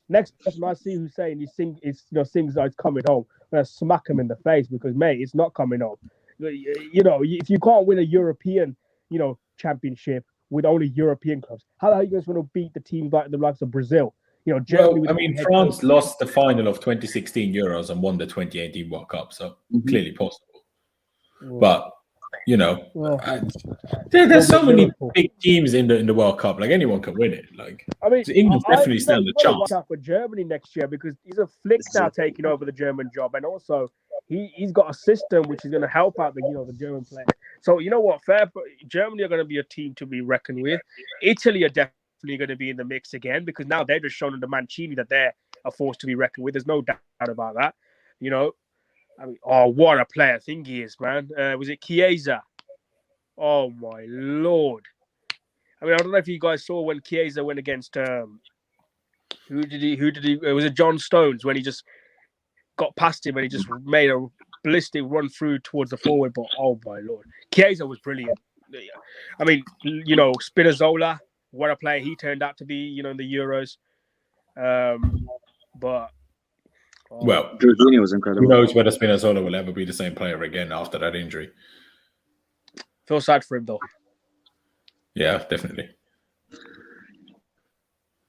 next person I see who's saying sings that it's coming home, I'm gonna smack him in the face, because mate, it's not coming home. If you can't win a European, championship with only European clubs, how are you guys going to beat the teams like the likes of Brazil? Germany. France lost the final of 2016 Euros and won the 2018 World Cup, so clearly possible. But there's so many big teams in the World Cup. Like, anyone can win it. Like, I mean, England definitely stand a chance. Watch out for Germany next year, because he's a Flick now taking over the German job, and also he's got a system which is going to help out the German players. So you know what, Germany are going to be a team to be reckoned with. Italy are definitely going to be in the mix again, because now they've just shown under Mancini that they're a force to be reckoned with. There's no doubt about that. I mean, what a player I think he is, man. Was it Chiesa? Oh, my Lord. I mean, I don't know if you guys saw when Chiesa went against, who did he, was it John Stones, when he just got past him and he just made a ballistic run through towards the forward, but oh, my Lord. Chiesa was brilliant. I mean, Spinazzola, what a player he turned out to be, in the Euros. But... Well, Jorginho was incredible. Who knows whether Spinazzola will ever be the same player again after that injury? Feel sad for him, though. Yeah, definitely.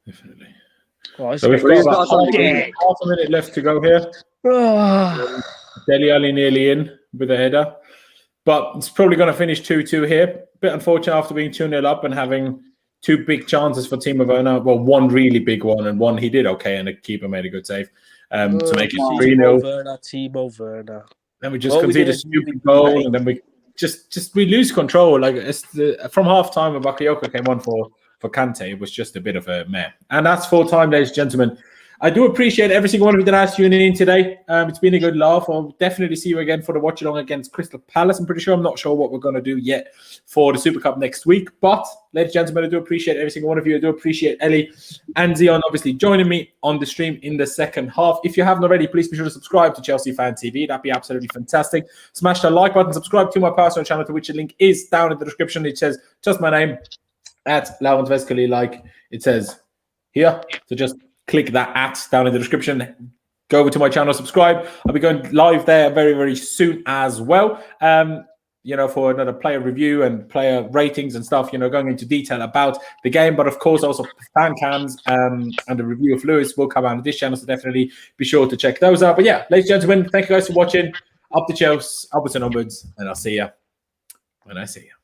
So we've got about half a minute left to go here. Dele Alli nearly in with a header, but it's probably going to finish 2-2 here. Bit unfortunate after being 2-0 up and having 2 big chances for Timo Werner. Well, one really big one, and one he did okay, and the keeper made a good save. To make it 3-0. Timo Werner. Then we just concede a stupid goal, and then we lose control. Like, from half time, when Bakayoko came on for for Kante, it was just a bit of a meh. And that's full time, ladies and gentlemen. I do appreciate every single one of you that has tuning in today. It's been a good laugh. I'll definitely see you again for the watch along against Crystal Palace. I'm not sure what we're going to do yet for the Super Cup next week. But, ladies and gentlemen, I do appreciate every single one of you. I do appreciate Ellie and Zion obviously joining me on the stream in the second half. If you haven't already, please be sure to subscribe to Chelsea Fan TV. That'd be absolutely fantastic. Smash the like button. Subscribe to my personal channel, to which the link is down in the description. It says just my name at Laurent Vescali, like it says here. So just click that at down in the description. Go over to my channel, subscribe. I'll be going live there very, very soon as well. For another player review and player ratings and stuff, going into detail about the game. But of course, also fan cams and the review of Lewis will come out on this channel. So definitely be sure to check those out. But yeah, ladies and gentlemen, thank you guys for watching. Up the Chelsea, upwards and onwards. And I'll see you when I see you.